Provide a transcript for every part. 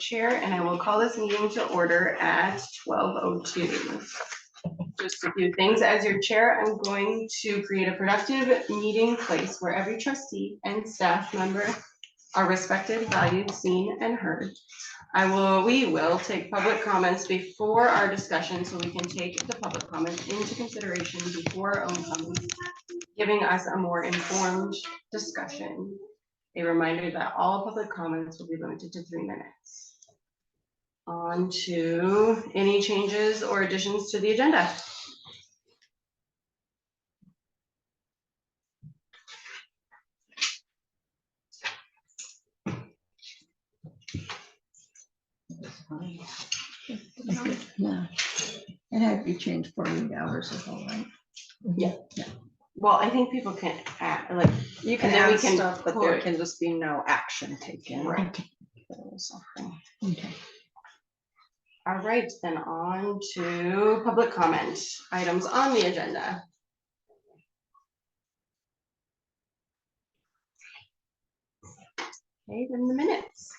chair, and I will call this meeting to order at 12:02. Just a few things. As your chair, I'm going to create a productive meeting place where every trustee and staff member are respected, valued, seen, and heard. We will take public comments before our discussion so we can take the public comments into consideration before our own comments, giving us a more informed discussion. A reminder that all public comments will be limited to 3 minutes. On to any changes or additions to the agenda. Yeah, it had to be changed 48 hours ago, right? Yeah. Well, I think people can add, like, You can and then we add can stuff, but pull there it. can just be no action taken. Right. Okay. All right, then on to public comment items on the agenda. Okay, then the minutes.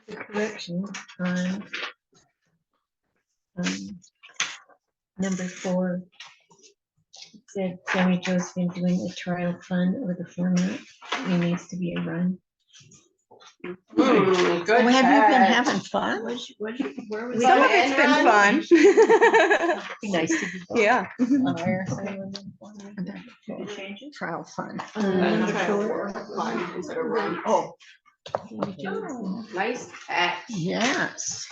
The correction on number 4. It said Sammy Joe's been doing a trial fund or the format. It needs to be a run. Good Well, have you been catch. having fun? Where was Some of it's been fun. Be nice to be both. Yeah. On our side of the Changes? Trial fun. Number Okay, 4. fun instead of run. Oh, Sammy Joe's. Nice catch. yes.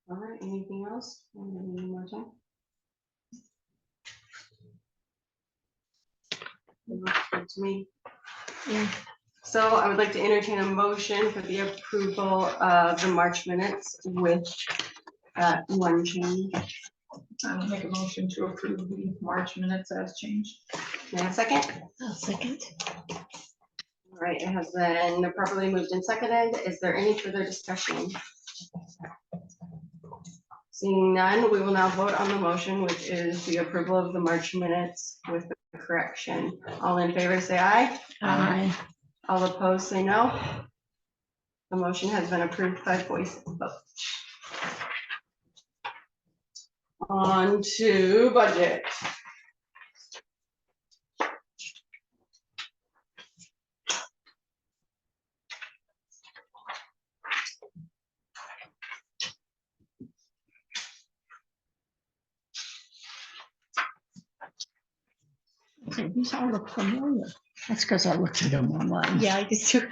All right, anything else? Any more time? It looks good to me. Yeah. So I would like to entertain a motion for the approval of the March minutes with one change. I will make a motion to approve the March minutes as changed. May I have a second? I'll second. All right, it has been properly moved and seconded. Is there any further discussion? Seeing none, we will now vote on the motion, which is the approval of the March minutes with the correction. All in favor, say aye. Aye. All opposed, say no. The motion has been approved by voice vote. On to budget. So these all look familiar. That's because I looked at them online. Yeah, I just took.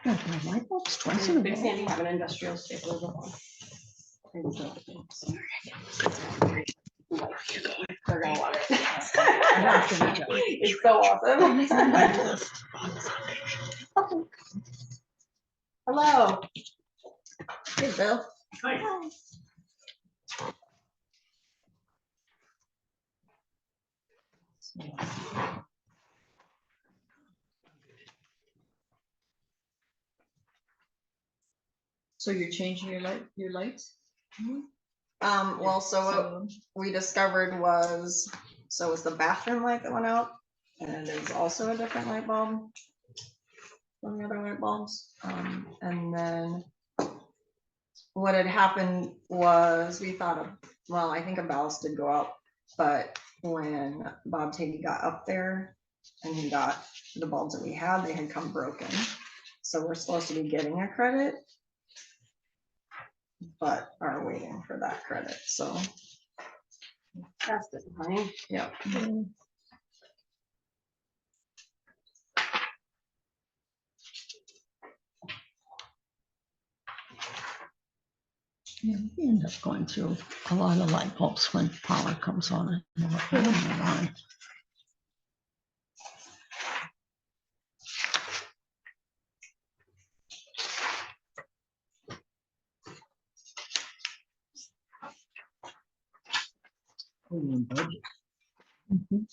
Got my light bulbs twice in a Big row. Sandy have an industrial staple as well. They're gonna love it. It's so awesome. Hello. Hey, Bill. So you're changing your lights? Well, so what we discovered was, so it was the bathroom light that went out, and it was also a different light bulb from the other light bulbs. And then what had happened was we thought of, well, I think a ballast did go out, but when Bob Tatey got up there and he got the bulbs that we had, they had come broken. So we're supposed to be getting a credit, but are waiting for that credit, so. That's disappointing. Yep. Yeah, we end up going through a lot of light bulbs when power comes on. Budget. Mhm.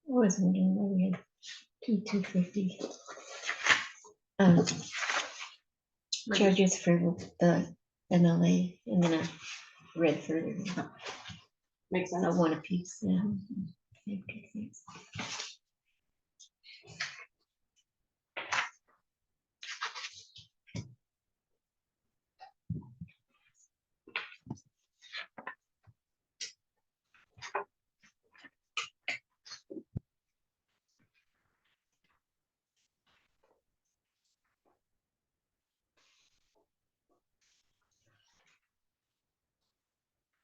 I was wondering why we had 250 charges for the MLA and then a red for Makes sense. one apiece. Yeah. Okay, thanks.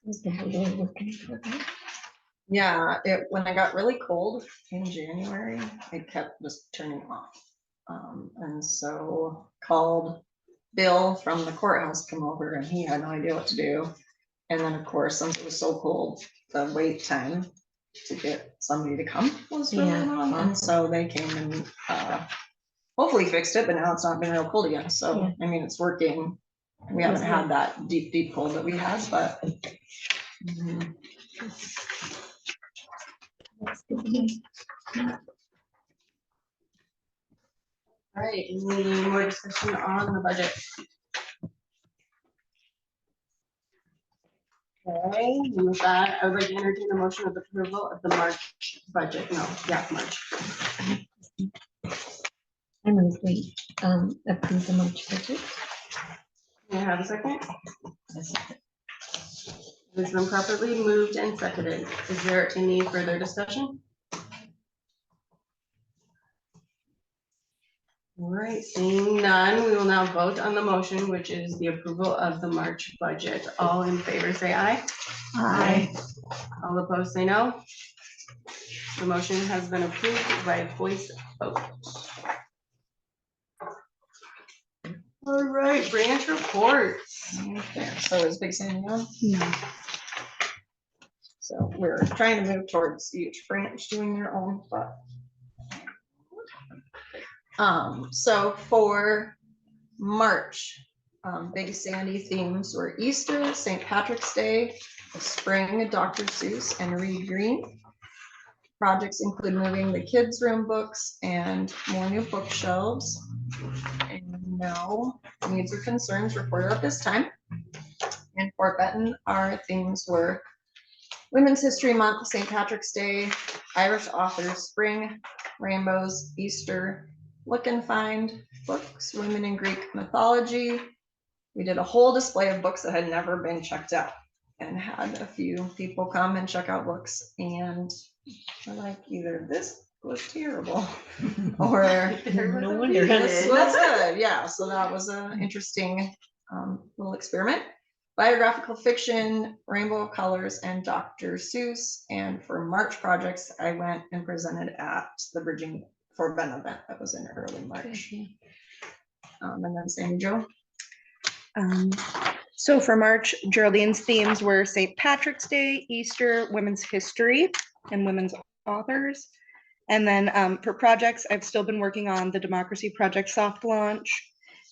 Was the whole day working for that? Yeah, when I got really cold in January, it kept just turning off. And so called Bill from the courthouse come over and he had no idea what to do. And then, of course, since it was so cold, the wait time to get somebody to come was really Yeah. long. And so they came and hopefully fixed it, but now it's not been real cold again. So, Yeah. I mean, it's working. We haven't had that deep, deep cold that we had, but. Mhm. That's good to know. All right, any more discussion on the budget? Okay, and with that, I would like to entertain a motion of approval of the March budget. No, yeah, March. I move we approve the March budget. May I have a second? It has been properly moved and seconded. Is there any further discussion? All right, seeing none, we will now vote on the motion, which is the approval of the March budget. All in favor, say aye. Aye. All opposed, say no. The motion has been approved by a voice vote. All right, branch reports. Okay, so is Big Sandy on? So we're trying to move towards each branch doing their own, but. So for March, Big Sandy themes were Easter, St. Patrick's Day, Spring, Dr. Seuss, and Reed Green. Projects include moving the kids' room books and more new bookshelves. And no needs or concerns reported at this time. And for Benton, our themes were Women's History Month, St. Patrick's Day, Irish authors, Spring, Rainbows, Easter, Look and Find, books, Women in Greek mythology. We did a whole display of books that had never been checked out and had a few people come and check out books and were like, either this was terrible or No wonder. this was good. Yeah, so that was an interesting little experiment. Biographical fiction, rainbow colors, and Dr. Seuss. And for March projects, I went and presented at the Bridging for Ben event that was in early March. And then Sandy Jo. So for March, Geraldine's themes were St. Patrick's Day, Easter, women's history, and women's authors. And then for projects, I've still been working on the Democracy Project soft launch.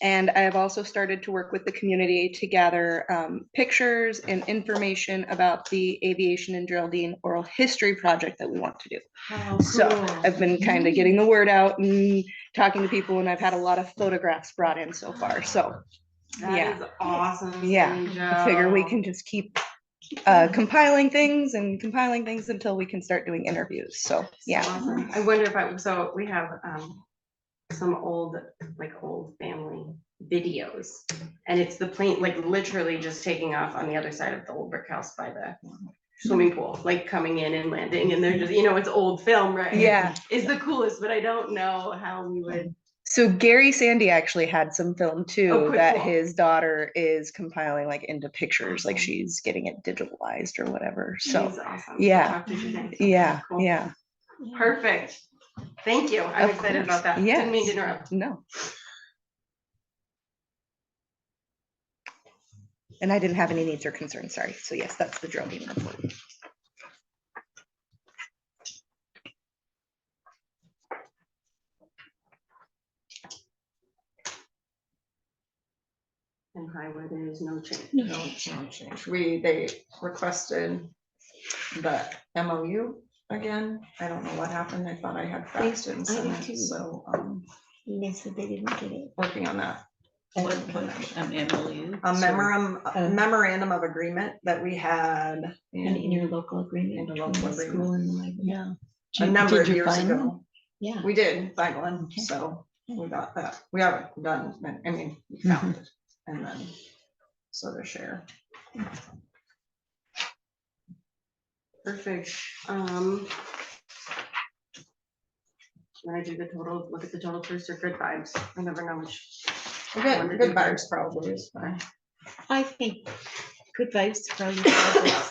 And I have also started to work with the community to gather pictures and information about the Aviation and Geraldine Oral History project that we want to do. Oh, So cool. I've been kind of getting the word out and talking to people, and I've had a lot of photographs brought in so far. So That yeah. is awesome. Yeah, Sandy I figure we Jo. can just keep compiling things until we can start doing interviews. So yeah. Awesome. I wonder if so we have some old family videos, and it's the plane like literally just taking off on the other side of the old brick house by the swimming pool, like coming in and landing, and they're just, it's old film, right? Yeah. It's the coolest, but I don't know how we would. So Gary Sandy actually had some film too Oh, cool, that cool. his daughter is compiling like into pictures, like she's getting it digitalized or whatever. So He's awesome. yeah. Talk to you next. yeah, Cool. yeah. Perfect. Thank you. I'm Of excited course. about that. Yes. Didn't mean to interrupt. No. And I didn't have any needs or concerns, sorry. So yes, that's the Geraldine report. highway, there is no change. No change. They requested the MOU again. I don't know what happened. I thought I had faxed it and I did sent too. it, so, They said they didn't get it. working on that. What, an MOU? A memorandum of agreement that we had An in interlocal agreement between Interlocal the school and the library. Yeah. a number of Did you years find ago. Yeah. We did find one, Okay. so we got that. We haven't done, I mean, we found it, and then, so to share. Perfect. When I do the total, look at the total first or good vibes. I never know which. Good vibes probably is fine. I think good vibes for all your projects.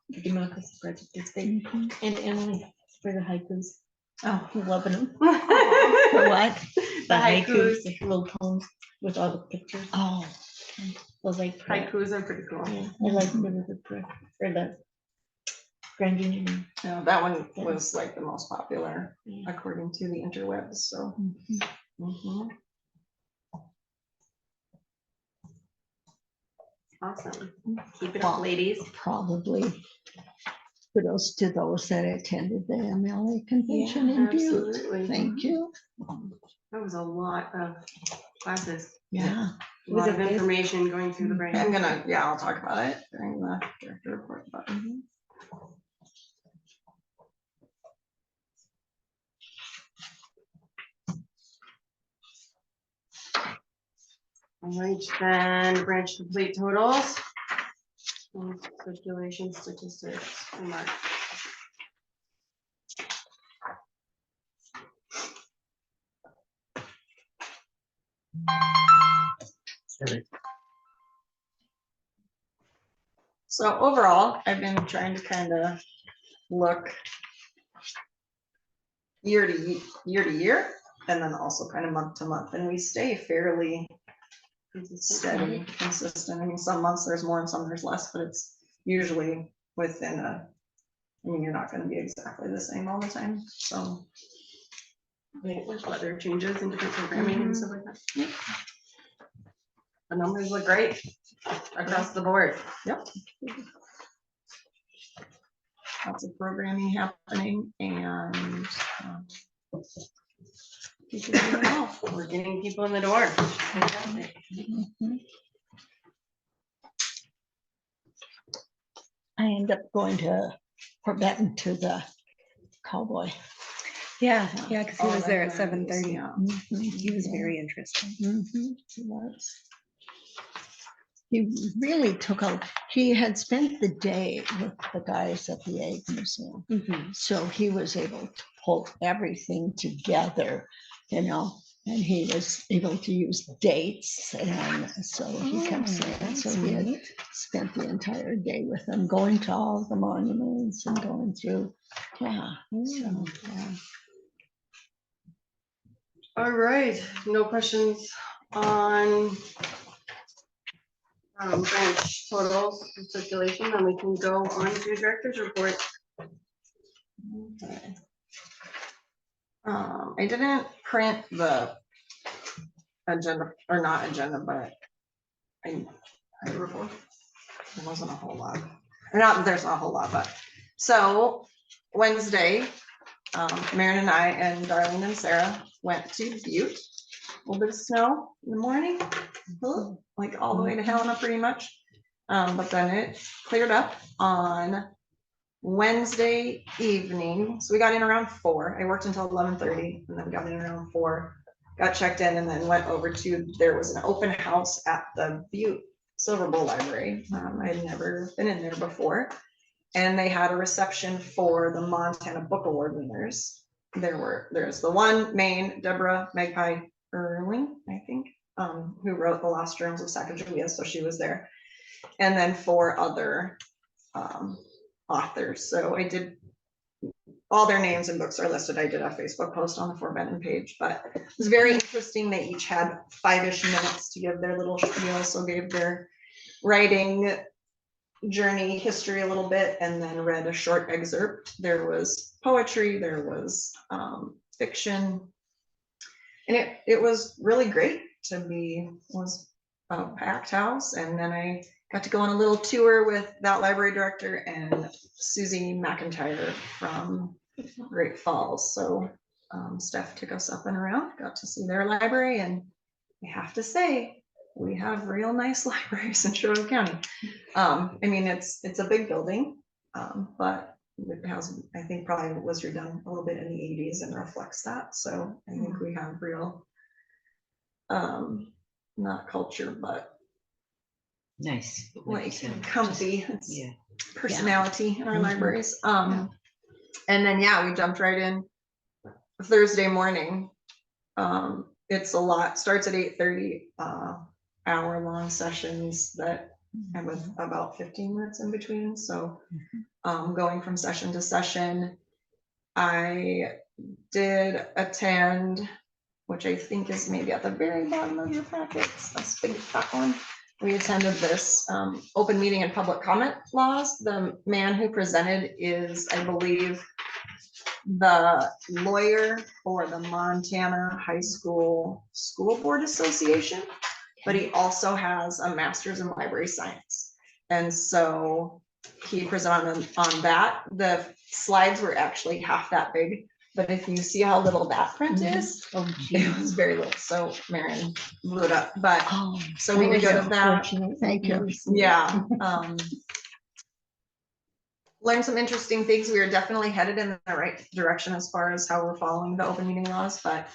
The democracy project is big. And Emily for the haikus. Oh, Loving them. For what? The haikus. The little poems with all the pictures. Oh, Those like. Haikus are pretty cool. Yeah, I like the for the Grand Union. no, that one was like the most popular Yeah. according to the interwebs, so. Mhm. Awesome. Keep it Wow. up, ladies. probably kudos to those that attended the MLA convention in Butte. Absolutely. Thank you. That was a lot of classes, Yeah. a Was lot it of good? information going through the brain. I'll talk about it during the director report, but. All right, then branch complete totals. And circulation statistics. Mark. So overall, I've been trying to kind of look year to year, and then also kind of month to month, and we stay fairly steady, consistent. I mean, some months there's more and some there's less, but it's usually within I mean, you're not going to be exactly the same all the time, so. Right, with weather changes and different programming and stuff like that. Yep. The numbers look great across the board. Yep. Lots of programming happening, and Keep it moving off. We're getting people in the door. Fantastic. Mhm. I end up going to Corbetten to the cowboy. Yeah, because he Oh, was there at that's 7:30. yeah. He was Yeah. very interesting. He was. He really he had spent the day with the guys at the Egg Museum. So he was able to pull everything together, and he was able to use dates. And so he kept saying, so he had spent the entire day with them, going to all the monuments and going through. Yeah. So, yeah. All right, no questions on branch totals and circulation, then we can go on to director's report. Okay. I didn't print the agenda, or not agenda, but I report. There wasn't a whole lot. Or not, there's not a whole lot, but, so Wednesday, Maren and I and Darlene and Sarah went to Butte. A little bit of snow in the morning, like all the way to Helena pretty much. But then it cleared up on Wednesday evening. So we got in around 4. I worked until 11:30 and then got in around 4. Got checked in and then went over to, there was an open house at the Butte Silver Bowl Library. I had never been in there before. And they had a reception for the Montana Book Award winners. There's the one main, Deborah Magpie Erling, I think, who wrote The Lost Journals of Sacagawea, so she was there. And then 4 other authors. So I did, all their names and books are listed. I did a Facebook post on the For Benton page, but it was very interesting. They each had 5-ish minutes to give their little spiel. So gave their writing journey history a little bit and then read a short excerpt. There was poetry, there was fiction, and it was really great to be, was a packed house. And then I got to go on a little tour with that library director and Susie McIntyre from Great Falls. So Steph took us up and around, got to see their library, and I have to say, we have real nice libraries in Chouteau County. I mean, it's a big building, but it has, I think, probably was redone a little bit in the 80s and reflects that. So I think we have real, not culture, but Nice. like comfy Yeah. personality in our Mhm. libraries. And then, yeah, we jumped right in Thursday morning. It's a lot, starts at 8:30, hour-long sessions that and with about 15 minutes in between. So going from session to session, I did attend, which I think is maybe at the very bottom of your packets, this big fat one. We attended this open meeting and public comment laws. The man who presented is, I believe, the lawyer for the Montana High School School Board Association, but he also has a master's in library science. And so he presented on that. The slides were actually half that big, but if you see how little that print is, Oh, it geez. was very little. So Marion blew it up, but Oh, so we could go to that. thank you. Yeah. Learned some interesting things. We are definitely headed in the right direction as far as how we're following the open meeting laws, but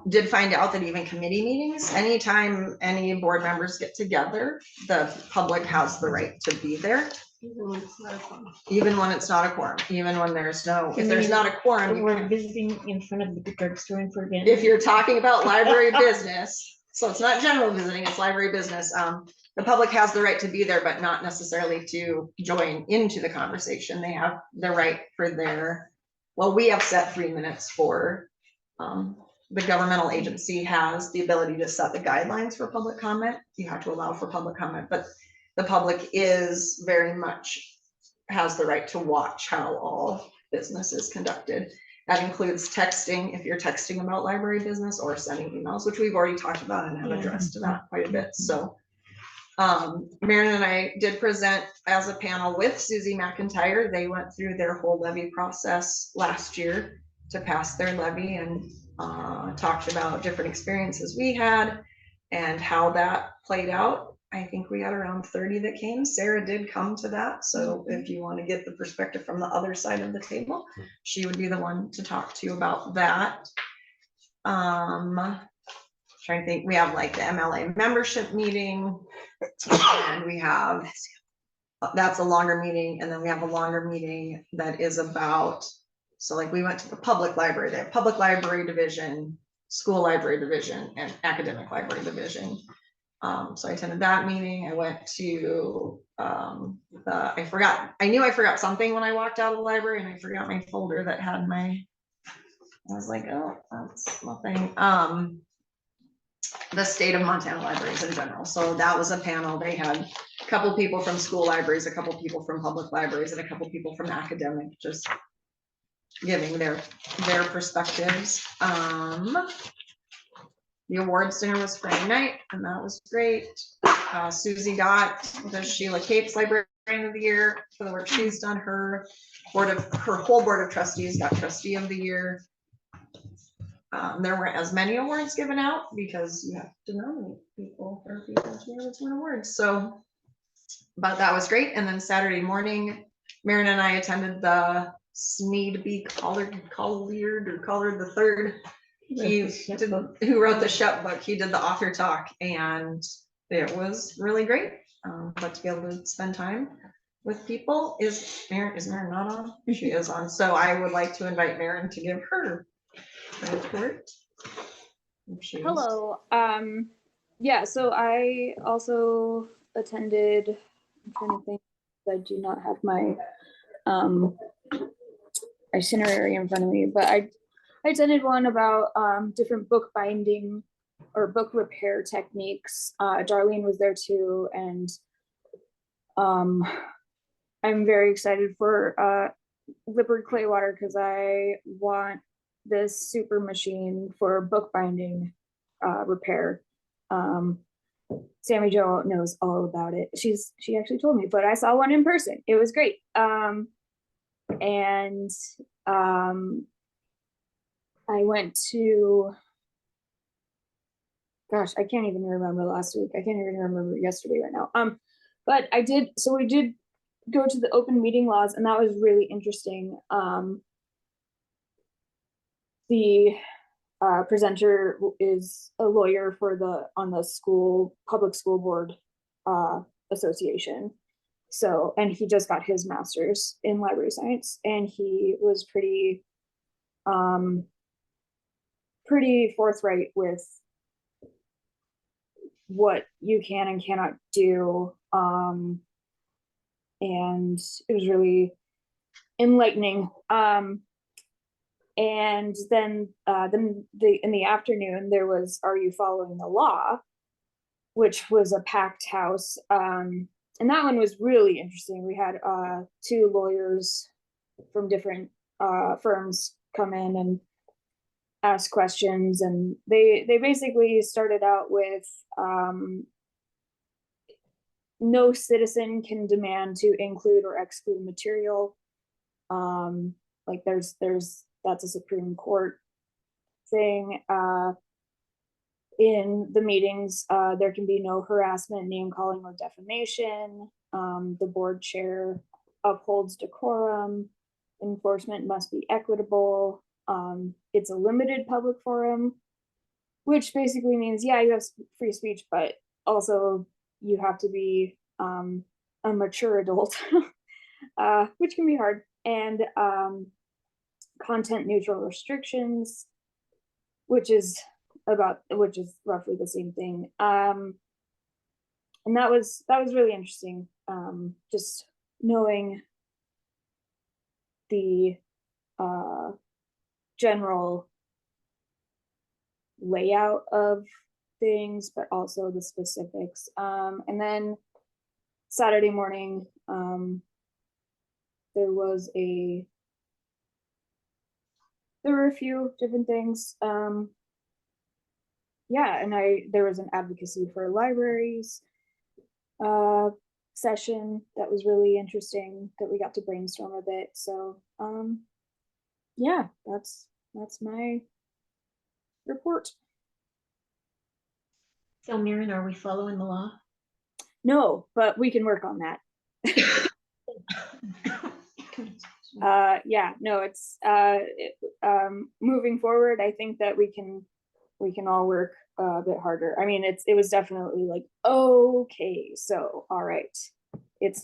did find out that even committee meetings, anytime any board members get together, the public has the right to be there. Even when it's not a quorum, even when there's no, if there's not a quorum, you We're can't. visiting in front of the drugstore and forgetting. If you're talking about library business, so it's not general visiting, it's library business. The public has the right to be there, but not necessarily to join into the conversation. They have the right for their, well, we have set 3 minutes for, the governmental agency has the ability to set the guidelines for public comment. You have to allow for public comment, but the public is very much has the right to watch how all business is conducted. That includes texting, if you're texting about library business, or sending emails, which we've already talked about and have addressed that quite a bit. So Marion and I did present as a panel with Susie McIntyre. They went through their whole levy process last year to pass their levy, and talked about different experiences we had and how that played out. I think we had around 30 that came. Sarah did come to that. So if you want to get the perspective from the other side of the table, she would be the one to talk to you about that. Trying to think, we have like the MLA membership meeting, and we have, that's a longer meeting, and then we have a longer meeting that is about, so like we went to the public library, they have public library division, school library division, and academic library division. So I attended that meeting. I went to I knew I forgot something when I walked out of the library, and I forgot my folder that had I was like, oh, that's nothing. The state of Montana libraries in general. So that was a panel. They had a couple people from school libraries, a couple people from public libraries, and a couple people from academic, just giving their perspectives. The awards dinner was Friday night, and that was great. Susie got the Sheila Capes Librarian of the Year for the work she's done. Her whole board of trustees got Trustee of the Year. There weren't as many awards given out because you have to nominate people for people to be able to win awards. So, but that was great. And then Saturday morning, Marion and I attended the Sneed B. Collard the third. Who wrote the Shep book. He did the author talk, and it was really great. But to be able to spend time with people is Marion not on? She is on. So I would like to invite Marion to give her report. Hello. Yeah, so I also attended, I'm trying to think, I do not have my itinerary in front of me, but I attended one about different book binding or book repair techniques. Darlene was there too, and I'm very excited for Lippard Claywater because I want this super machine for bookbinding repair. Sammy Jo knows all about it. She actually told me, but I saw one in person. It was great. And I went to, gosh, I can't even remember last week. I can't even remember yesterday right now. But I did, so we did go to the open meeting laws, and that was really interesting. The presenter is a lawyer for on the public school board association. So, and he just got his master's in library science, and he was pretty forthright with what you can and cannot do. And it was really enlightening. And then in the afternoon, there was Are You Following the Law, which was a packed house. And that one was really interesting. We had 2 lawyers from different firms come in and ask questions. And they basically started out with no citizen can demand to include or exclude material. Like that's a Supreme Court thing. In the meetings, there can be no harassment, name calling, or defamation. The board chair upholds decorum. Enforcement must be equitable. It's a limited public forum, which basically means, yeah, you have free speech, but also you have to be a mature adult, which can be hard. And content neutral restrictions, which is roughly the same thing. And that was really interesting. Just knowing the general layout of things, but also the specifics. And then Saturday morning, there were a few different things. Yeah, and there was an advocacy for libraries session that was really interesting, that we got to brainstorm a bit. So yeah, that's my report. So Maren, are we following the law? No, but we can work on that. Yeah, no, it's moving forward. I think that we can all work a bit harder. I mean, it was definitely like, okay, so all right, it's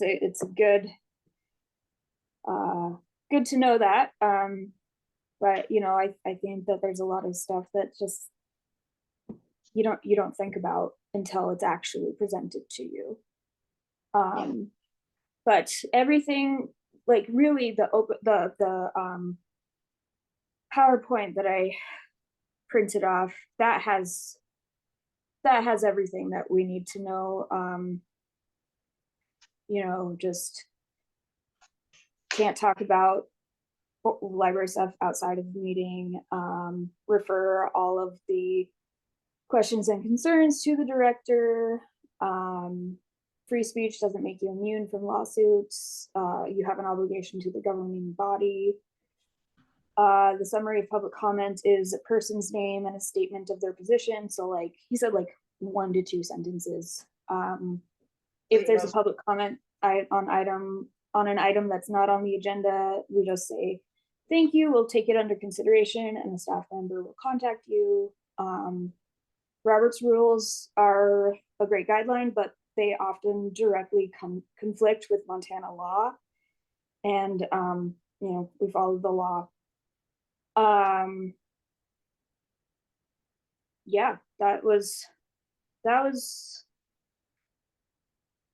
good to know that. But you know, I think that there's a lot of stuff that just you don't think about until it's actually presented to you. But everything, like really the PowerPoint that I printed off, that has everything that we need to know. You know, just can't talk about library stuff outside of the meeting. Refer all of the questions and concerns to the director. Free speech doesn't make you immune from lawsuits. You have an obligation to the governing body. The summary of public comment is a person's name and a statement of their position. So like he said, like 1 to 2 sentences. If there's a public comment on an item that's not on the agenda, we just say, thank you, we'll take it under consideration, and the staff member will contact you. Robert's rules are a great guideline, but they often directly conflict with Montana law. And, you know, we followed the law. Yeah, those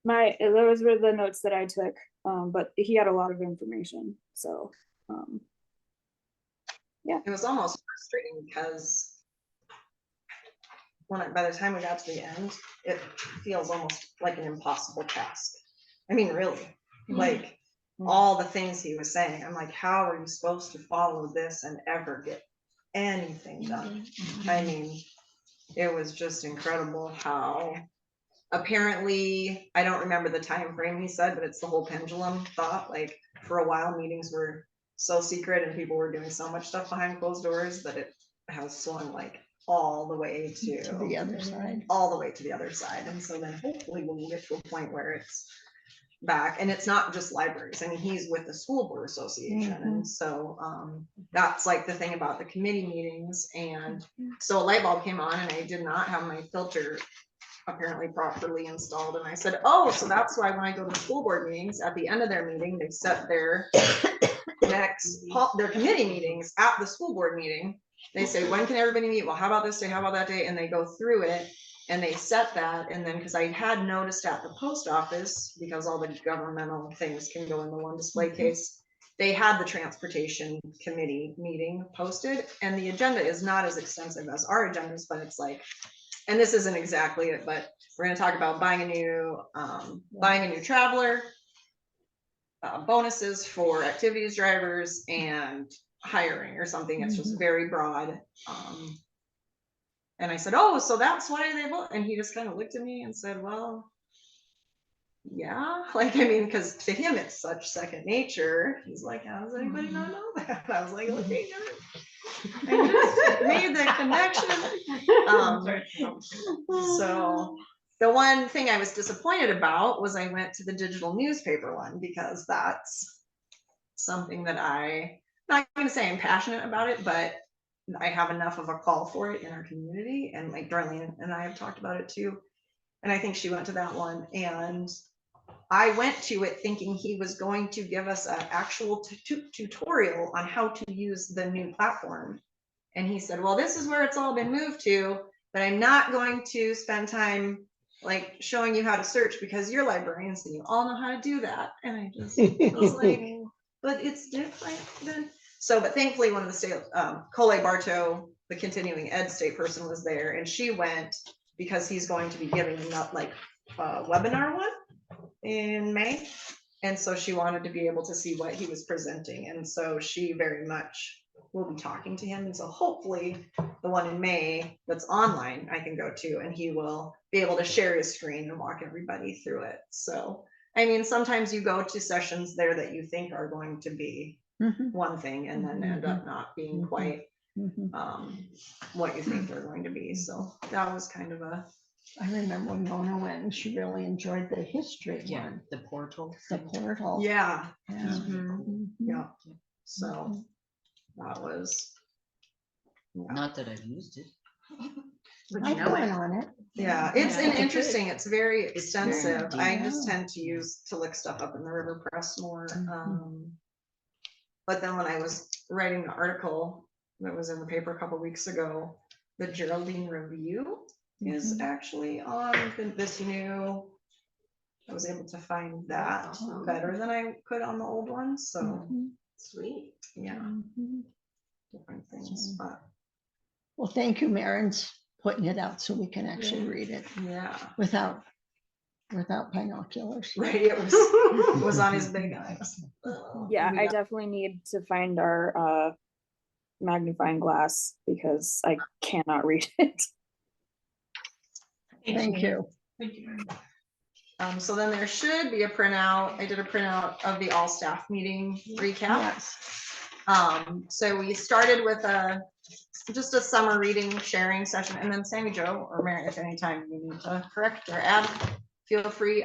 were the notes that I took. But he had a lot of information. So, yeah. It was almost frustrating because by the time we got to the end, it feels almost like an impossible task. I mean, really, like all the things he was saying, I'm like, how are you supposed to follow this and ever get anything done? I mean, it was just incredible how apparently, I don't remember the time frame he said, but it's the whole pendulum thought, like, for a while, meetings were so secret and people were doing so much stuff behind closed doors that it has swung like all the way To the other side. all the way to the other side. And so then hopefully we'll get to a point where it's back, and it's not just libraries. I mean, he's with the school board association. And so that's like the thing about the committee meetings. And so a light bulb came on and I did not have my filter apparently properly installed. And I said, oh, so that's why when I go to school board meetings, at the end of their meeting, they set their their committee meetings at the school board meeting. They say, when can everybody meet? Well, how about this day? How about that day? And they go through it and they set that. And then, because I had noticed at the post office, because all the governmental things can go in the one display case, they had the transportation committee meeting posted, and the agenda is not as extensive as our agendas, but it's like, and this isn't exactly it, but we're going to talk about buying a new traveler, bonuses for activities drivers, and hiring or something. It's just very broad. And I said, oh, so that's why they vote. And he just kind of looked at me and said, well, yeah, like, I mean, because to him it's such second nature. He's like, how does anybody not know that? And I was like, okay, I just made the connection. So the one thing I was disappointed about was I went to the digital newspaper one, because that's something that I'm not going to say I'm passionate about it, but I have enough of a call for it in our community. And like Darlene and I have talked about it too. And I think she went to that one, and I went to it thinking he was going to give us an actual tutorial on how to use the new platform. And he said, well, this is where it's all been moved to, but I'm not going to spend time like showing you how to search, because you're librarians and you all know how to do that. And I just was like, but it's different than, so, but thankfully one of the state, Cole Bartow, the continuing ed state person, was there, and she went because he's going to be giving like a webinar one in May. And so she wanted to be able to see what he was presenting. And so she very much will be talking to him. And so hopefully the one in May that's online, I can go to, and he will be able to share his screen and walk everybody through it. So, I mean, sometimes you go to sessions there that you think are going to be one thing and then end up not being quite what you think they're going to be. So that was kind of a, I remember when Mona went and she really enjoyed the history Yeah, one, the portal. the portal. yeah. Yeah. Yeah. So that was, Not that I've used it. I went on it. yeah, it's Yeah. an interesting, it's very extensive. deep. I just tend to use to look stuff up in the River Press more. But then when I was writing the article that was in the paper a couple weeks ago, the Geraldine Review is actually on this new, I was able to find that better than I could on the old one. So sweet. Yeah. Different things, but Well, thank you, Marin's putting it out so we can actually read it yeah. without binoculars. Right, it was on his big eyes. Yeah, I definitely need to find our magnifying glass because I cannot read it. Thank you. Thank you. So then there should be a printout. I did a printout of the all staff meeting recap. Yes. So we started with just a summer reading sharing session, and then Sammy Jo or Mary, if any time you need to correct or add, feel free.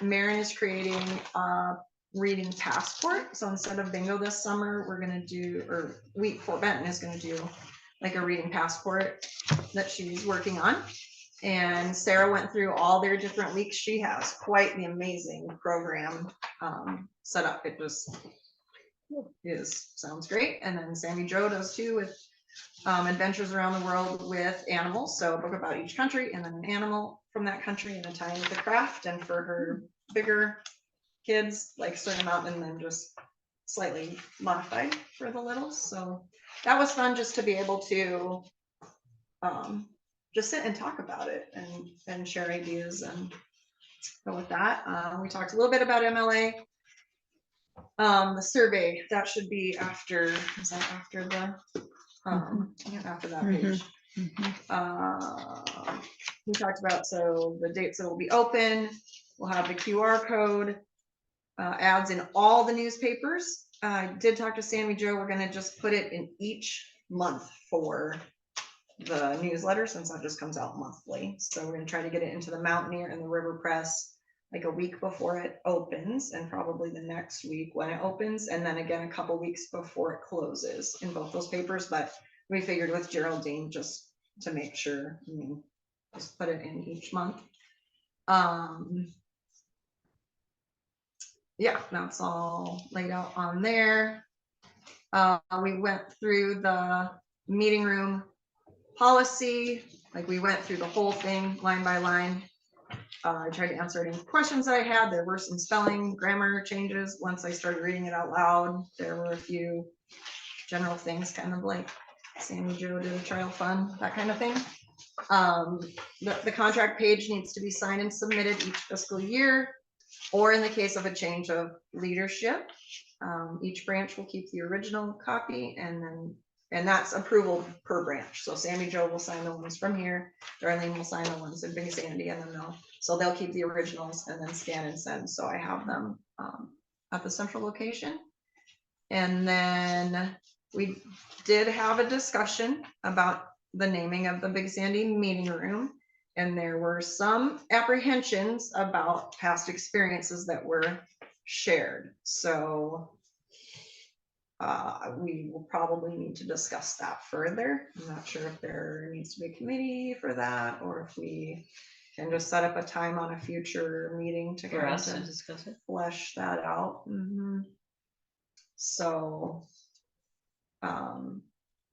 Marin is creating a reading passport. So instead of bingo this summer, we're gonna do, or week 4, Benton is gonna do like a reading passport that she's working on. And Sarah went through all their different weeks. She has quite the amazing program set up. It just sounds great. And then Sammy Jo does too, with adventures around the world with animals. So a book about each country and then an animal from that country and a tie with the craft. And for her bigger kids, like certain amount, and then just slightly modified for the littles. So that was fun, just to be able to just sit and talk about it and share ideas and go with that. We talked a little bit about MLA. The survey, that should be after, is that after the, after that page. We talked about, so the dates that will be open, we'll have the QR code, ads in all the newspapers. I did talk to Sammy Joe, we're gonna just put it in each month for the newsletter, since that just comes out monthly. So we're gonna try to get it into the Mountaineer and the River Press like a week before it opens, and probably the next week when it opens, and then again a couple weeks before it closes in both those papers. But we figured with Geraldine, just to make sure, I mean, just put it in each month. Yeah, that's all laid out on there. We went through the meeting room policy, like we went through the whole thing line by line. I tried to answer any questions I had. There were some spelling, grammar changes. Once I started reading it out loud, there were a few general things, kind of like Sammy Joe did a trial fund, that kind of thing. The contract page needs to be signed and submitted each fiscal year, or in the case of a change of leadership, each branch will keep the original copy, and that's approval per branch. So Sammy Joe will sign the ones from here, Darlene will sign the ones in Big Sandy, and then they'll keep the originals and then scan and send. So I have them at the central location. And then we did have a discussion about the naming of the Big Sandy meeting room. And there were some apprehensions about past experiences that were shared. So we will probably need to discuss that further. I'm not sure if there needs to be a committee for that, or if we can just set up a time on a future meeting to For us to kind of discuss it. flesh that out. So,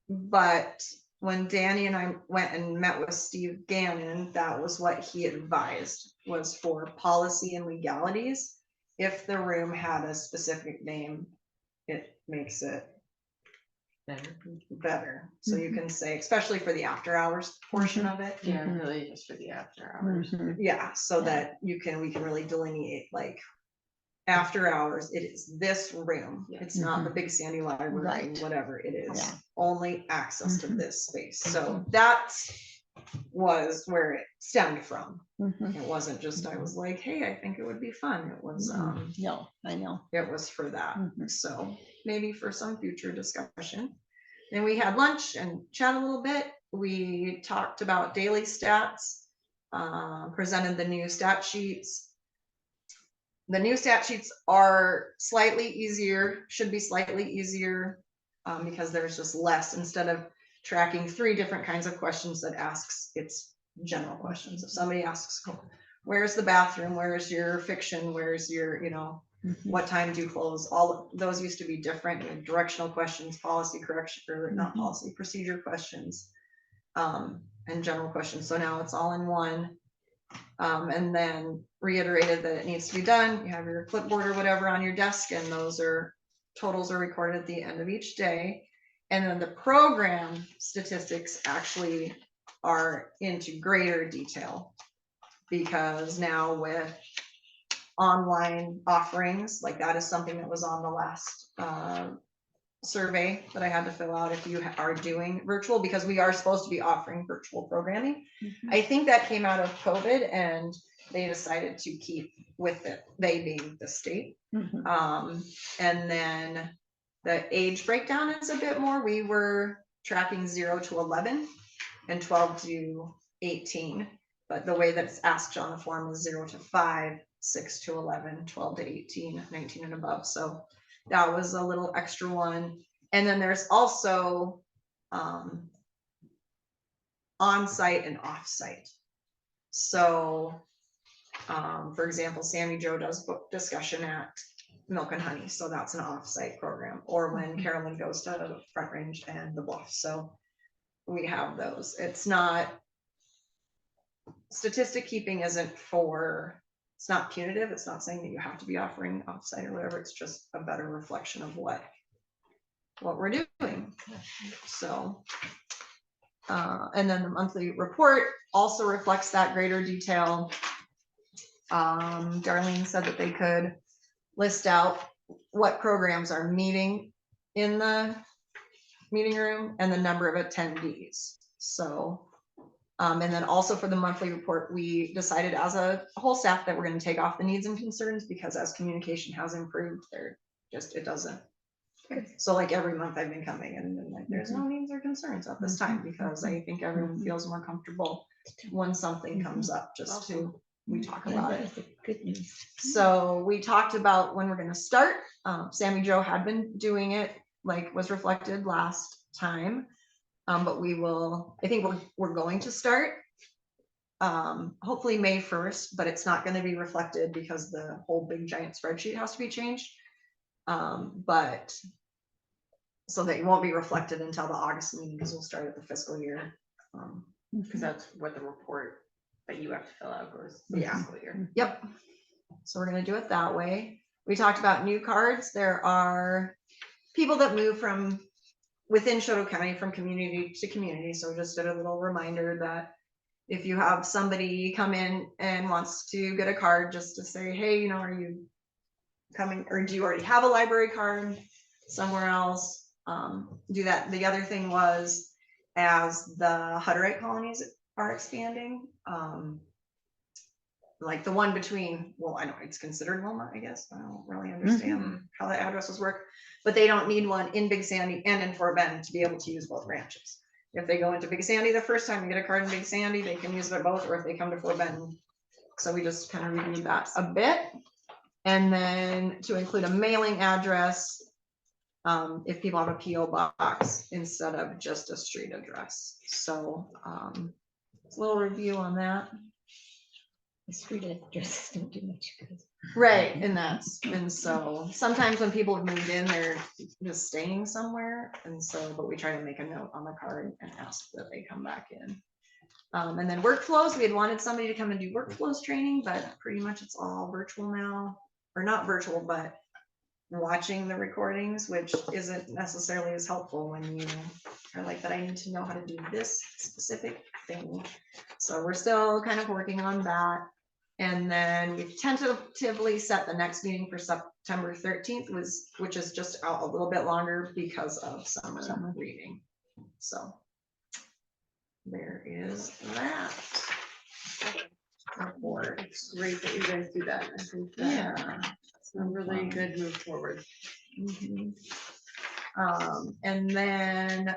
but when Danny and I went and met with Steve Gannon, that was what he advised, was for policy and legalities. If the room had a specific name, it makes it better. So you can say, especially for the after hours portion of it. Yeah, really just for the after hours. Yeah, so that we can really delineate, like, after hours, it is this room. Yeah. It's not the Big Sandy Library, Right. whatever it is. Yeah. Only access to this space. So that was where it stemmed from. It wasn't just, I was like, hey, I think it would be fun. It was, No, I know. it was for that. So maybe for some future discussion. Then we had lunch and chat a little bit. We talked about daily stats, presented the new stat sheets. The new stat sheets are slightly easier, should be slightly easier, because there's just less, instead of tracking 3 different kinds of questions that asks, it's general questions. If somebody asks, where's the bathroom, where's your fiction, where's your, what time do you close? All of those used to be different. We had directional questions, policy correction, or not policy, procedure questions, and general questions. So now it's all in one. And then reiterated that it needs to be done. You have your clipboard or whatever on your desk, and totals are recorded at the end of each day. And then the program statistics actually are into greater detail, because now with online offerings, like that is something that was on the last survey that I had to fill out if you are doing virtual, because we are supposed to be offering virtual programming. I think that came out of COVID, and they decided to keep with it, they being the state. And then the age breakdown is a bit more. We were tracking 0 to 11 and 12 to 18, but the way that it's asked on the form is 0 to 5, 6 to 11, 12 to 18, 19 and above. So that was a little extra one. And then there's also on-site and off-site. So for example, Sammy Joe does book discussion at Milk and Honey, so that's an off-site program. Or when Carolyn goes to Front Range and the Bluff, so we have those. It's not, statistic keeping isn't for, it's not punitive. It's not saying that you have to be offering off-site or whatever. It's just a better reflection of what we're doing. So and then the monthly report also reflects that greater detail. Darlene said that they could list out what programs are meeting in the meeting room and the number of attendees. So, and then also for the monthly report, we decided as a whole staff that we're gonna take off the needs and concerns, because as communication has improved, it doesn't. So like every month I've been coming and been like, there's no needs or concerns at this time, because I think everyone feels more comfortable when something comes up, just to, we talk Yeah, about that it. was the good news. So we talked about when we're gonna start. Sammy Joe had been doing it, like was reflected last time. But I think we're going to start. Hopefully May 1st, but it's not gonna be reflected because the whole big giant spreadsheet has to be changed. But so that it won't be reflected until the August meeting, because we'll start at the fiscal year. Because that's what the report that you have to fill out goes. Yeah. fiscal year. Yep. So we're gonna do it that way. We talked about new cards. There are people that move from within Chouteau County from community to community. So just a little reminder that if you have somebody come in and wants to get a card, just to say, hey, are you coming, or do you already have a library card somewhere else? Do that. The other thing was, as the Hutterite colonies are expanding, like the one between, well, I know it's considered Wilmot, I guess. I don't really understand how the addresses work, but they don't need one in Big Sandy and in Fort Bend to be able to use both branches. If they go into Big Sandy the first time and get a card in Big Sandy, they can use it at both, or if they come to Fort Bend. So we just kind of reviewed that a bit. And then to include a mailing address, if people have a PO box instead of just a street address. So a little review on that. The street addresses don't do much good. Right, and so sometimes when people have moved in, they're just staying somewhere, and so, but we try to make a note on the card and ask that they come back in. And then workflows, we had wanted somebody to come and do workflows training, but pretty much it's all virtual now, or not virtual, but watching the recordings, which isn't necessarily as helpful when you are like, that I need to know how to do this specific thing. So we're still kind of working on that. And then we've tentatively set the next meeting for September 13th, which is just out a little bit longer because of summer reading. So there is that. Report. It's great that you guys do that. I think it's a really good move forward. And then,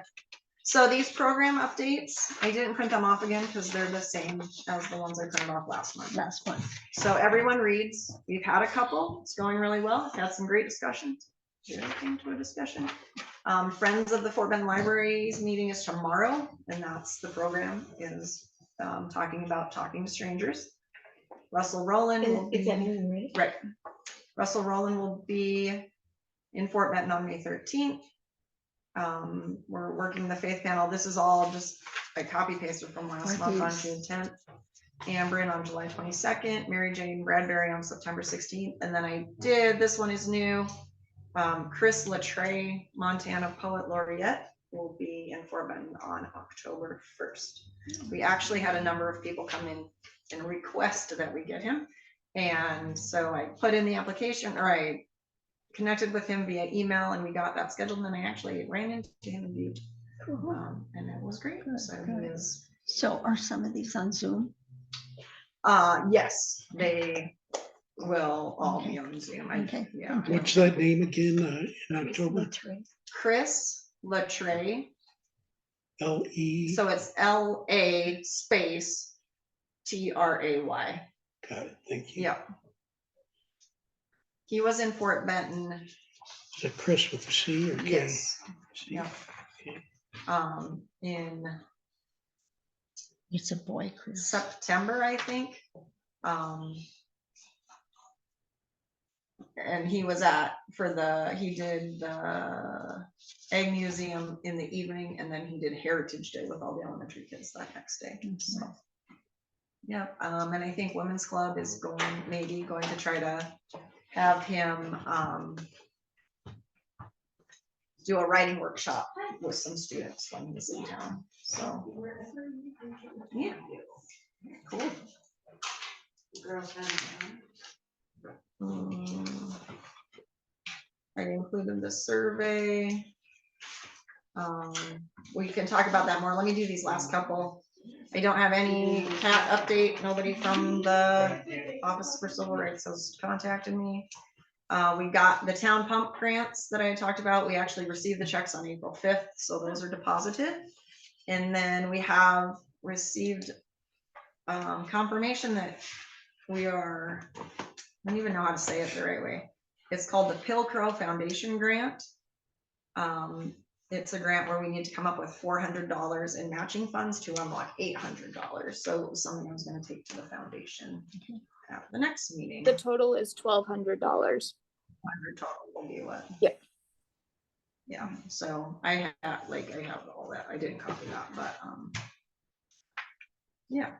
so these program updates, I didn't print them off again because they're the same as the ones I printed off last month. So everyone reads. We've had a couple. It's going really well. Had some great discussions. Came to a discussion. Friends of the Fort Bend Libraries meeting is tomorrow, and that's the program is talking to strangers. Russell Rowland will Is that be, meeting right? right. Russell Rowland will be in Fort Benton on May 13th. We're working the faith panel. This is all just a copy pasted from last month on June 10th. Amberin on July 22nd, Mary Jane Bradbury on September 16th. And then this one is new. Chris Latray, Montana Poet Laureate, will be in Fort Benton on October 1st. We actually had a number of people come in and request that we get him. And so I put in the application, or I connected with him via email, and we got that scheduled. And then I actually ran into him in Butte, and it was great. So he is. So are some of these on Zoom? Yes, they will all be on Zoom. Okay. Yeah. What's that name again, in October? Chris Latray. L-E, So it's L-A space T-R-A-Y. got it, thank you. Yep. He was in Fort Benton. Is it Chris with a C or K? Yes. C. Yep. Okay. In It's a boy, Chris. September, I think. And he was he did the Egg Museum in the evening, and then he did Heritage Day with all the elementary kids that next day. So, yeah, and I think Women's Club is maybe going to try to have him do a writing workshop with some students when he's in town. So, yeah, cool. I included the survey. We can talk about that more. Let me do these last couple. I don't have any cat update. Nobody from the Office for Civil Rights has contacted me. We got the town pump grants that I had talked about. We actually received the checks on April 5th, so those are deposited. And then we have received confirmation that we are, I don't even know how to say it the right way. It's called the Pilcrow Foundation Grant. It's a grant where we need to come up with $400 in matching funds to unlock $800. So it was something I was going to take to the foundation at the next meeting. The total is $1,200. 100 total will be what? Yep. Yeah, so I have all that. I didn't copy that, but yeah.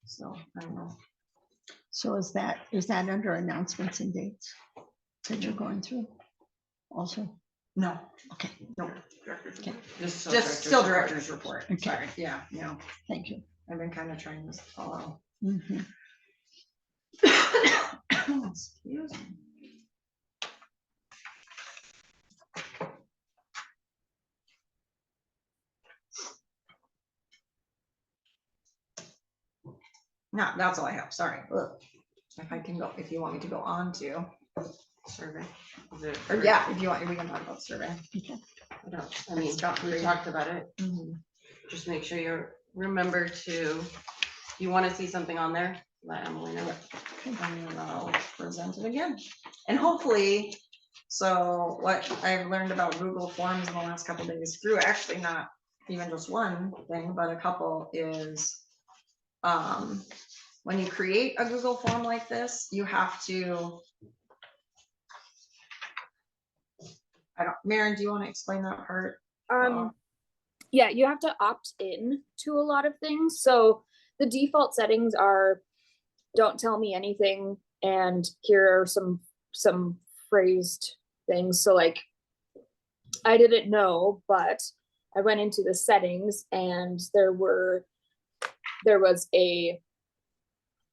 So I don't know. So is that under announcements and dates that you're going through also? No, Okay, no, okay, just still director's report. Okay. Sorry, yeah, no, thank you. I've been kind of trying to follow. Mhm. Excuse me. No, that's all I have. Sorry. Ugh. If I can go, if you want me to go on to survey. Or yeah, if you want, we can talk about survey. I mean, we talked about it. Mhm. Just make sure you remember to, if you want to see something on there, let Emily know. And then I'll present it again. And hopefully, so what I've learned about Google Forms in the last couple of days through actually not even just one thing, but a couple is, when you create a Google form like this, you have to, Maren, do you want to explain that part? Yeah, you have to opt in to a lot of things. So the default settings are don't tell me anything, and here are some phrased things. So like I didn't know, but I went into the settings and there was a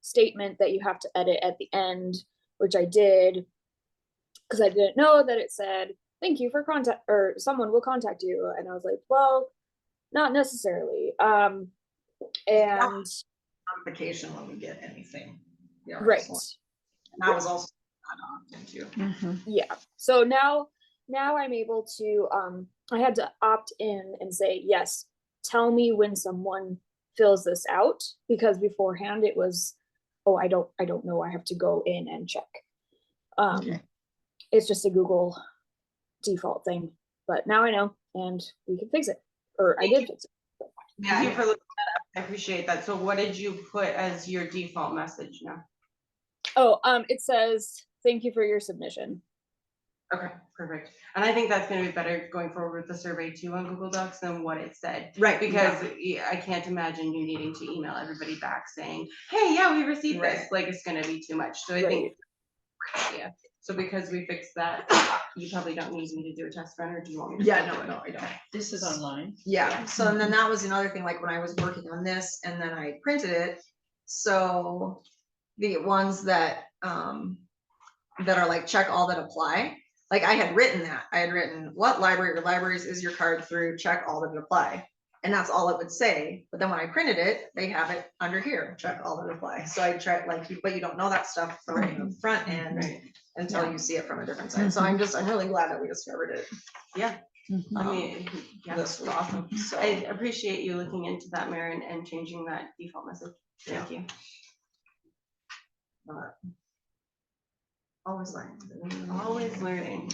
statement that you have to edit at the end, which I did because I didn't know that it said thank you for contact, or someone will contact you, and I was like, well, not necessarily. And Notification when we get anything. Yeah, right. And that was also not opted to. Mhm. Yeah. So now I'm able to, I had to opt in and say, yes, tell me when someone fills this out, because beforehand it was, oh, I don't know. I have to go in and check. Okay. It's just a Google default thing, but now I know, and we can fix it, or I did fix it. Thank you for looking that up. I appreciate that. So what did you put as your default message now? Oh, it says, thank you for your submission. Okay, perfect. And I think that's gonna be better going forward with the survey too on Google Docs than what it said. Right. Because I can't imagine you needing to email everybody back saying, hey, yeah, we received this. Like, it's gonna be too much. So I think, yeah. So because we fixed that, you probably don't need me to do a test run, or do you want me to? Yeah, no, I don't. This is online. Yeah, so and then that was another thing, like when I was working on this and then I printed it, so the ones that are like check all that apply, like I had written that, I had written what library or libraries is your card through, check all that apply. And that's all it would say, but then when I printed it, they have it under here, check all that apply. So I tried but you don't know that stuff right in the front end until you see it from a different side. So I'm really glad that we discovered it. Yeah. Mhm. I mean, yeah, This that's week. awesome. So I appreciate you looking into that, Maren, and changing that default message. Thank you. always learning. Always learning.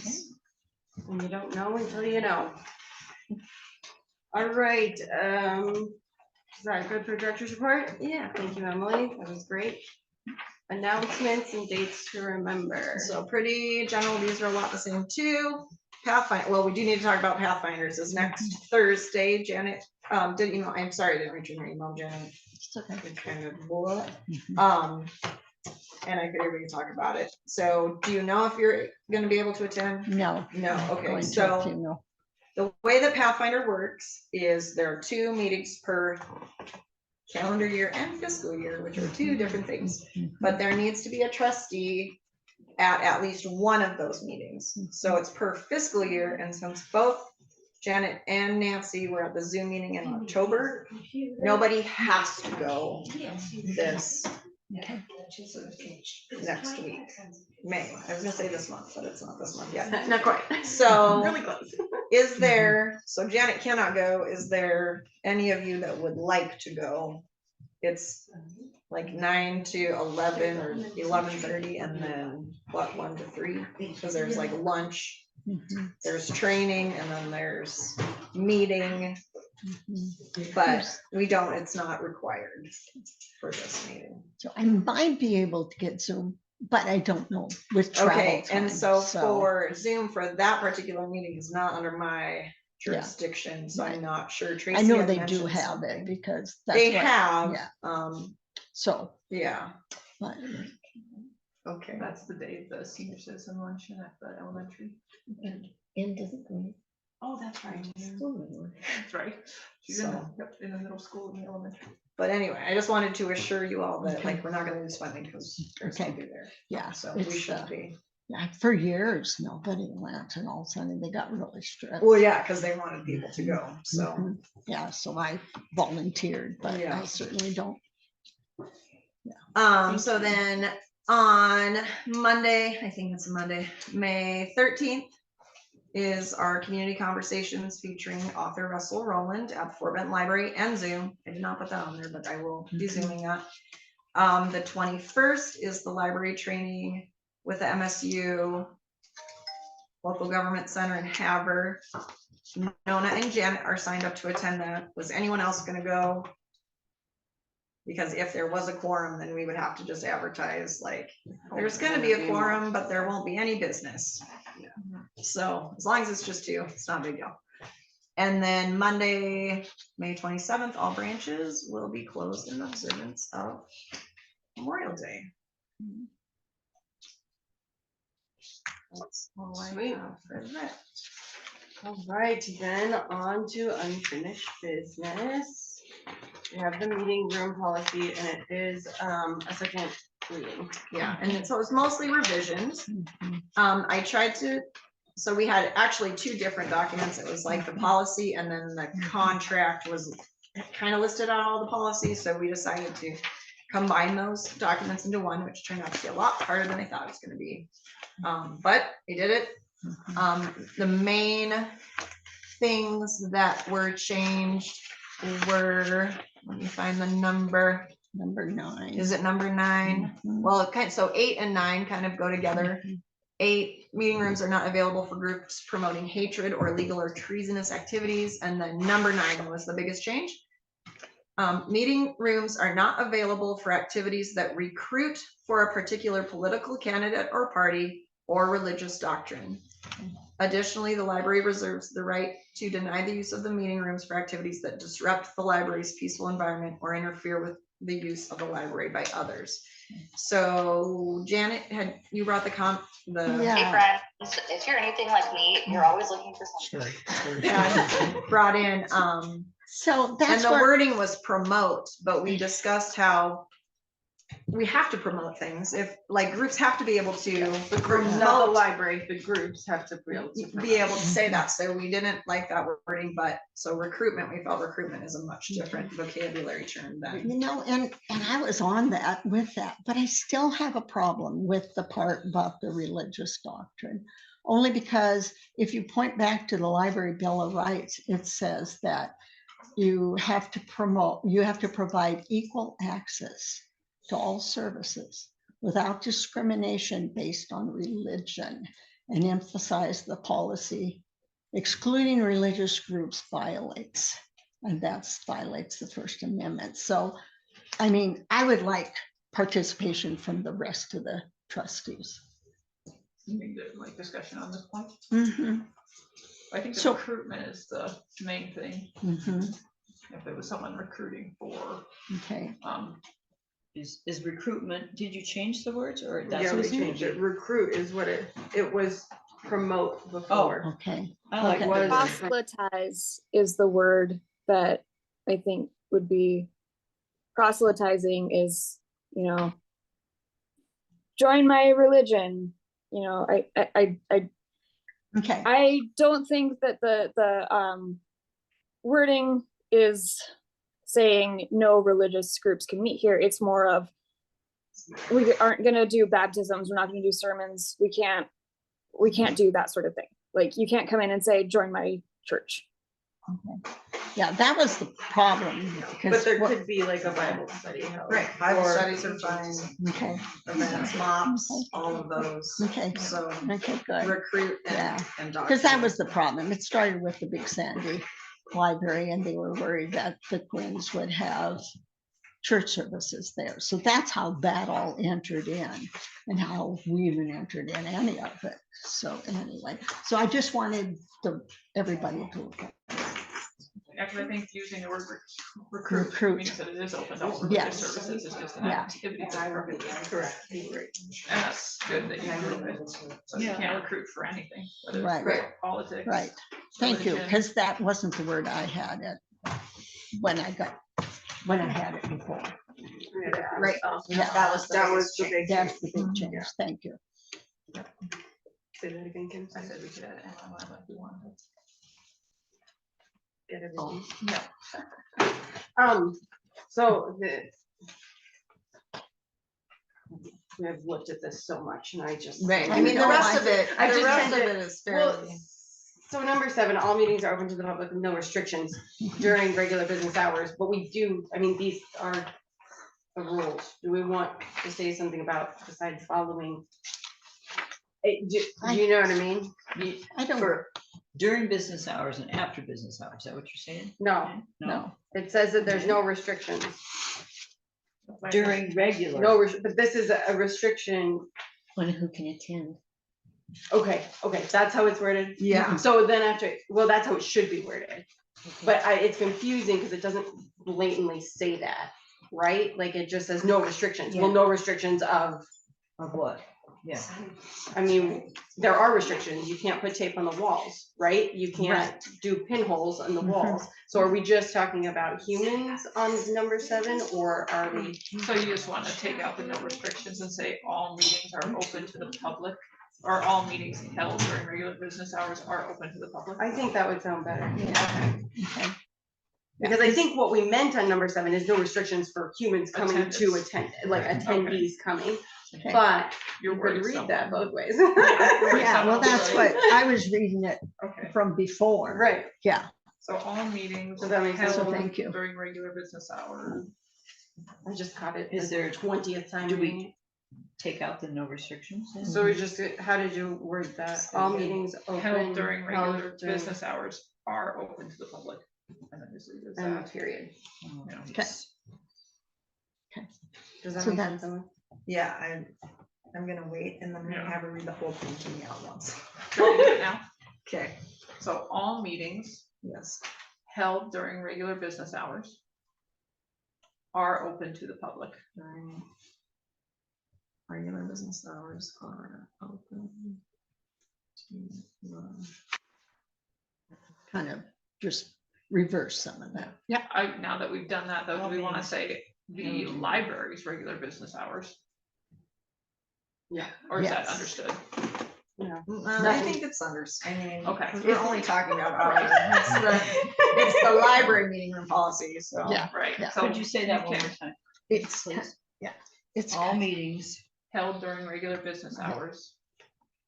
And you don't know until you know. All right, is that good for director's report? Yeah. Thank you, Emily. That was great. Announcements and dates to remember. So pretty general, these are a lot the same too. Pathfinder, well, we do need to talk about Pathfinders is next Thursday. Janet, did email, I'm sorry, I didn't return your email, Janet. It's okay. It's kind of what? Mhm. And I figured we could talk about it. So do you know if you're gonna be able to attend? No. No, okay, Going to a so funeral. the way that Pathfinder works is there are 2 meetings per calendar year and fiscal year, which are 2 different things. Mhm. But there needs to be a trustee at least one of those meetings. So it's per fiscal year, and since both Janet and Nancy were at the Zoom meeting in October. Nobody has to go this Okay. next week, May. I was gonna say this month, but it's not this month yet. Not quite. So Really close. is there, so Janet cannot go. Is there any of you that would like to go? It's like 9 to 11 or 11:30 and then what, 1 to 3? Because there's like lunch, Mhm, there's training, and then there's meeting, mhm. but we don't, it's not required for this meeting. So I might be able to get Zoom, but I don't know with travel Okay, and time, so for Zoom for that particular meeting is not under my jurisdiction, so I'm right. not sure. Tracy I know had they do mentioned have something. it because that's They what, have, yeah. So, yeah, but okay. That's the day of the senior citizen luncheon at the elementary. End of the grade. Oh, that's right. School. That's right. She's in the, So- yep, in the middle school and the elementary. But anyway, I just wanted to assure you all that Okay. like we're not gonna lose funding because Chris will Okay. be there. yeah, So we it's, should be. yeah, for years, nobody went and all of a sudden they got really strict. Well, yeah, because they wanted people to go, so. Mhm. Yeah, so I volunteered, but Yeah. I certainly don't. So then on Monday, I think it's Monday, May 13th is our community conversations featuring author Russell Rowland at the Fort Benton Library and Zoom. I did not put that on there, but I will be Mhm. zooming that. The 21st is the library training with the MSU Local Government Center in Havre. Nona and Janet are signed up to attend that. Was anyone else gonna go? Because if there was a quorum, then we would have to just advertise like, there's gonna be a quorum, but there won't be any business. So as long as it's just 2, it's not a big deal. And then Monday, May 27th, all branches will be closed in observance of Memorial Day. That's all I Sweet. have for that. All right, then on to unfinished business. We have the meeting room policy and it is a second reading. Yeah, and so it's mostly revisions. Mhm. I tried to, so we had actually 2 different documents. It was like the policy and then the contract was kind of listed out all the policies. So we decided to combine those documents into one, which turned out to be a lot harder than I thought it was gonna be. But we did it. The main things that were changed were, let me find the number. Number 9. Is it number 9? Mhm. Well, it kind, so 8 and 9 kind of go together. 8, meeting rooms are not available for groups promoting hatred or illegal or treasonous activities. And then number 9 was the biggest change. Meeting rooms are not available for activities that recruit for a particular political candidate or party or religious doctrine. Additionally, the library reserves the right to deny the use of the meeting rooms for activities that disrupt the library's peaceful environment or interfere with the use of the library by others. So Janet, you brought the Yeah. Hey friends, if you're anything like me, you're always looking for something. Sorry. yeah, brought in, So and that's the where, wording was promote, but we discussed how we have to promote things. If, like, groups have to be able to Not the promote, library, the groups have to be able to. be able to say that. So we didn't like that wording, but so recruitment, we felt recruitment is a much different vocabulary term than. you know, and I was on that with that, but I still have a problem with the part about the religious doctrine. Only because if you point back to the Library Bill of Rights, it says that you have to provide equal access to all services without discrimination based on religion, and emphasize the policy excluding religious groups violates the First Amendment. So, I mean, I would like participation from the rest of the trustees. You need to like discussion on this point. Mhm, I think the So- recruitment is the main thing. mhm, If there was someone recruiting for, okay. Is recruitment, did you change the words or that's Yeah, what we it's gonna changed it. be? Recruit is what it was promote before. Okay. I like Okay. the word. Proselytize is the word that I think would be, proselytizing is, join my religion. Okay, I don't think that the wording is saying no religious groups can meet here. It's more of, we aren't gonna do baptisms, we're not gonna do sermons, we can't do that sort of thing. Like, you can't come in and say, join my church. yeah, that was the problem. But Because there what- could be like a Bible study held. Right, Bible or- studies are fine, Okay, events, mops, all of those. okay, So okay, good. recruit Yeah, and because that document. was the problem. It started with the Big Sandy Library, and they were worried that the Quins would have church services there. So that's how that all entered in, and how we even entered in any of it. So anyway, so I just wanted everybody to look at it. Actually, I think using the word recruit Recruit. means that it is open to all religious Yes. services, it's just an Yeah. activity that's prohibited. Correct. And that's good that you group it, so you Yeah. can't recruit for anything, whether Right. it's politics. Right. Thank you, religion. because that wasn't the word I had when I had it before. Right, Yeah. that was the the big. big. That's the big change. Thank you. Say that again, Kim. I said we could add anyone if we wanted. Get everything. No. So I've looked at this so much and I just. Right, I mean, the rest of it, I the just rest of tend it to- is Well, fairly. so number 7, all meetings are open to the public with no restrictions during regular business hours, but we do, I mean, these are the rules. Do we want to say something about besides following? Do you know what I mean? I don't, For during business hours and after business hours, is that what you're saying? No, no. it says that there's no restrictions. During regular. No, but this is a restriction. One who can attend. Okay, that's how it's worded. Yeah. So then after, well, that's how it should be worded. But it's confusing because it doesn't blatantly say that, right? Like it just says no restrictions. Well, no restrictions of, Of what? Yeah. I mean, there are restrictions. You can't put tape on the walls, right? You can't Right. do pinholes on the Mhm. walls. So are we just talking about humans on number 7 or are we? So you just want to take out the no restrictions and say all meetings are open to the public, or all meetings held during regular business hours are open to the public? I think that would sound better. Okay. Because I think what we meant on number 7 is no restrictions for humans coming to attend, like Right, attendees coming. Okay. But You're you could worried read someone- that both ways. Yeah, well, that's what, I was reading it Okay, from before. Right, Yeah, so all meetings So that makes sense. So held thank you. during regular business hours. I just caught it. Is the there- 20th time? do we- reading Take out the no restrictions then? it. So we just, how did you word that? All meetings open. Held during regular held during- business hours are open to the public. And then just leave it as And that. period. Oh, Yeah. Okay. Does that So make that's- sense? Emma? Yeah, I'm gonna wait and then I'm Yeah. gonna have her read the whole thing to me at once. Shall we do it now? Okay, So all meetings yes. held during regular business hours are open to the public. During regular business hours are open to the kind of just reverse some of that. Yeah, now that we've done that, though, do we want to say the library's regular business hours? Yeah. Or is that Yes. understood? I think it's I mean, Okay. we're only talking about hours. It's the library meeting room policy, so. Yeah. Right, Yeah. so Could you say that one okay. more time? It's, Please. it's, All meetings, Held during regular business hours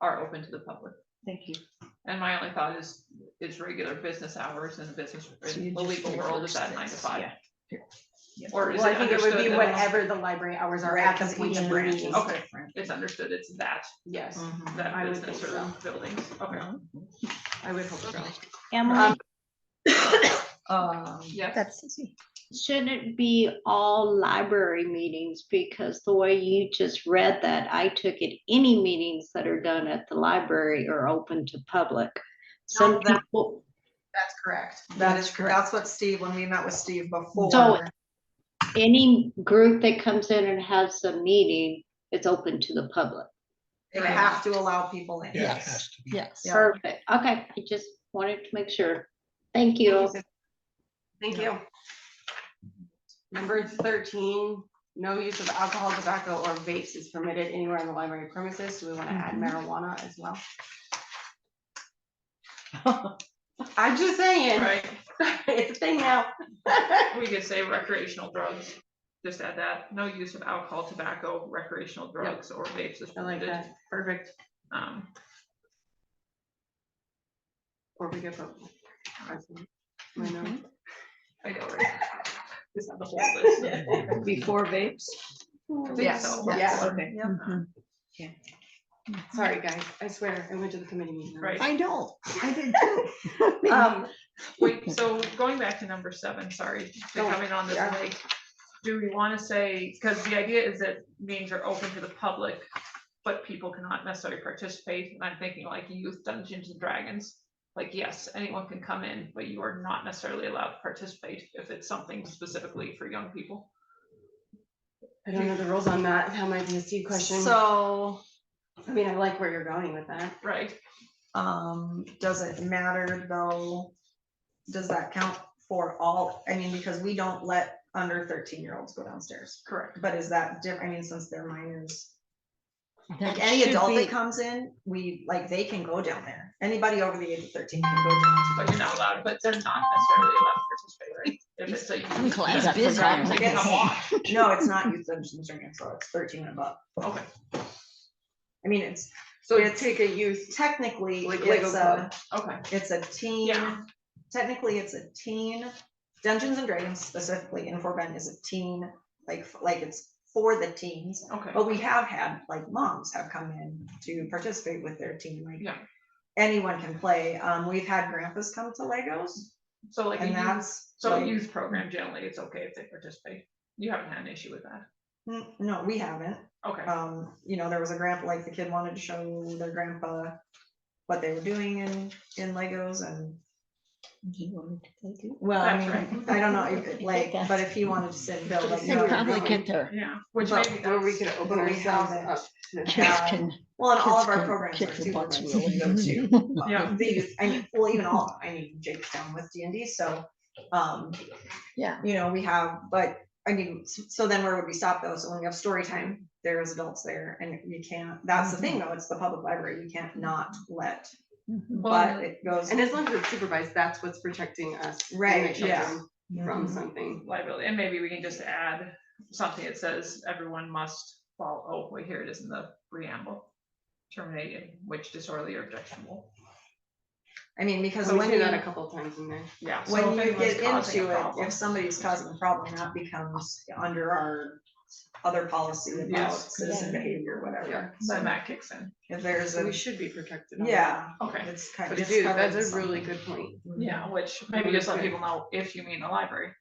are open to the public. thank you. And my only thought is regular business hours in the business, So you in the just legal world, reverse is that 9 to this. 5? Yeah. Or is Well, I it think it would be understood that- whatever the library hours are Right, at the 'cause point each of the branch meeting. is Okay. different. It's understood, it's that, Yes, that I would business think or so. buildings, okay. I would hope so. Emily, Yes, that's, shouldn't it be all library meetings? Because the way you just read that, I took it, any meetings that are done at the library are open to public. Some No, that- people, That's correct. That's what Steve, when we met with Steve before. So- any group that comes in and has a meeting, it's open to the public. They have to allow people in. Yeah, it Yes. has to be. yes. Yeah. Perfect. Okay, I just wanted to make sure. Thank you. Thank you. Number 13, no use of alcohol, tobacco, or vapes is permitted anywhere on the library premises. Do we want to add marijuana as well? I'm just saying, Right, it's a thing now. we could say recreational drugs, just add that, no use of alcohol, tobacco, recreational drugs, or vapes is I like permitted. that, perfect. Um, Or we could put. I know. I know, right? Just have the whole list. Before vapes? I think Yes, so. yes. Okay. Mhm. Sorry, guys, I swear, I went to the committee meeting. Right. I know, I did too. Wait, so going back to number 7, sorry, to Oh, come in on this yeah. late. Do we want to say, because the idea is that meetings are open to the public, but people cannot necessarily participate, and I'm thinking like youth Dungeons and Dragons. Like, yes, anyone can come in, but you are not necessarily allowed to participate if it's something specifically for young people. I don't know the rules on that, that might be a Steve question. So, I mean, I like where you're going with that. Right, does it matter though? Does that count for all? I mean, because we don't let under 13-year-olds go downstairs. correct. But is that different? I mean, since they're minors, That like any should adult be- that comes in, we, like, they can go down there. Anybody over the age of 13 can go down. But you're not allowed, but they're not necessarily allowed to participate, right? If it's a I'm youth glad Dungeons that and forgot Dragons, they my can come name. watch. No, it's not youth Dungeons and Dragons, so it's 13 and above. Okay, I mean, it's So It's- take a youth, technically, like Lego it's Club. it's a teen, Yeah. technically it's a teen. Dungeons and Dragons specifically in Fort Bend is a teen, like it's for the teens. okay. But we have had, like, moms have come in to participate with their teen, like, Yeah. anyone can play. We've had grandpas come to Legos, So like a and youth, that's, so a like, youth program, generally, it's okay if they participate. You haven't had an issue with that. no, we haven't. Okay, You know, there was a grandpa, like, the kid wanted to show their grandpa what they were doing in Legos, and He wanted to play too. well, I That's mean, right. I don't know, like, but if he wanted to sit and build, like, They'd you know, probably like, get their yeah, which But maybe Or we that's, could open but we ourselves haven't. up to. kids Yeah. can, well, and all kids of our can programs kick are their super butts nice really to go to. easy. Yeah. They use, I mean, well, even all, I mean, Jake's down with D&D, so, Yeah. you know, we have, but, I mean, so then where would we stop though? So when we have story time, there's adults there, and you can't, that's the thing though, it's the public library, you can't not let, Mhm. but it goes, And as long as it's supervised, that's what's protecting us. and the Right, yeah. children From something. liability, and maybe we can just add something that says everyone must follow, oh, wait, here it is in the preamble. Terminate in which disorderly or objectionable. I mean, because So we when do you, that a couple of times in there. Yeah. so when if you anyone's get causing a into it, problem- if somebody's causing a problem, that becomes under our other policy about Yes. citizen behavior, Yeah. whatever. Then that kicks in. If there's So we a, should be protected. on that. yeah, Okay, it's kind But of. dude, that's a really good point. yeah, which maybe just let people know if you mean the library,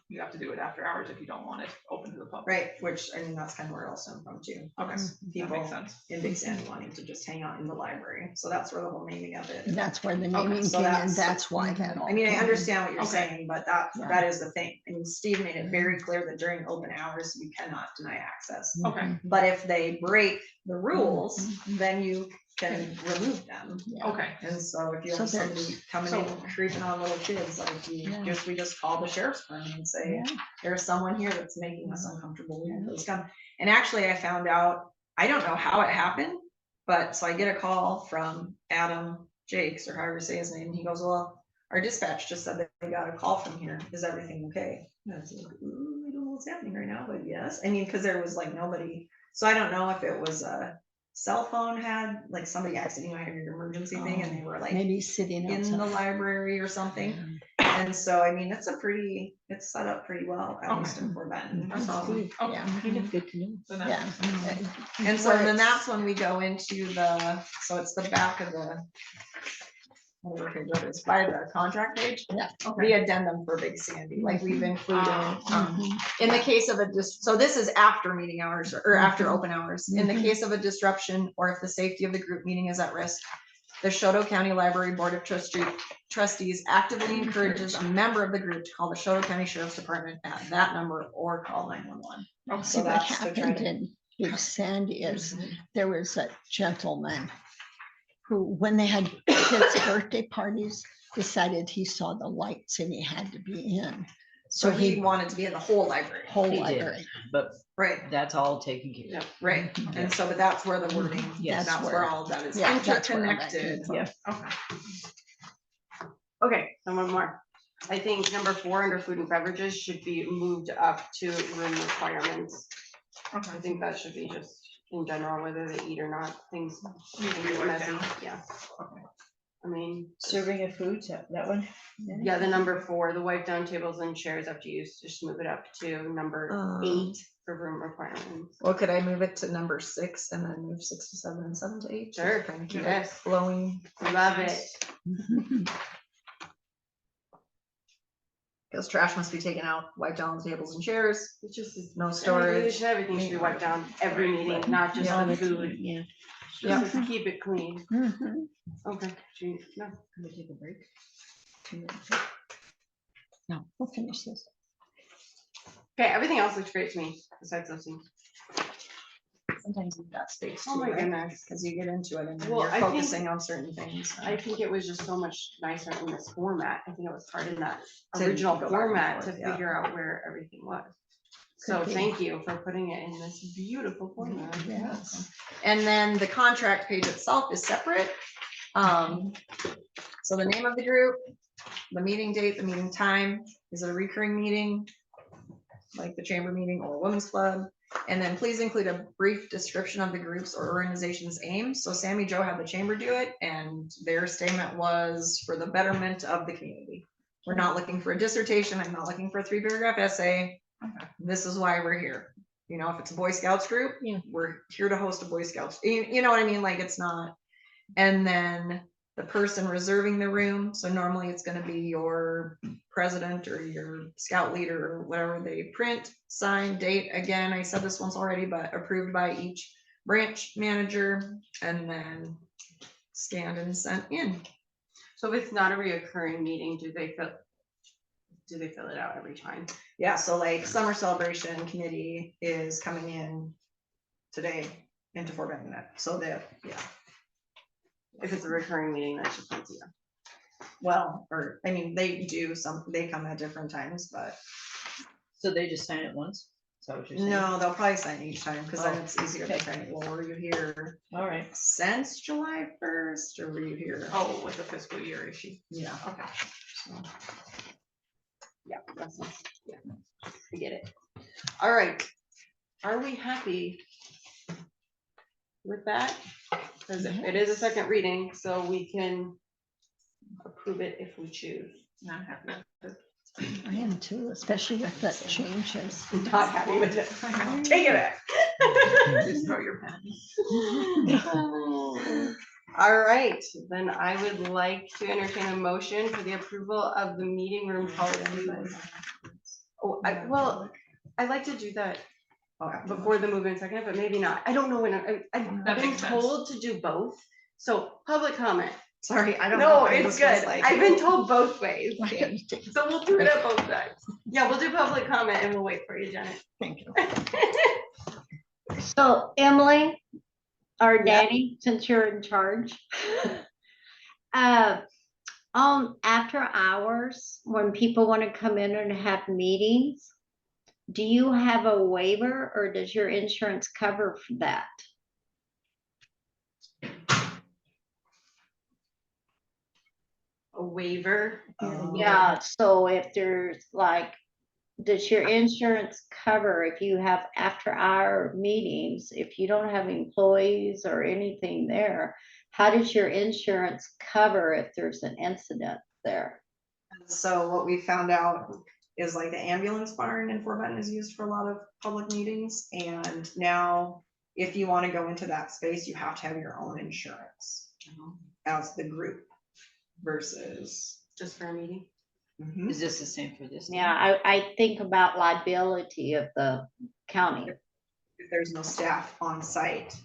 you have to do it after hours if you don't want it open to the public. Right, which, I mean, that's kind of where it all stemmed from too. Okay, was that People makes sense. in Big Sandy wanting to just hang out in the library, so that's where the whole naming of it. And that's where the Okay, naming so came in, that's- that's why that all. I mean, I came in. understand what you're Okay. saying, but that, Yeah. that is the thing. I mean, Steve made it very clear that during open hours, you cannot deny access. Okay, But if they break the rules, then you can remove them. Yeah. okay, And so if you So have somebody there's- coming in creeping on little kids, like Yeah. we just call the sheriff's department and say, Yeah. there's someone here that's making us uncomfortable. We need those come. And actually I found out, I don't know how it happened, but so I get a call from Adam Jakes, or however you say his name. And he goes, well, our dispatch just said that they got a call from here. Is everything okay? And I was like, ooh, I don't know what's happening right now, but yes. I mean, cause there was like nobody, so I don't know if it was a cell phone had, like somebody asked, you know, had your emergency thing, and they were like Maybe sitting in the outside. library or something. And so, I mean, it's set up pretty well, at least in Fort Bend. that's awesome. Okay, Yeah. Kind of good to know. then that Yeah. makes sense. And so then that's when we go into so it's the back of the, whatever page that is, by the contract page. Yeah. The addendum for Big Sandy, like we've included, Mhm. in the case of so this is after meeting hours or after open hours. In the Mhm. case of a disruption, or if the safety of the group meeting is at risk, the Chouteau County Library Board of Trustees actively encourages a member of the group to call the Chouteau County Sheriff's Department at that number or call 911. See So what that's to try happened to- in Big Sandy is there was a gentleman who, when they had kids' birthday parties, decided he saw the lights and he had to be in. So So he he wanted to be in the whole library, whole He did. library. But right? that's all taken care of. Right, and so, but that's where the wording, Yes. that's where all of that is Yeah, that's where all that interconnected. came from. Yeah. Okay, Okay, and one more. I think number 4 under food and beverages should be moved up to room requirements. I think that should be just in general, whether they eat or not, things Need to be get wiped messy, down. yeah. I mean, Serving of food, that one? yeah, the number 4, the wipe down tables and chairs after use, just move it up to number 8 for room requirements. Well, could I move it to number 6 and then move 6 to 7 and 7 to 8? Sure, Kind of keep it yes. flowing, Love it. because trash must be taken out, wipe down the tables and chairs, It's just, no storage, storage. everything should be wiped down every meeting, not just All the the time, food, yeah. just to keep it clean. Mhm. Okay, gee, no. Can we take a break? 2 minutes. No, we'll finish this. Okay, everything else looks great to me, besides those things. Sometimes you've got space Oh too, my right? goodness. Because you get into it and then Well, you're I think- focusing on certain things. I think it was just so much nicer in this format. I think it was hard in that To original go back and format to forth, yeah. figure out where everything was. So Could be. thank you for putting it in this beautiful format. Yes. And then the contract page itself is separate. So the name of the group, the meeting date, the meeting time, is it a recurring meeting? Like the chamber meeting or women's club? And then please include a brief description of the group's or organization's aims. So Sammy Joe had the chamber do it, and their statement was for the betterment of the community. We're not looking for a dissertation. I'm not looking for a 3-paragraph essay. This is why we're here. You know, if it's a Boy Scouts group, Yeah. we're here to host a Boy Scouts. You know what I mean? Like it's not. And then the person reserving the room. So normally it's going to be your president or your scout leader or whatever. They print, sign, date. Again, I said this once already, but approved by each branch manager and then scanned and sent in. So if it's not a reoccurring meeting, do they fill it out every time? Yeah, so like summer celebration committee is coming in today into Fort Benton. So that, yeah. If it's a recurring meeting, that's just once a year. Well, or I mean, they do some, they come at different times, but So they just sign it once? Is that what you're saying? no, they'll probably sign each time because then Oh, it's easier to okay. kind of, well, were you here All right. since July 1st or were you here? Oh, with the fiscal year issue. Yeah. Okay. Yeah, that's, yeah, I get it. All right, are we happy with that? Because it is a second reading, so we can approve it if we choose. Not happy with it. I am too, especially with the changes. Not happy with it. Take it back. Just throw your pen. All right, then I would like to entertain a motion for the approval of the meeting room policy. Oh, well, I'd like to do that before the move in second, but maybe not. I don't know when, I've That been makes sense. told to do both. So public comment. Sorry, I don't know. No, what it's this was good. like. I've been told both ways. So we'll do it at both sides. Yeah, we'll do public comment and we'll wait for you, Janet. Thank you. So Emily, or Danny, since you're in charge. After hours, when people want to come in and have meetings, do you have a waiver or does your insurance cover for that? A waiver. Yeah, so if there's like, does your insurance cover if you have after hour meetings, if you don't have employees or anything there? How does your insurance cover if there's an incident there? So what we found out is like the ambulance barn in Fort Benton is used for a lot of public meetings. And now if you want to go into that space, you have to have your own insurance as the group versus. Just for a meeting. Is this the same for this? Yeah, I think about liability of the county. If there's no staff on site,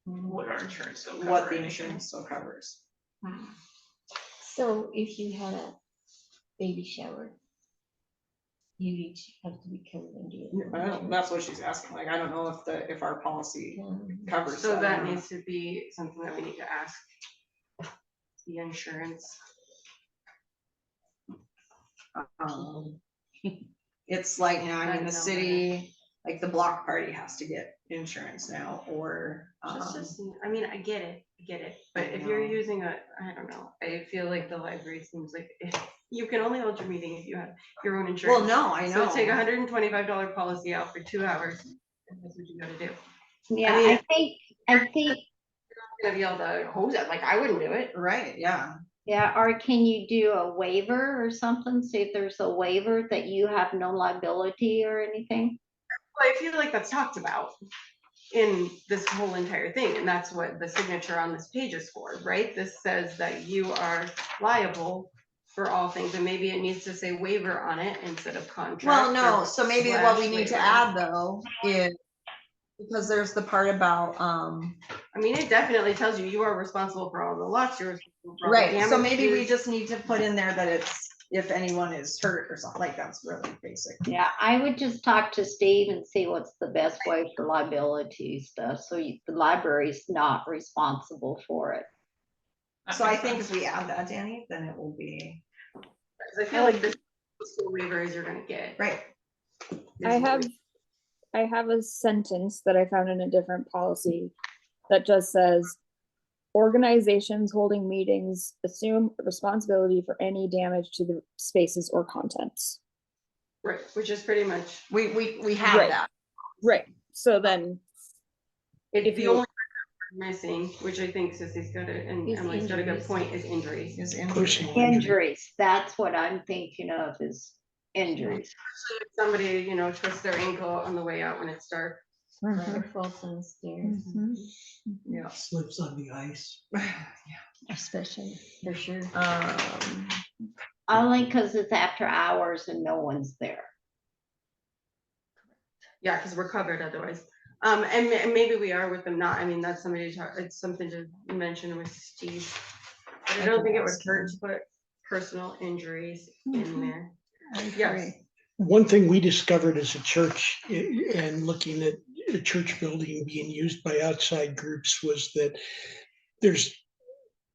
What our insurance still cover. what the anything. insurance still covers. So if you had a baby shower, you each have to be covered under your own insurance. That's what she's asking. Like, I don't know if our policy covers. So that or not. needs to be something that we need to ask the insurance. It's like, you know, I I mean, the know city like the block party has to get insurance now, or, I mean, I get it, but if you're using I don't know, I feel like the library seems like you can only hold your meeting if you have your own insurance. well, no, I know. So take $125 policy out for 2 hours, and that's what you gotta do. Yeah, mean- I think, Gonna be able to hose it, like, I wouldn't do it. Right, yeah. yeah, or can you do a waiver or something? See if there's a waiver that you have no liability or anything? Well, I feel like that's talked about in this whole entire thing, and that's what the signature on this page is for, right? This says that you are liable for all things, and maybe it needs to say waiver on it instead of contract. Well, no, or so maybe what we slash need to waiver. add though is, because there's the part about, I mean, it definitely tells you you are responsible for all the loss, you're responsible for all the right, so maybe we damages. just need to put in there that it's, if anyone is hurt or something, like that's really basic. Yeah, I would just talk to Steve and see what's the best way for liability stuff, so the library's not responsible for it. So I think if we add that, Danny, then it will be, 'Cause I feel like this is the waivers you're gonna get. right. I have a sentence that I found in a different policy that just says, organizations holding meetings assume responsibility for any damage to the spaces or contents. Right, which is pretty much, We have Right. that. Right, so then, it's If the you- only part missing, which I think Sissy's got it, and Is Emily's got a good injuries. point, is injuries. Is Personal Injuries, that's what I'm thinking of is injuries. Especially if somebody, you know, twists their ankle on the way out when it's dark. Or falls on the stairs, Mhm. Yeah. Slips on the ice. Especially. for sure. Only because it's after hours and no one's there. Yeah, because we're covered otherwise. And maybe we are with them not, I mean, that's somebody to talk, it's something to mention with Steve. But I don't think it would hurt to put personal injuries in there. I Yes. agree. One thing we discovered as a church and looking at a church building being used by outside groups was that there's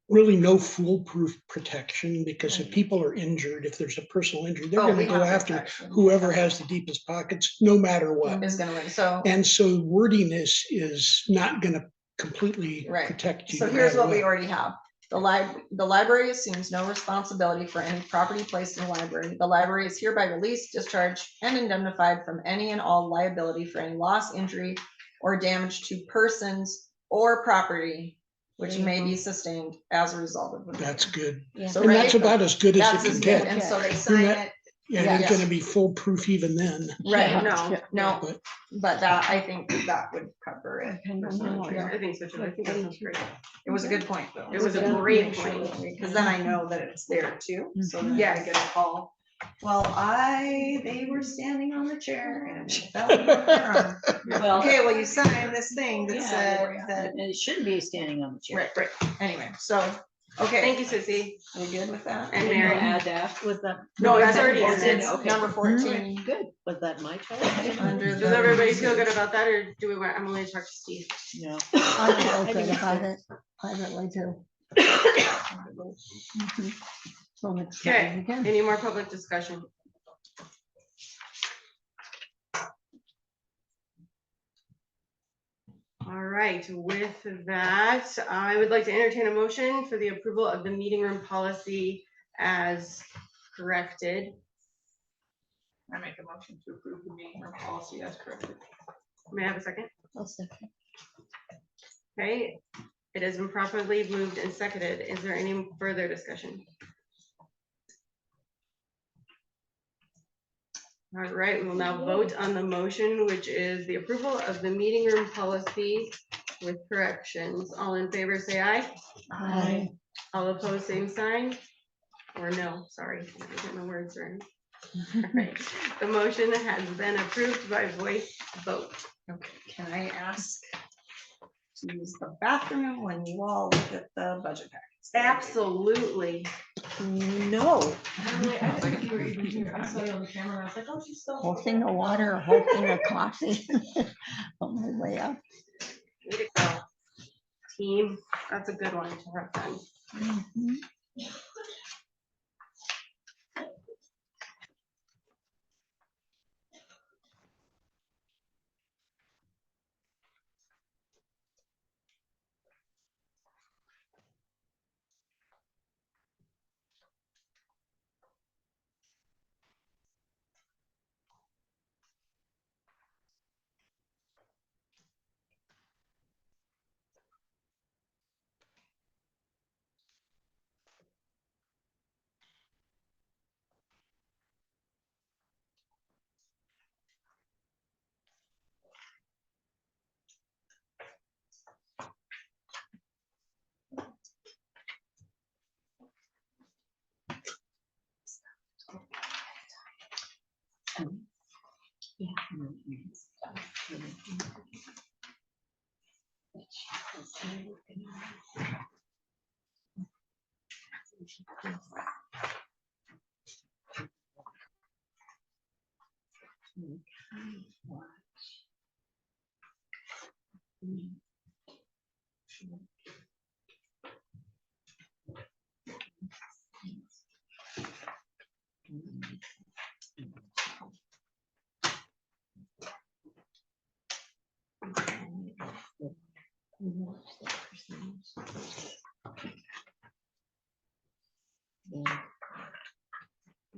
really no foolproof protection, because if people are injured, if there's a personal injury, they're Oh, gonna we go have after protection. whoever has the deepest pockets, no matter what. Is gonna win, so. And so wording this is not gonna completely Right. protect you. So no here's matter what we already have. The library assumes no responsibility for any property placed in the library. The library is hereby released, discharged, and indemnified from any and all liability for any loss, injury, or damage to persons or property which may be sustained as a result of the. That's good. So And that's right, about as good as that's it as can good, get. and so they sign not- it, And it's Yes. gonna be foolproof even then. right, No, no, But but that, I think that would cover it. personal injuries, I think so too, I think that sounds great. It was a good point though. It was a great point. Because then I know that it's there too, so then I Yes. get a call. Well, they were standing on the chair and it fell on their arm. Well, Okay, well, you signed this thing that yeah, said that, and it shouldn't be standing on the chair. right, anyway, so, okay. Thank you, Sissy We good with that? and And you'll Mary. add that with the. No, that's already in It's there. Okay. number 14. Good, was that my choice? Under Does the- everybody feel good about that, or do we want Emily to talk to Steve? No. I feel I good think it's about good. it. I really do. Mhm. So let's Okay, try it again. any more public discussion? All right, with that, I would like to entertain a motion for the approval of the meeting room policy as corrected. I make a motion to approve the meeting room policy as corrected. May I have a second? I'll second. Okay, it has been properly moved and seconded. Is there any further discussion? All right, we will now vote on the motion, which is the approval of the meeting room policy with corrections. All in favor, say aye. Aye. All opposed, same sign. Or no, sorry, I didn't get my words right. All right, the motion has been approved by voice vote. Okay, can I ask to use the bathroom when you all look at the budget packets? Absolutely. No. I didn't think you were even here. I saw you on the camera, and I was like, oh, she's still. Whole thing of water, whole thing of coffee on my way up. Way to go. Team, that's a good one to have done. Mhm.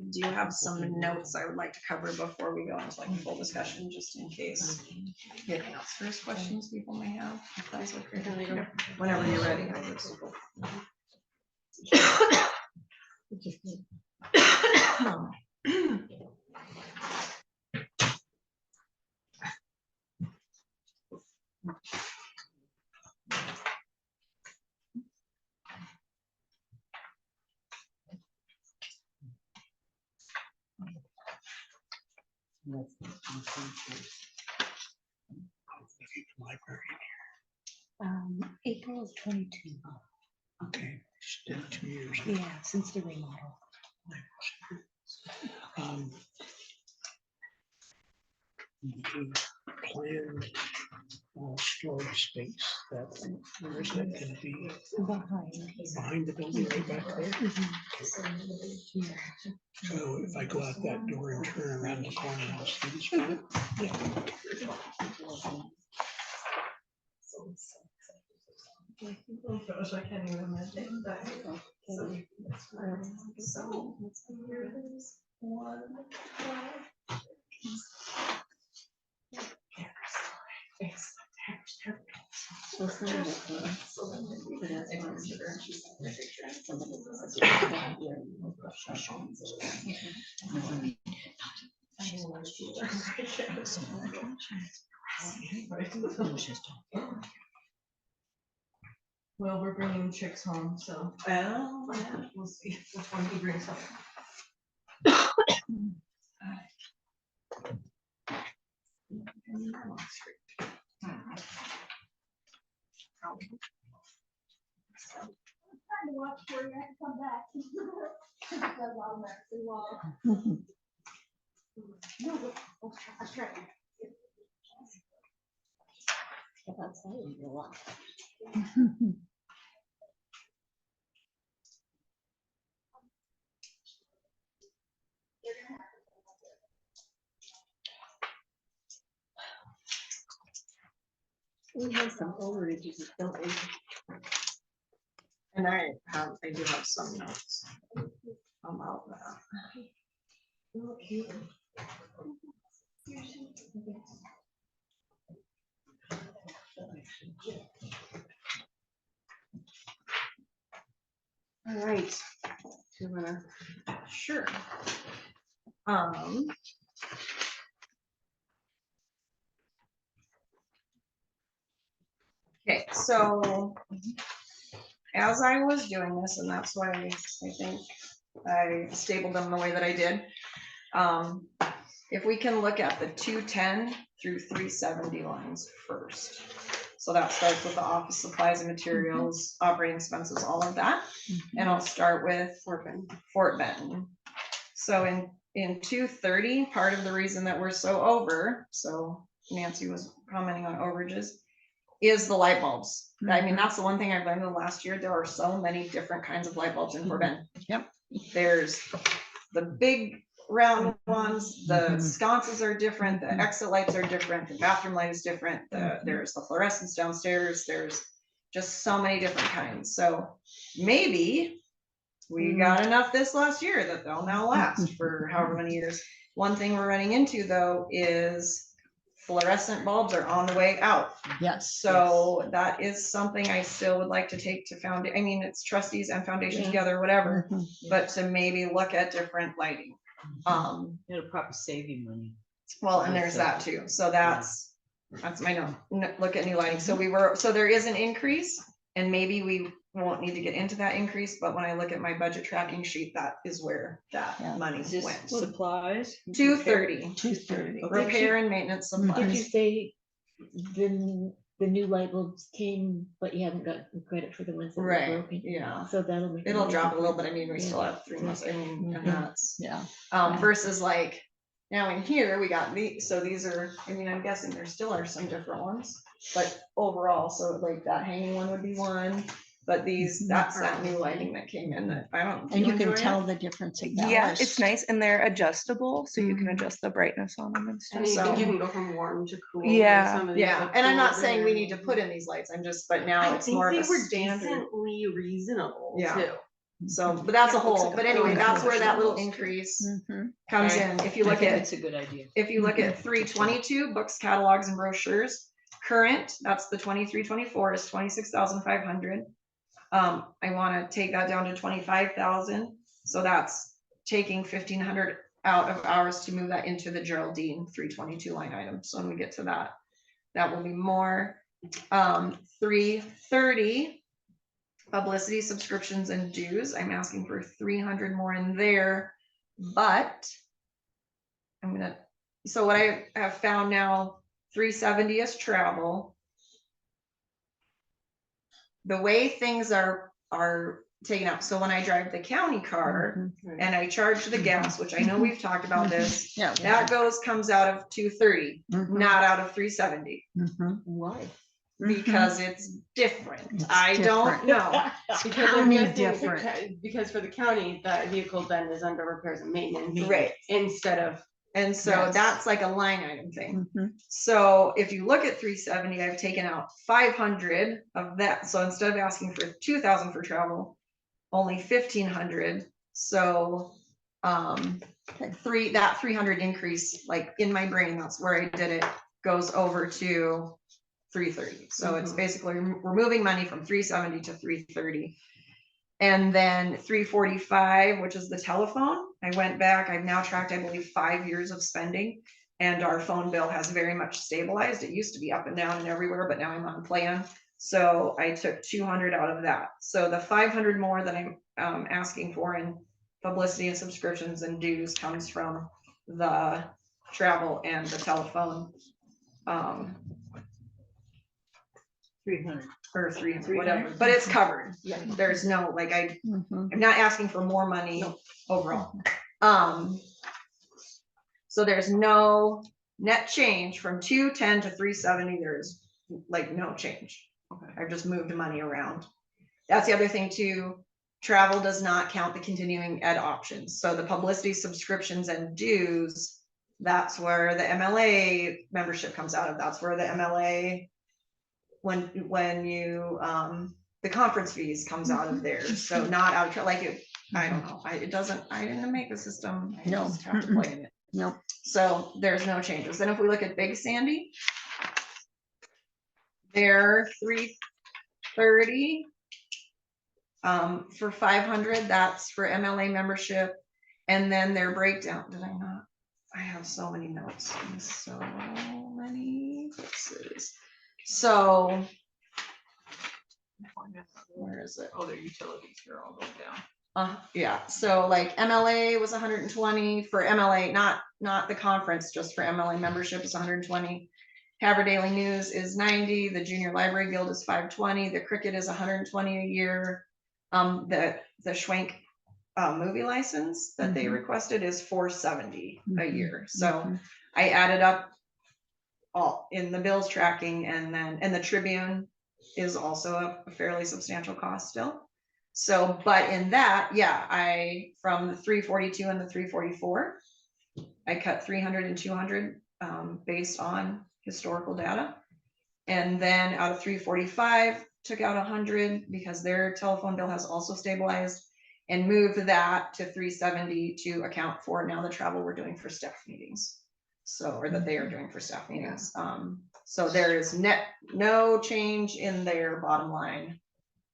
Do you have some notes I would like to cover before we go into like a full discussion, just in case? Get answers, questions people may have, if that's okay. Whenever you're ready, I guess. April of 22. Okay, just did 2 years. Yeah, since the remodel. The planned storage space, that, where is that gonna be? Behind the building right back there? So if I go out that door and turn around the corner, I'll see the spot. I can't even imagine that. So here's one. Well, we're bringing chicks home, so. Well, yeah, we'll see which one he brings home. We have some overages, don't we? And I do have some notes about that. All right. Do you wanna? Sure. Okay, so as I was doing this, and that's why I think I stapled them the way that I did. If we can look at the 210 through 370 lines first. So that starts with the office supplies and materials, operating expenses, all of that. And I'll start with Fort Benton. So in 230, part of the reason that we're so over, so Nancy was commenting on overages, is the light bulbs. I mean, that's the one thing I've learned in the last year. There are so many different kinds of light bulbs in Fort Benton. Yep. There's the big round ones, the sconces are different, the exit lights are different, the bathroom light is different, there's the fluorescence downstairs, there's just so many different kinds. So maybe we got enough this last year that they'll now last for however many years. One thing we're running into though is fluorescent bulbs are on the way out. Yes. So that is something I still would like to take to I mean, it's trustees and foundation together, whatever, but to maybe look at different lighting. It'll probably save you money. Well, and there's that too. So that's my note. Look at new lighting. So there is an increase and maybe we won't need to get into that increase, but when I look at my budget tracking sheet, that is where that Yeah. money Is this went. supplies? 230, 230. repair and maintenance Did you supplies. say the new light bulbs came, but you haven't got the credit for the ones that were Right, broken? yeah. So that'll make. It'll big drop a little bit. difference. I mean, we Yeah. still have 3 months. I mean, and that's, Yeah. versus like, now in here, we got these, so these are, I mean, I'm guessing there still are some different ones, but overall, so like that hanging one would be one, but these, that's that new lighting that came in that I don't. And you enjoy can it? tell the difference in Yeah, it's ballast. nice and they're adjustable, so you can Mhm. adjust the brightness on them and stuff. And you think you So- can go from warm to cool. Yeah. some of these Yeah, look and I'm cool, not saying we they're- need to put in these lights, I'm just, but now I it's think more of they a were standard. decently reasonable Yeah. too. So, but that's a Yeah, it looks whole, like but a anyway, really that's where that little professional increase Mhm. comes Right. in. If you I look think at, it's a good idea. if you look at 322, books, catalogs and brochures, current, that's the 23-24 is 26,500. I wanna take that down to 25,000, so that's taking 1,500 out of ours to move that into the Geraldine 322 line item. So when we get to that, that will be more. 330, publicity, subscriptions and dues. I'm asking for 300 more in there, but so what I have found now, 370 is travel. The way things are taken up, so when I drive the county car and I charge the gas, which I know we've talked about this, Yeah. that comes out of 230, Mhm. not out of 370, Mhm. Why? because it's different. It's I don't different. know. Because I'm County guessing the different. because for the county, that vehicle then is under repairs and maintenance. Right. Instead of, And so Yes. that's like a line item thing. Mhm. So if you look at 370, I've taken out 500 of that. So instead of asking for 2,000 for travel, only 1,500. So that 300 increase, like in my brain, that's where I did it, goes over to 330. So it's basically we're moving money from 370 to 330. And then 345, which is the telephone. I went back, I've now tracked, I believe, 5 years of spending. And our phone bill has very much stabilized. It used to be up and down and everywhere, but now I'm on plan. So I took 200 out of that. So the 500 more that I'm asking for in publicity and subscriptions and dues comes from the travel and the telephone. 300. Or 300, whatever, but it's covered. Yeah, there's no, like, Mhm. I'm not asking for more money overall. So there's no net change from 210 to 370. There's like no change. Okay. I've just moved money around. That's the other thing too. Travel does not count the continuing ed options. So the publicity, subscriptions and dues, that's where the MLA membership comes out of. That's where the MLA, when you, the conference fees comes out of there. So not out of, like, I don't know. I didn't make the system. I No. just have to play in it. No. So there's no changes. Then if we look at Big Sandy, they're 330. For 500, that's for MLA membership. And then their breakdown, did I not? I have so many notes and so many places. So where is it? Oh, their utilities here all going down. Yeah, so like MLA was 120 for MLA, not the conference, just for MLA membership is 120. Havre Daily News is 90, the Junior Library Guild is 520, the Cricket is 120 a year. The Schwenk movie license that they requested is 470 a year. So I added up all in the bills tracking, and the Tribune is also a fairly substantial cost still. So, but in that, yeah, from the 342 and the 344, I cut 300 and 200 based on historical data. And then out of 345, took out 100 because their telephone bill has also stabilized, and moved that to 370 to account for now the travel we're doing for staff meetings. So, or that they are doing for staff meetings. So there is no change in their bottom line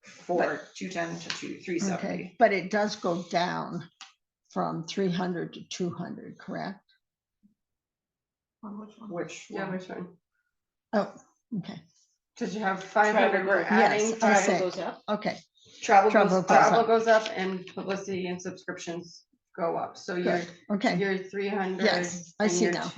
for 210 to 370. Okay, but it does go down from 300 to 200, correct? On which one? Which yeah, one? which one? Oh, okay. Did you have 500? We're Yes, adding I'm five. saying- Goes up. Okay, Travel goes up and publicity and subscriptions go up. So Good. Okay, you're 300. Yes, I and see you're now.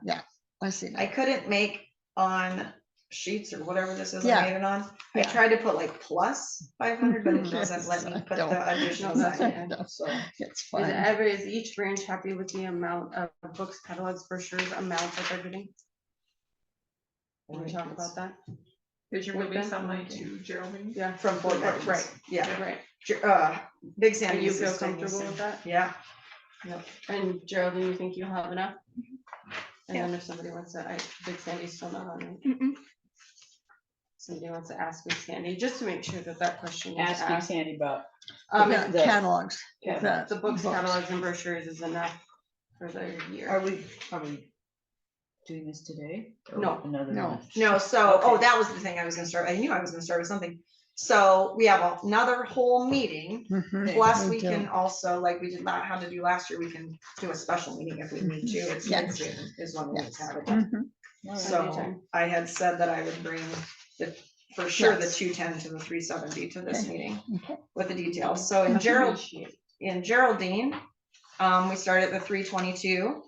Yeah. I see I now. couldn't make on sheets or whatever this is Yeah. I made it on. I Yeah. tried to put like plus 500, but it doesn't let me Yes, put I the don't. additional No, that's sign fine. in, so. It's fine. Is each branch happy with the amount of books, catalogs, brochures, amount that they're getting? Can we talk about that? Because you're With moving them? some money to Geraldine. Yeah. From Fort Benton, Right. yeah. Right. Big And Sandy. you feel comfortable with that? Yeah. And Geraldine, you think you'll have enough? And Yeah. then if somebody wants to, Big Sandy's still not on it. Mm-mm. Somebody wants to ask Big Sandy, just to make sure that that question is Asking asked. Sandy about. Yeah, the- catalogs. Yeah. The books, catalogs and brochures is enough for the year. Are we doing this today? Or No. Another No. one? No, so, oh, Okay. that was the thing I was gonna start. I knew I was gonna start with something. So we have another whole meeting. Mhm, Plus, we we can do. also, like we did not have to do last year, we can do a special meeting if we need to. It's Yes. June is when we need to have it. Mhm. So Anytime. I had said that I would bring for sure the Yes. 210 to the 370 to this Okay. meeting Okay. with the details. So in Geraldine, we started at the 322.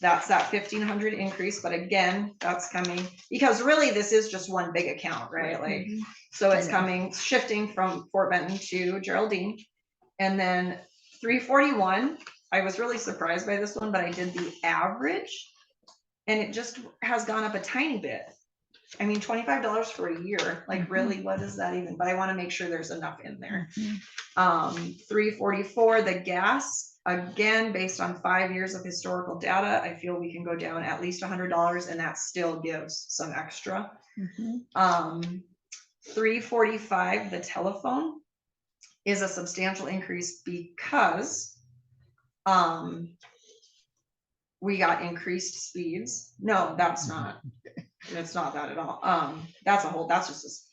That's that 1,500 increase, but again, that's coming, because really this is just one big account, right? Like, so it's I know. coming, shifting from Fort Benton to Geraldine. And then 341, I was really surprised by this one, but I did the average and it just has gone up a tiny bit. I mean, $25 for a year, like really, what is that even? But I want to make sure there's enough in there. 344, the gas, again, based on 5 years of historical data, I feel we can go down at least $100 and that still gives some extra. Mhm. 345, the telephone is a substantial increase because we got increased speeds. No, that's not. It's not that at all. That's just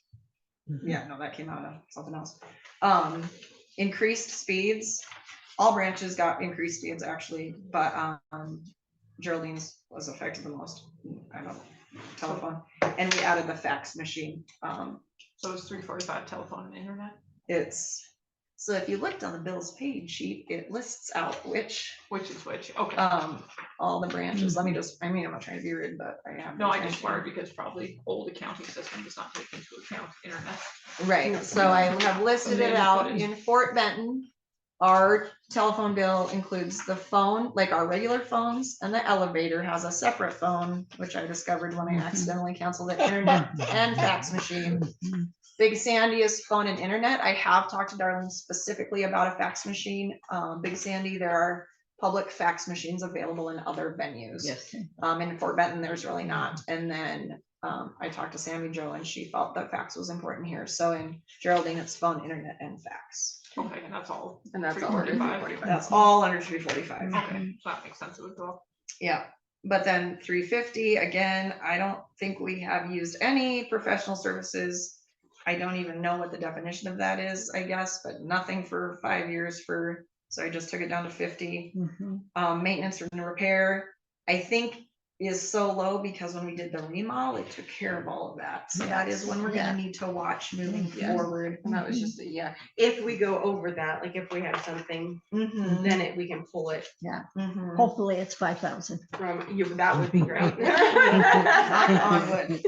yeah, no, that came out of something else. Increased speeds. All branches got increased speeds actually, but Geraldine's was affected the most. I don't know, telephone. And we added the fax machine. So it's 345 telephone and internet, It's, so if you looked on the bills paid sheet, it lists out which, is which, okay. all the branches. Let me just, I mean, I'm not trying to be rude, but I am. No, I just worried because probably old accounting system does not take into account internet. Right, so I have listed it out in Fort Benton. Our telephone bill includes the phone, like our regular phones, and the elevator has a separate phone, which I discovered when I accidentally canceled the internet and fax machine. Big Sandy is phone and internet. I have talked to Darlene specifically about a fax machine. Big Sandy, there are public fax machines available in other venues. Yes. In Fort Benton, there's really not. And then I talked to Sammy Jo and she felt that fax was important here. So in Geraldine, it's phone, internet, and fax. Okay, and that's all. And that's all under 345. That's all under 345. Okay, so that makes sense, it would go up. Yeah, but then 350, again, I don't think we have used any professional services. I don't even know what the definition of that is, I guess, but nothing for 5 years for, so I just took it down to 50. Maintenance and repair, I think is so low because when we did the remodel, it took care of all of that. So that is when we're Yeah. gonna need to watch moving Yeah. forward. And that was just, if we go over that, like if we have something, Mhm, then we can pull it mhm. Hopefully it's 5,000. from you, that would be great. Knock on wood.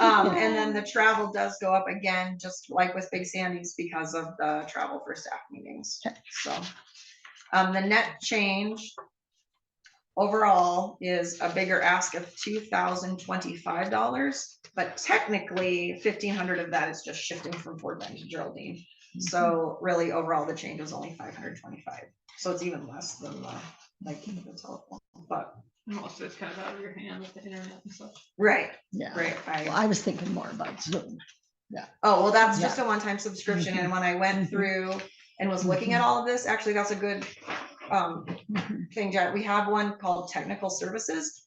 And then the travel does go up again, just like with Big Sandy's because of the travel for staff meetings. So, the net change overall is a bigger ask of $2,025, but technically 1,500 of that is just shifting from Fort Benton to Geraldine. So really overall, the change is only 525. So it's even less than the telephone, but. Most of it's kind of out of your hand with the internet and such. Right, Yeah. right. Well, I was thinking more about Zoom. Oh, well, that's just a one-time subscription. And when I went through and was looking at all of this, actually, that's a good thing, Janet. We have one called technical services.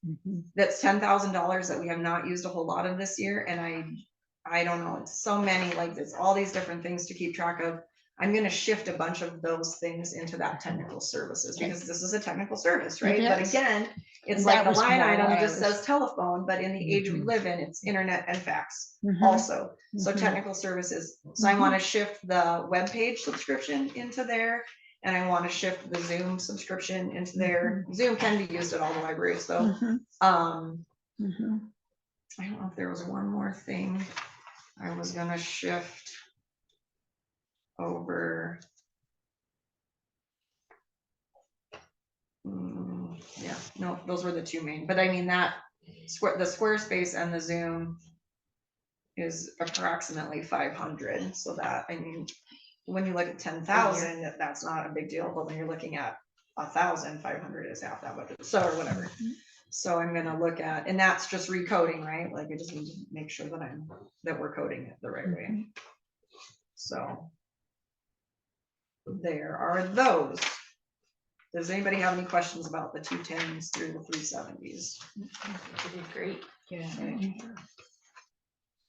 That's $10,000 that we have not used a whole lot of this year. And I don't know, it's so many, like it's all these different things to keep track of. I'm gonna shift a bunch of those things into that technical services because this is a technical service, right? But Yes. again, It's And like that the was line more item what I just was- says telephone, but in the age we Mhm. live in, it's internet and fax Mhm. also. So Mhm. technical services. So I want to shift the webpage subscription into there, and I want to shift the Zoom subscription into there. Zoom can be used at all the libraries though. Mhm. Mhm. I don't know if there was one more thing I was gonna shift over. Yeah, no, those were the two main, but I mean that the Squarespace and the Zoom is approximately 500. So that, I mean, when you look at 10,000, that's not a big deal, but when you're looking at 1,500 is half that budget, so or whatever. So I'm gonna look at, and that's just recoding, right? Like I just need to make sure that we're coding it the right way. So there are those. Does anybody have any questions about the 210s through the 370s? You did great. Yeah.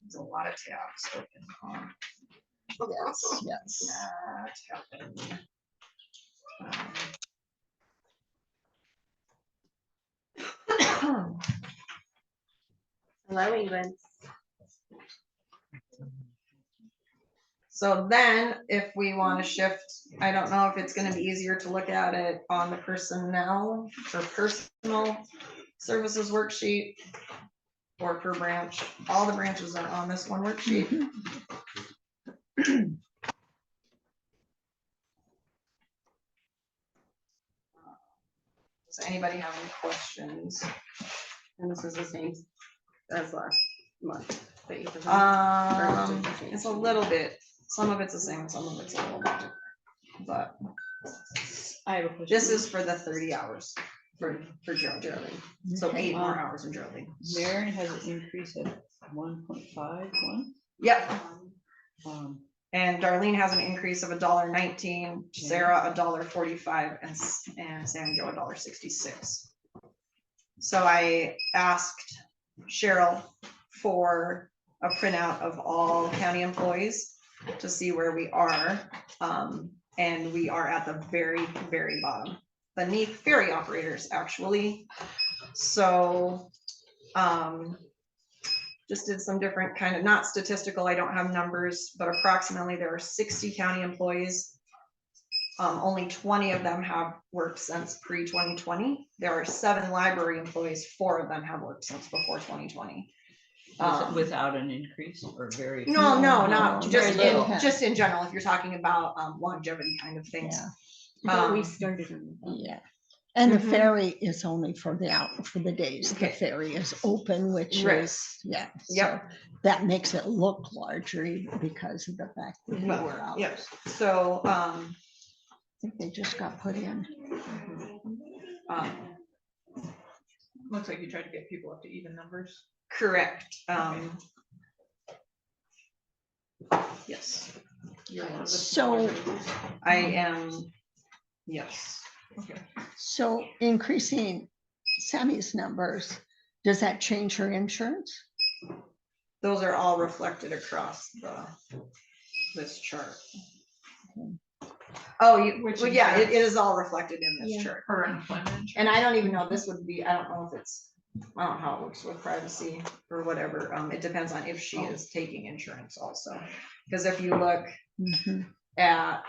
There's a lot of tabs open on Yes, yes. that happened. Allowing events. So then if we want to shift, I don't know if it's going to be easier to look at it on the personnel or personal services worksheet or per branch. All the branches are on this one worksheet. Does anybody have any questions? And this is the same as last month. That you presented. It's a little bit, some of it's the same, some of it's a little bit different. But I have a question. this is for the 30 hours for Geraldine. So 8 more hours in Geraldine. Maren has an increase of 1.51. Yep. And Darlene has an increase of $1.19, Sarah $1.45, and Sam Joe $1.66. So I asked Cheryl for a printout of all county employees to see where we are. And we are at the very, very bottom, beneath ferry operators, actually. So just did some different kind of, not statistical, I don't have numbers, but approximately there are 60 county employees. Only 20 of them have worked since pre-2020. There are 7 library employees, 4 of them have worked since before 2020. Without an increase or very? No, not very little. just in general, if you're talking about longevity kind of things. Yeah. But we started on the Yeah. And the Mhm. ferry is only for the days the Okay. ferry is open, which Right. is, yeah. Yep. So that makes it look larger because of the fact that Well, fewer hours. yep. So, I think they just got put in. Looks like you tried to get people up to even numbers. correct. Yes, So, I am, yes. Okay. so increasing Sammy's numbers, does that change her insurance? Those are all reflected across this chart. Oh, well, yeah, it is all reflected in this chart. Her unemployment. And I don't even know, this would be, I don't know if it's, I don't know how it works with privacy or whatever. It depends on if she is taking insurance also. Because if you look at,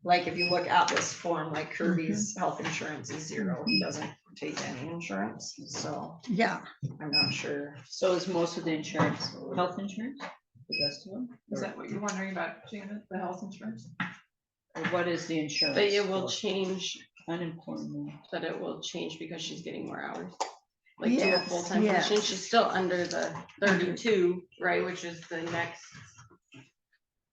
like, if you look at this form, like Kirby's health insurance is 0. He doesn't take any insurance, so Yeah. I'm not sure. So is most of the insurance health insurance? The rest of them? Is that what you're wondering about, Janet, the health insurance? Or what is the insurance? But it will for? change, Unemployment. but it will change because she's getting more hours. Like to a Yes, full-time yes. position, she's still under the 32, right, which is the next,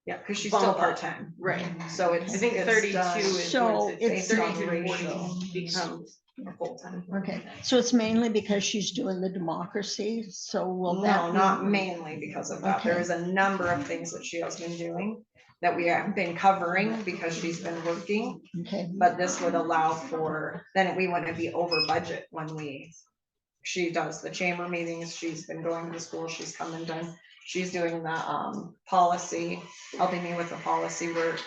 Yeah, because she's Bump still up. part-time, right. so it's. I think it's 32 done is So once it's it's based on 32 to ratio. 40 becomes a full-time. Okay, so it's mainly because she's doing the democracy, so will that? No, not mainly because of that. There Okay. is a number of things that she has been doing that we have been covering because she's been working. Okay, But this would allow for, then we wouldn't be over budget when she does the chamber meetings, she's been going to the school, she's come and done, she's doing the policy, helping me with the policy work,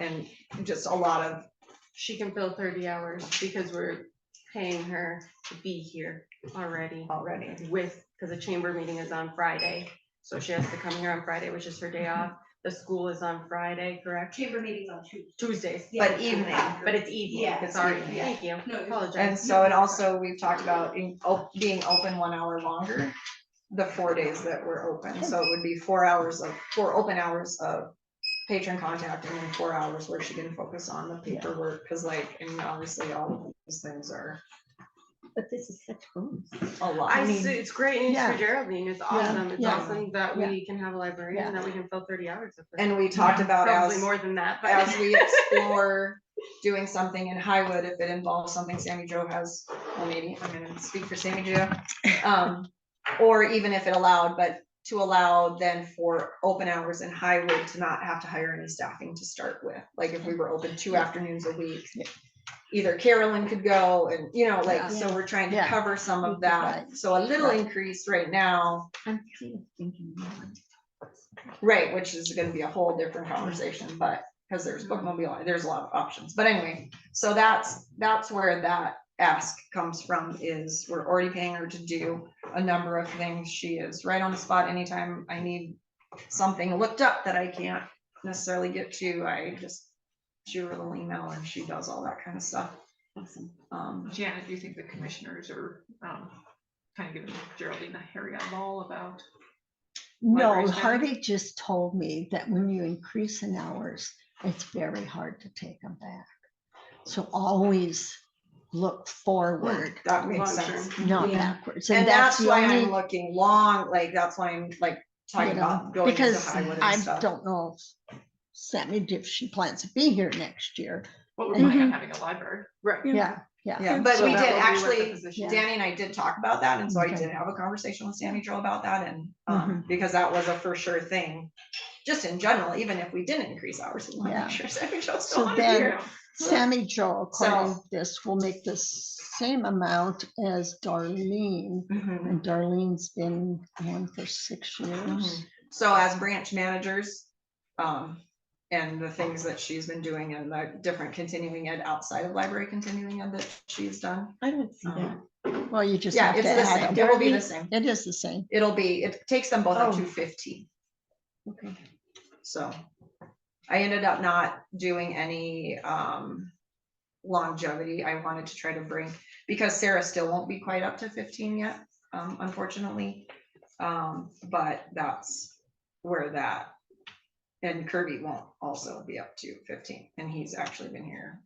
and just a lot of, She can bill 30 hours because we're paying her to be here already already. because the chamber meeting is on Friday. So she has to come here on Friday, which is her day off. The school is on Friday, correct? Chamber meetings on Tuesdays. But evening. But it's evening. Yeah, It's already, evening, yeah. thank you. Apologize. And so it also, we've talked about being open 1 hour longer, the 4 days that we're open. So it would be 4 open hours of patron contact and then 4 hours where she can focus on the paperwork. Cause like, I mean, obviously all of these things are But this is such fun. a lot. It's great news Yeah. for Geraldine. It's awesome. It's yeah. awesome that Yeah. we can have a librarian that we can fill 30 hours of. And we talked about Probably as, more than that, but. as we explore doing something in Highwood, if it involves something Sammy Joe has, well, maybe I'm gonna speak for Sammy Joe. Or even if it allowed, but to allow then for open hours in Highwood to not have to hire any staffing to start with. Like if we were open 2 afternoons a week, either Carolyn could go and, you know, like, so we're trying to Yeah. cover some of that. Right. So a little increase right now, I'm kind of thinking. right, which is gonna be a whole different conversation, but, cause there's bookmobile, there's a lot of options, but anyway, so that's where that ask comes from, is we're already paying her to do a number of things. She is right on the spot anytime I need something looked up that I can't necessarily get to, I just shoot her a little email and she does all that kind of stuff. Awesome. Janet, do you think the commissioners are kind of giving Geraldine a hairy eyeball about? No, Library spending? Harvey just told me that when you increase in hours, it's very hard to take them back. So always look forward, That makes Long sense. term. not Yeah. backwards. And that's the why only, I'm looking long, like, that's why I'm like talking you know, about going to because Highwood I and stuff. don't know if Sammy, if she plans to be here next year. Well, we're planning on having a library. Right. Yeah. Yeah, but So we that did will be what the actually, position- Danny and I did talk about that, and so I Okay. did have a conversation with Sammy Joe about that, and, Mhm. because that was a for sure thing. Just in general, even if we didn't increase hours, we want to Yeah. make sure Sammy Joe So still wanted to be then- here. Sammy Joe, according So- to this, will make the same amount as Darlene. Mhm. And Darlene's been on for 6 years. Mhm. So as branch managers, and the things that she's been doing and the different continuing ed outside of library continuing ed that she's done. I don't see that. Well, you just Yeah, have it's to the add same, them. it will be the same, It is the same. it takes them both up Oh. to 15. Okay. So I ended up not doing any longevity. I wanted to try to bring, because Sarah still won't be quite up to 15 yet, unfortunately. But that's where that, and Kirby won't also be up to 15, and he's actually been here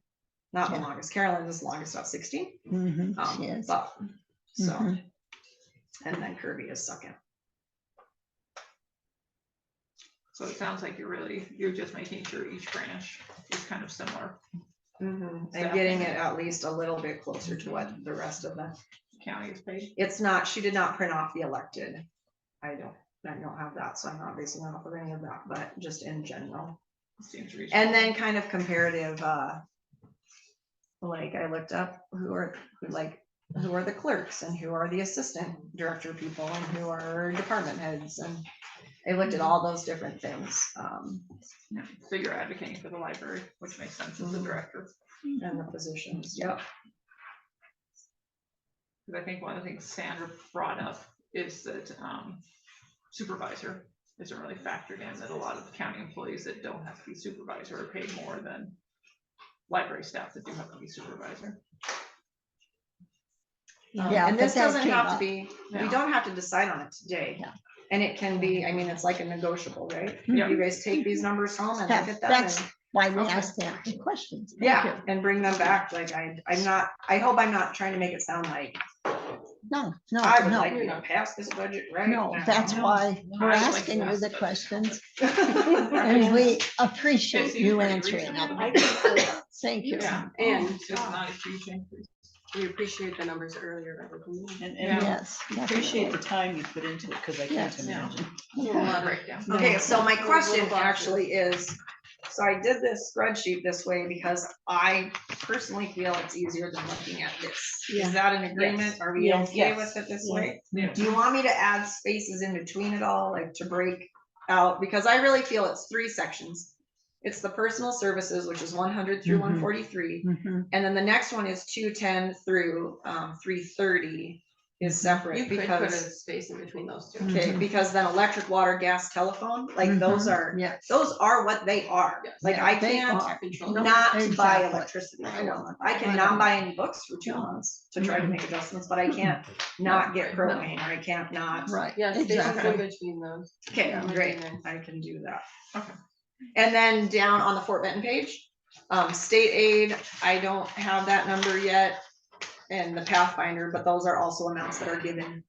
not the Yeah. longest. Carolyn is the longest, about 16. Mhm, she is. But so, Mhm. and then Kirby is second. So it sounds like you're just making sure each branch is kind of similar. And getting it at least a little bit closer to what the rest of the County is paid. it's not, she did not print off the elected. I don't have that, so I'm not basing it off of any of that, but just in general. Seems reasonable. And then kind of comparative, like I looked up who are the clerks and who are the assistant director people and who are department heads, and I looked at all those different things. Yeah, so you're advocating for the library, which makes sense as the director. And the positions, yep. Because I think one of the things Sandra brought up is that supervisor isn't really factored in, that a lot of county employees that don't have to be supervisor are paid more than library staff that do have to be supervisor. Yeah, And this but that doesn't came have to up. be, we Yeah. don't have to decide on it today. Yeah. And it can be, I mean, it's like a negotiable, right? Yeah. You guys take these numbers home and Yeah, look at them. that's and- why we Okay. asked them the questions. Thank Yeah, you. and bring them back, like I hope I'm not trying to make it sound like No, I would no, like no. you to pass this budget right No, now. that's why we're I would like asking to you ask the that. questions, and we appreciate It seems you pretty answering reasonable them. to me. Thank you. Yeah, And it's not a huge increase. we appreciate the numbers earlier. that were given. And Yeah. Yes. appreciate the time you put into it, because I can't Yes, yeah. imagine. It's a lot of breakdown. Okay, so my Little question boxes. actually is, so I did this spreadsheet this way because I personally feel it's easier than looking at this. Is that an agreement? Are we Yes. okay Yes. with it this Yes. way? Yeah. Do you want me to add spaces in between it all, like to break out? Because I really feel it's 3 sections. it's the personal services, which is 100 through Mhm. 143. Mhm. And then the next one is 210 through 330 is separate You could put a because, space in between those two. okay, because then electric, water, gas, telephone, like those Mhm. are, Yes. those are what they are. Yes. Like Yeah, I they can't are. Control. not buy Exactly. electricity I for know. 1 month. I I cannot know. buy any books for 2 No. months to try to Mhm. make adjustments, but I can't not get No. propane, or I can't not. Right. Yeah, spaces in Exactly. between those. Okay, Yeah. great, I can do that. Okay. And then down on the Fort Benton page, state aid, I don't have that number yet. And the Pathfinder, but those are also amounts that are given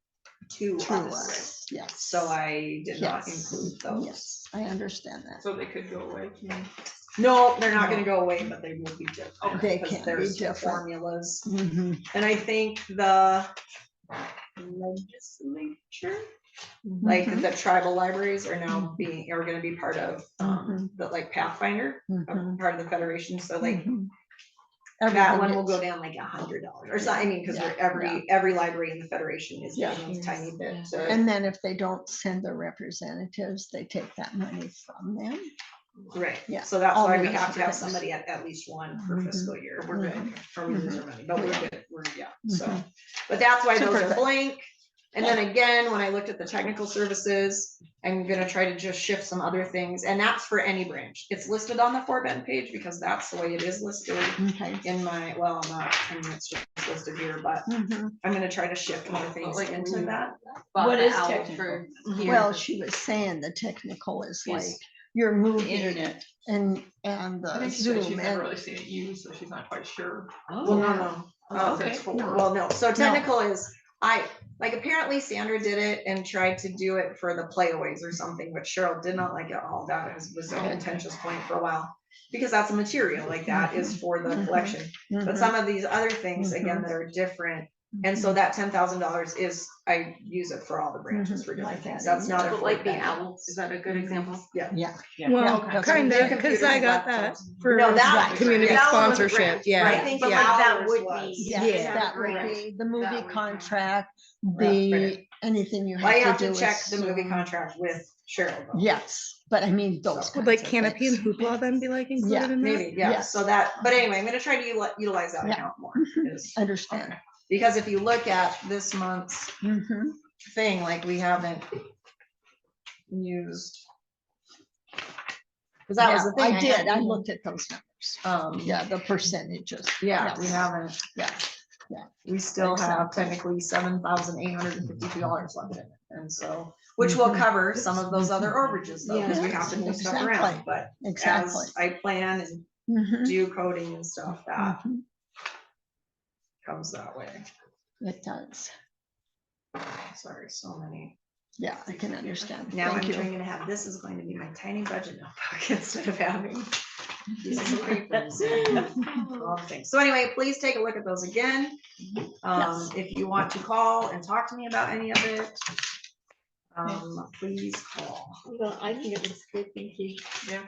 to To us. us, yes. So I did not Yes. include those. Yes, I understand that. So they could go away. No, they're not gonna go away, but they will be different. They because can be there's different. formulas. Mhm. And I think the legislature, like Mhm. the tribal libraries are now are gonna be part of, Mhm. the like Pathfinder, Mhm. part of the federation, so like Mhm. that Everything one will gets- go down like $100 or something, I mean, because Yeah, every library in the federation is Yeah. getting a tiny bit. Yeah. to- And then if they don't send their representatives, they take that money from them. Right, Yeah, so that's all why the we have other to have things. somebody at least one per Mhm. fiscal year. We're good. Or we lose our money, but we're Yeah. good, so. Mhm. But that's why those Super are good. blank. And then again, when I looked at the technical services, I'm gonna try to just shift some other things, and that's for any branch. It's listed on the Fort Benton page because that's the way it is listed Okay. in my, well, not, I mean, it's just listed here, but Mhm. I'm gonna try to shift more things like into when that. Bought What the is owl technical? for Mhm. here. Well, she was saying the technical is like Is you're The moving internet. and I the think she said she's Zoom never and really seen it used, so she's not quite sure. Well, no. Oh, okay. that's for. Well, no, so technical is, like apparently Sandra did it and tried to do it for the playaways or something, but Cheryl did not like it all. That was a contentious point for a while. Because that's a material, like that is for the Mhm. collection. But Mhm. some of these other things, again, that are different. And so that $10,000 is, I use it for all the branches for different Like things. that, That's not a. But like the Fort Benton. owl, is that a good example? Yeah. Yeah. Well, Yeah, kind okay. of, because I got that for No, that was- community that one was a sponsorship. grant. Yeah. I think But the like that ours would was. be- Yes, Yeah. that would Right. be the movie That would- contract, Right. the, anything you Well, I have have to to do. check with the movie Zoom. contract with Cheryl. though. Yes, but I mean, those. So, Would kinds like of Canopy and things. Hoopla then be like included in that? Maybe, yeah, Yes. so that, but anyway, I'm gonna try to utilize that Yeah. account more. is- Understand. Because if you look at this month's Mhm. thing, like we haven't used. Cause that was the Yeah, thing. I did, I hadn't looked at those numbers. even- Yeah, the percentages. Yeah, we Yes. haven't, Yeah, we still have Exactly. technically $7,852 left in it, and so, which will Mhm. cover some of those other overages though, because we have to move stuff around, Exactly. but exactly. as I plan and Mhm. do coding and stuff, that Mhm. comes that way. It does. Sorry, so many. Yeah, I can understand. Now I'm Thank you. trying to have, this is going to be my tiny budget notebook instead of having pieces of papers. All the things. So anyway, please take a look at those again. Yes. If you want to call and talk to me about any of it, please call. Well, I think it was good, thank you. Yeah.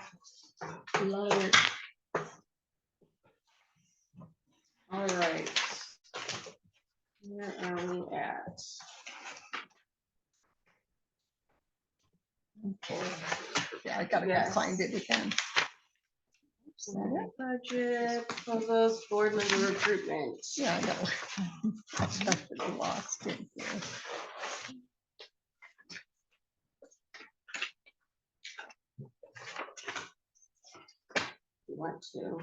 A lot of work. All right. Where are we at? Okay. Yeah, I gotta go Yes. find it again. Budget, proposals, board member recruitment. Yeah, I know. I started lost in here. You want to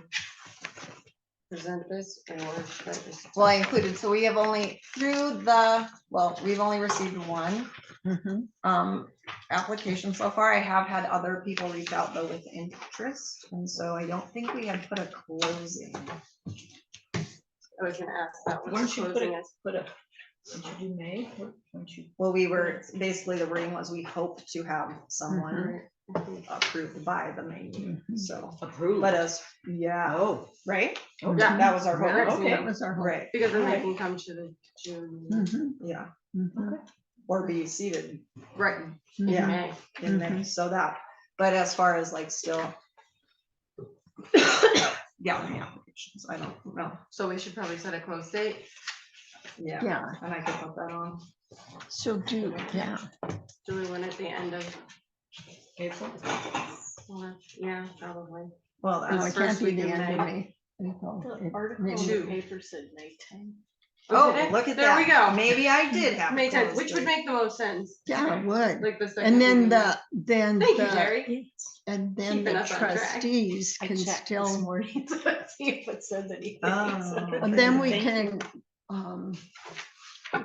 present this or should I just? Well, I included, so we have only we've only received one Mhm. application so far. I have had other people reach out though with interest, and so I don't think we had put a closing. I was gonna ask that. what Weren't the you put closing it, is. did you do May? Weren't you? Well, we were, basically the wording was we hope to have someone approved by the May meeting, so. Approved. Let us, yeah, Oh, right? okay. Yeah. That was our Yeah, hope, okay. That was our hope. right, Because then they Right. can come to the June. Mhm. yeah, Mhm. or be seated Right. Yeah. May. in May, so that, but as far as like still. Gathering applications, I don't know, So we should probably set a close date. yeah, Yeah, and I can put that on. so do, yeah, Do we want it at the end of April. Yeah, probably. Well, No, that's it can't first be week the in end of May. May. April. The It- article maybe- in the Two. paper said May 10. Oh, Okay, look at there that. we go. Maybe I did have. May it 10th, closed which would then. make the most sense. Yeah, it would. Like the second. And week then in May. then Thank you, the, Jerry. and then Keeping the us on track. trustees I can checked this still, morning to see if it says anything. Oh. and then we Thank you. can,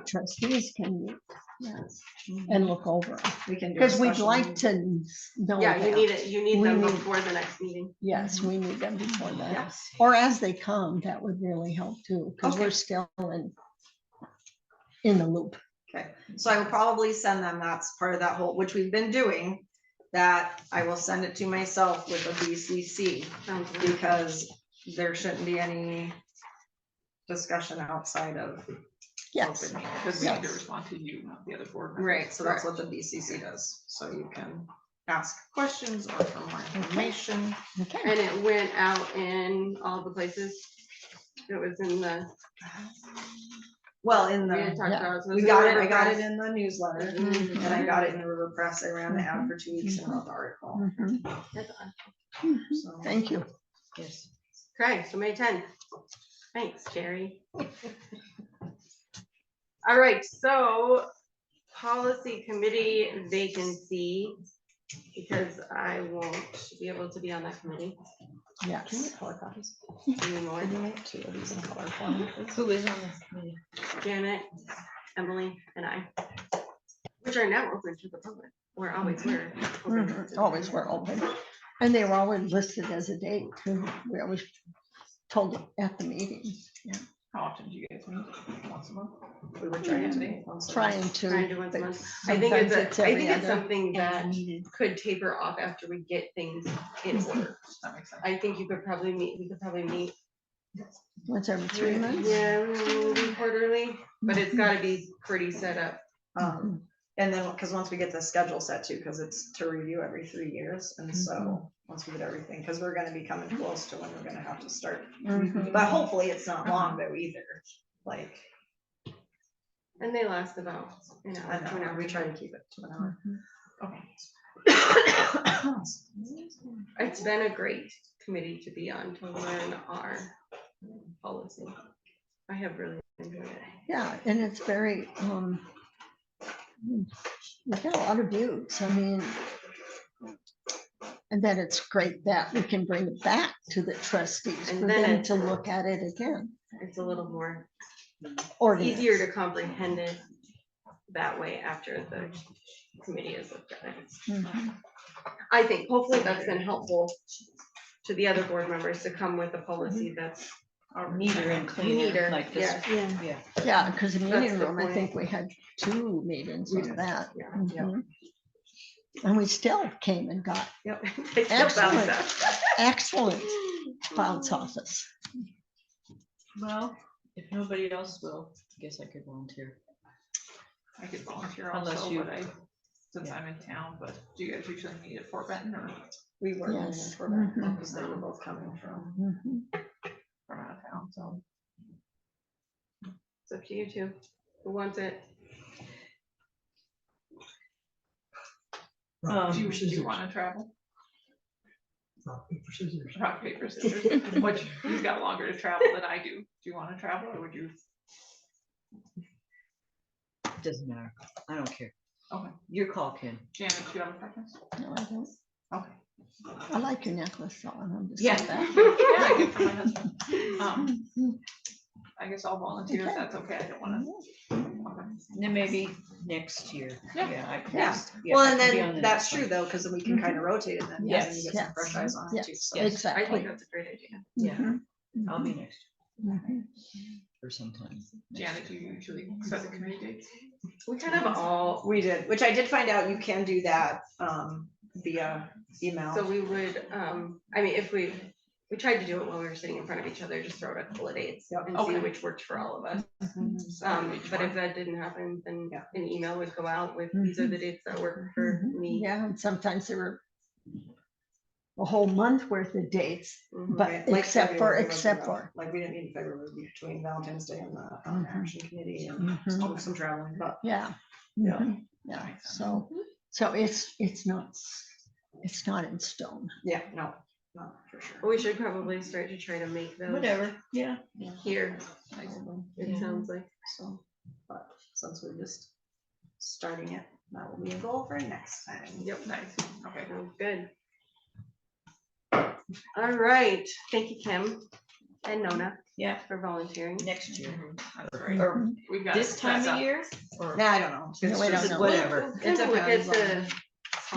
trustees can meet, yes, and look over. We can do. a Because we'd special like meeting. to know. Yeah, you them. need it, you need We them need- before the next meeting. Yes, we need them before that. Yes. Or as they come, that would really help too, because Okay. we're still in the loop. Okay, so I will probably send them, that's part of that whole, which we've been doing, that I will send it to myself with a BCC, Sounds good. because there shouldn't be any discussion outside of. Yes. open meeting. Because we need to Yes. respond to you, not the other board members. Right, so that's what the BCC does, so you can ask questions or for more information. Okay. And it went out in all the places. It was in the. Well, in we had the, talked yeah, about, we in got the it, I River got it Press. in the newsletter, Mhm. and I got it in the River Press, I ran the ad for 2 weeks and wrote the article, Mhm. That's awesome. so. Thank you. Yes. Okay, so May 10th. Thanks, Jerry. All right, so policy committee vacancy, because I won't be able to be on that committee Yes. Color copies. anymore. Can you make 2 of these in color form, please? Who is on this committee? Janet, Emily, and I, which are now open to the public, or always were. open to Mhm. the Always public. were open. And they were always listed as a date too. We always told them at the meetings. Yeah. How often do you guys meet? Once a month? We were trying to make one. Trying Trying to. to once a but month. I think sometimes it's, I every think it's other. something that could taper off after we get things in order. That makes sense. I think you could probably meet, we could probably meet. Once every 3 months. Yeah, maybe quarterly, but it's gotta be pretty set up. And then, because once we get the schedule set too, because it's to review every 3 years, and so, once we get everything, because we're gonna be coming close to when we're gonna have to start. Mhm. But hopefully it's not long though either, like, And they last about an I hour, 2 know, we hours. try to keep it to an hour. Mhm. Okay. It's been a great committee to be on, to learn our policy. I have really enjoyed it. Yeah, and it's very, we've got a lot of views. I mean, and then it's great that we can bring it back to the trustees And for then them it's- to look at it again. It's a little more Organized. easier to comprehend it that way after the committee is looked at it. Mhm. I think hopefully that's been helpful to the other board members to come with a policy that's Neater and cleaner, neater, like this. yes. Yeah. Yeah, because the That's meeting the room, I point. think we had 2 meetings We on did, that. yeah. Mhm. And we still came and got Yep. They still found Excellent. that. excellent bounce office. Well, if nobody else will, I guess I could volunteer. I could volunteer Unless also, you- but since I'm in town, but do you guys usually meet at Fort Benton or We were going Yes. for that, Mhm. because they were both coming from. Mhm. from out of town, so. It's up to you two. Who wants it? Do you wanna travel? Rock, paper, scissors. Rock, paper, scissors, which you've got longer to travel than I do. Do you wanna travel or would you? Doesn't matter. I don't care. Okay, Your call, Ken. Janet, do you have a preference? No, I don't. Okay. I like your necklace, so I'm just. Yeah. saying that. Yeah, I get from my husband. Mhm. I guess I'll volunteer if Okay. that's okay. I don't wanna. Okay. And then maybe next year. Yeah. I can Yeah. just- Well, I and can be on then the that's next true one. though, because we can kind of rotate it then, Yes, and you get yes, some fresh eyes on it too. yes, So. I think exactly. that's a great idea. Yeah. Mhm. I'll be next Mhm. for some time. Janet, do you usually set the committee dates? We kind of all, We did, which I did find out you can do that via email. so we would, I mean, if we tried to do it while we were sitting in front of each other, just throw out a couple of dates Yep. and see Okay. which worked for all of us. Each But one. if that didn't happen, then Yeah. an email would go out with, these are the dates that work for Mhm. me. Yeah, and sometimes there were a whole month worth of dates, Mhm. but Right, like except for, February was except rough. for. Like, we didn't meet in February between Valentine's Day and the Mhm. action committee and some traveling, but. Yeah. Yeah. Mhm. Yeah, so it's not It's not in stone. Yeah, no, for sure. We should probably start to try to make those Whatever, yeah. here, it sounds like. So, but since we're just starting it, that will be a goal for next time. Yep, Nice, okay. sounds good. All right, thank you, Kim and Nona. Yeah. For volunteering. Next year. That's great. Or We've got this time that's of up. year? Or Nah, I don't know. No, we don't just know. whatever. It It look at depends the on.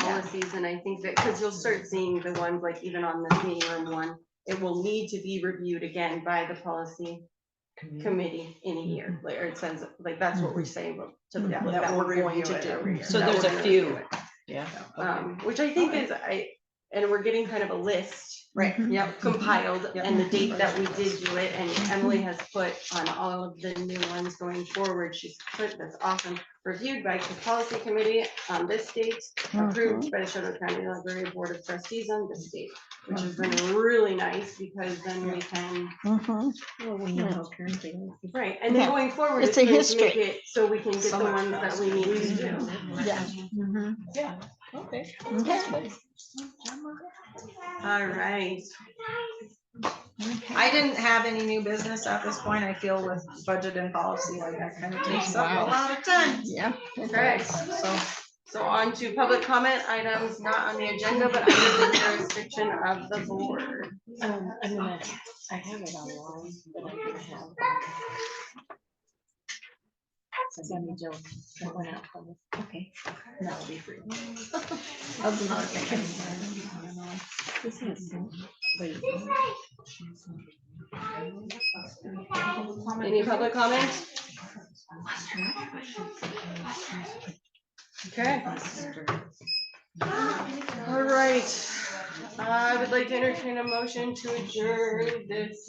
policies, and I think that, because you'll start seeing the ones, like even on this meeting room one, it will need to be reviewed again by the policy committee in a year, like, or it says, like, that's what we're saying, but to the, Yeah, like, that that we'll we're going review to it do. every year. So That there's we're a gonna few. review it. Yeah. Which I think is, and we're getting kind of a list. Right. Yep, compiled, and the date that we Right. did do it, and Emily has put on all of the new ones going forward, she's put, that's awesome. Reviewed by the policy committee on this date, approved by the Chouteau County Library Board of Trustees on this date, which has been really nice, because then we can, Mhm. Well, we know how currently. right, and then Yeah. going forward, It's it's a going to history. make it, so we can get So the much ones that we need to do. Yeah. Mhm. Yeah, okay. Okay. All right. I didn't have any new business at this point. I feel with budget and policy, like that kind of takes up a Wow. lot of time. Yeah. Okay, so on to public comment items not on the agenda, but under the jurisdiction of the board. I'm gonna, I have it online, but I'm gonna have. Sammy Joe, that went out from us. Okay. That'll be free. Of the notification. This is. Wait. Any public comment? Okay. All right. I would like to entertain a motion to adjourn this.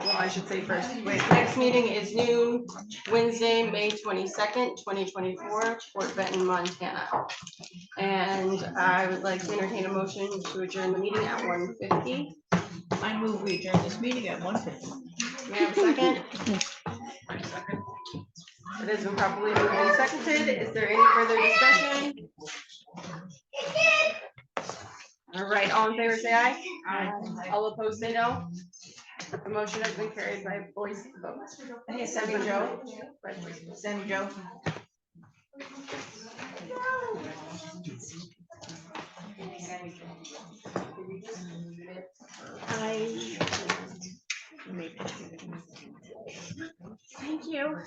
Well, I should say first, wait, next meeting is noon, Wednesday, May 22nd, 2024, Fort Benton, Montana. And I would like to entertain a motion to adjourn the meeting at 1:50. I move we adjourn this meeting at 1:50. May I have a second? It has been properly moved and seconded. Is there any further discussion? All right, all in favor, say aye. Aye. All opposed, say no. The motion has been carried by voice vote. Hey, Sammy Joe. Sammy Joe. Thank you.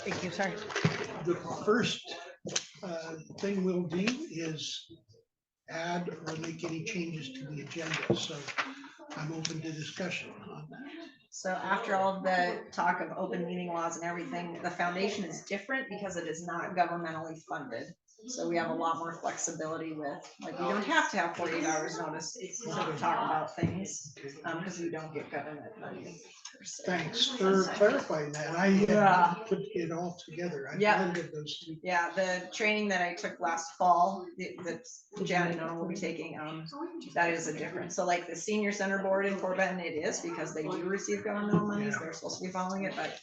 Thank you, sorry. The first thing we'll do is add or make any changes to the agenda, so I'm open to discussion on that. So after all of the talk of open meeting laws and everything, the foundation is different because it is not governmentally funded. So we have a lot more flexibility with, like, we don't have to have 48 hours notice to talk about things, because we don't get government money. per se. Thanks for clarifying that. I Yeah. put it all together. I Yeah. blended those two. Yeah, the training that I took last fall, that Janet and I will be taking, that is a difference. So like the senior center board in Fort Benton, it is because they do receive governmental monies, they're supposed to be following it, but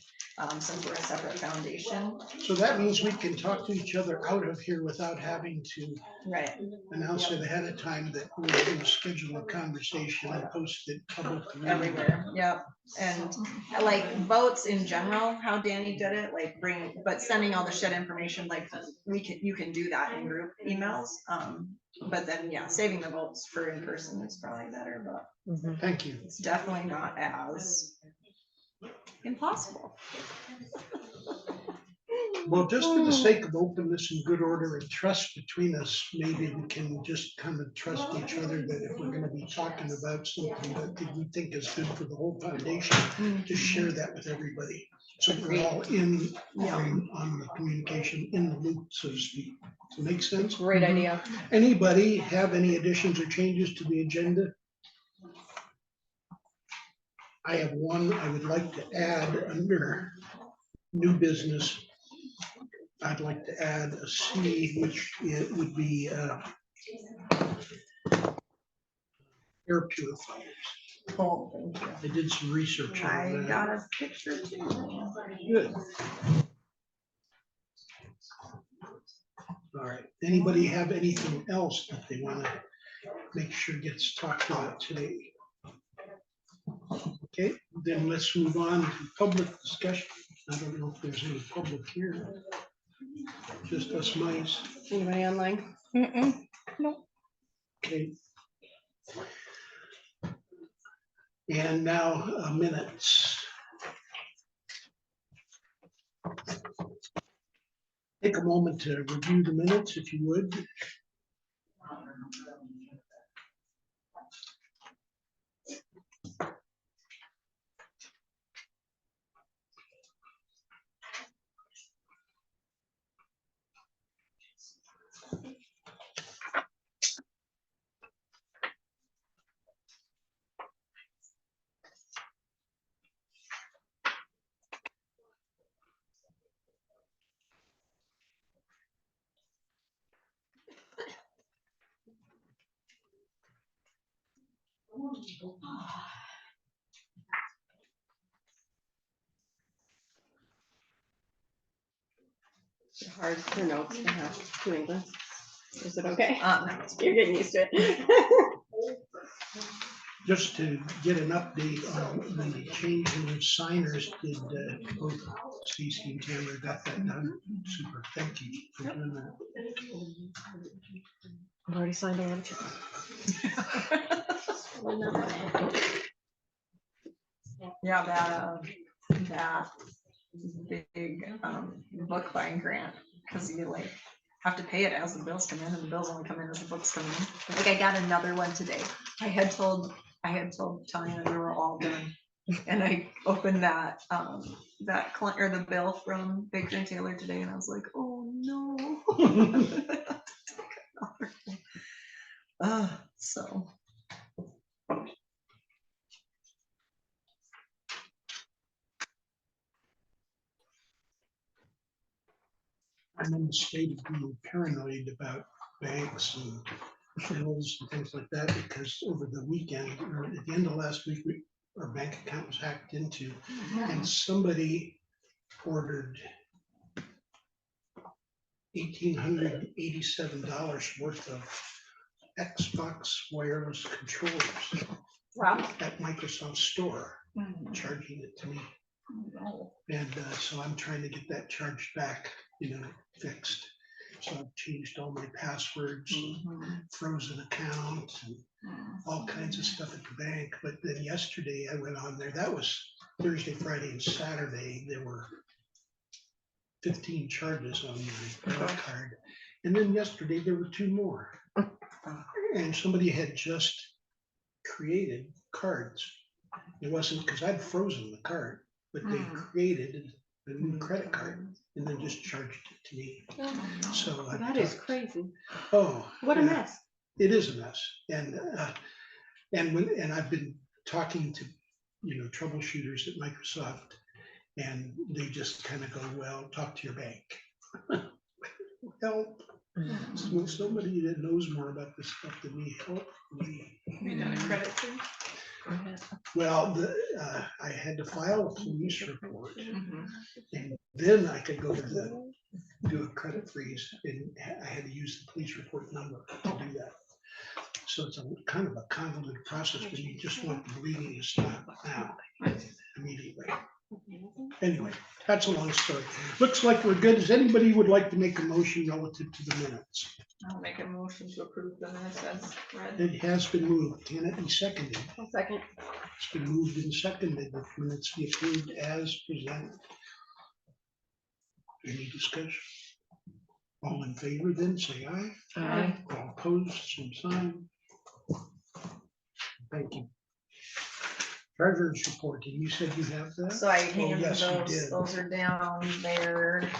since we're a separate foundation. So that means we can talk to each other out of here without having to Right. announce it ahead of time that we're going to schedule a conversation and post it publicly. Everywhere, yep. And like votes in general, how Danny did it, like but sending all the shed information, like you can do that in group emails. But then, yeah, saving the votes for in person is probably better, but Thank you. it's definitely not as impossible. Well, just for the sake of openness and good order and trust between us, maybe we can just kind of trust each other that if we're gonna be talking about something that we think is good for the whole foundation, to share that with everybody. So we're all in, on the communication, in the loop, so to speak. Does it make sense? Great idea. Anybody have any additions or changes to the agenda? I have one I would like to add under new business. I'd like to add a C, which it would be air purifiers. Oh, thank you. I did some research on I that. got a picture too. Good. All right. Anybody have anything else that they want to make sure gets talked about today? Okay, then let's move on to public discussion. I don't know if there's any public here. Just us mice. Anybody online? Nope. Okay. And now minutes. Take a moment to review the minutes, if you would. It's hard for notes to have two English. Is it okay? No. You're getting used to it. Just to get an update on the changing of signers, did both Stacy and Tamara got that done? Super, thank you for doing that. I've already signed on. Yeah, that big book buying grant, because you like have to pay it as the bills come in, and the bills only come in as the books come in. Like I got another one today. I had told Tanya we were all done, and I opened that or the bill from Baker and Taylor today, and I was like, oh no. So. I'm in the state of being paranoid about banks and bills and things like that, because over the weekend, or at the end of last week, our bank account was hacked into, and somebody ordered $1,887 worth of Xbox wireless controllers. Wow. At Microsoft Store, charging it to me. And so I'm trying to get that charged back, fixed. So I've changed all my passwords, frozen account, and all kinds of stuff at the bank. But then yesterday I went on there. That was Thursday, Friday, and Saturday. There were 15 charges on my credit card. And then yesterday there were 2 more. And somebody had just created cards. It wasn't because I'd frozen the card, but they created a new credit card and then just charged it to me. So That is crazy. Oh, What a yeah, mess. it is a mess. And I've been talking to, troubleshooters at Microsoft, and they just kind of go, well, talk to your bank. Help. So somebody that knows more about this stuff than me, help me. You know, the credit too. Well, I had to file a police report, and then I could go to do a credit freeze, and I had to use the police report number to do that. So it's a kind of a convoluted process, but you just want the bleeding to stop now, immediately. Anyway, that's a long story. Looks like we're good. Does anybody would like to make a motion relative to the minutes? I'll make a motion to approve the minutes as read. It has been moved. Can it be seconded? One second. It's been moved and seconded. The minutes be approved as presented. Any discussion? All in favor, then say aye. Aye. All opposed, same sign. Thank you. Treasurer's report, and you said you have that? So I handed yes, you those, did. those are down there.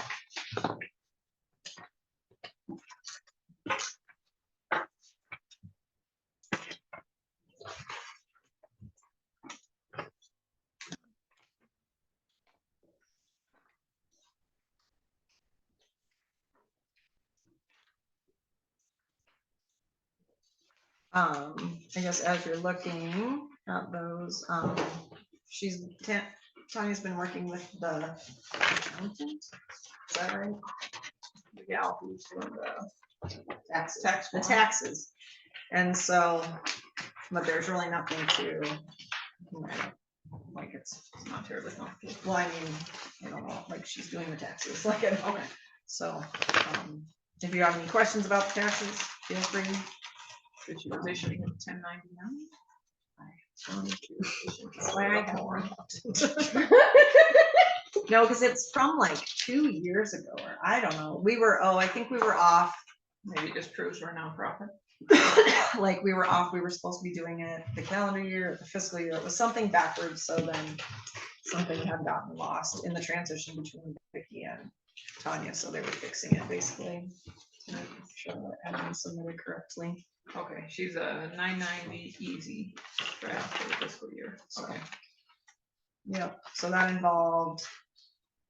I guess as you're looking at those, Tanya's been working with the accountant. Is that right? The gal who's doing the taxes. And so, but there's really nothing to, like it's not terribly complicated. Well, I mean, I don't know, like she's doing the taxes, like, okay. So, if you have any questions about the taxes, feel free. Should you was issuing a 1099? That's why I have one. No, because it's from like 2 years ago, or I don't know. I think we were off. Maybe it just proves we're a nonprofit. Like we were off, we were supposed to be doing it the calendar year, the fiscal year. It was something backwards, so then something had gotten lost in the transition between Vicky and Tanya, so they were fixing it basically to make sure that it had been submitted correctly. Okay, she's a 990 easy draft for the fiscal year. So. Okay. Yep, so that involved,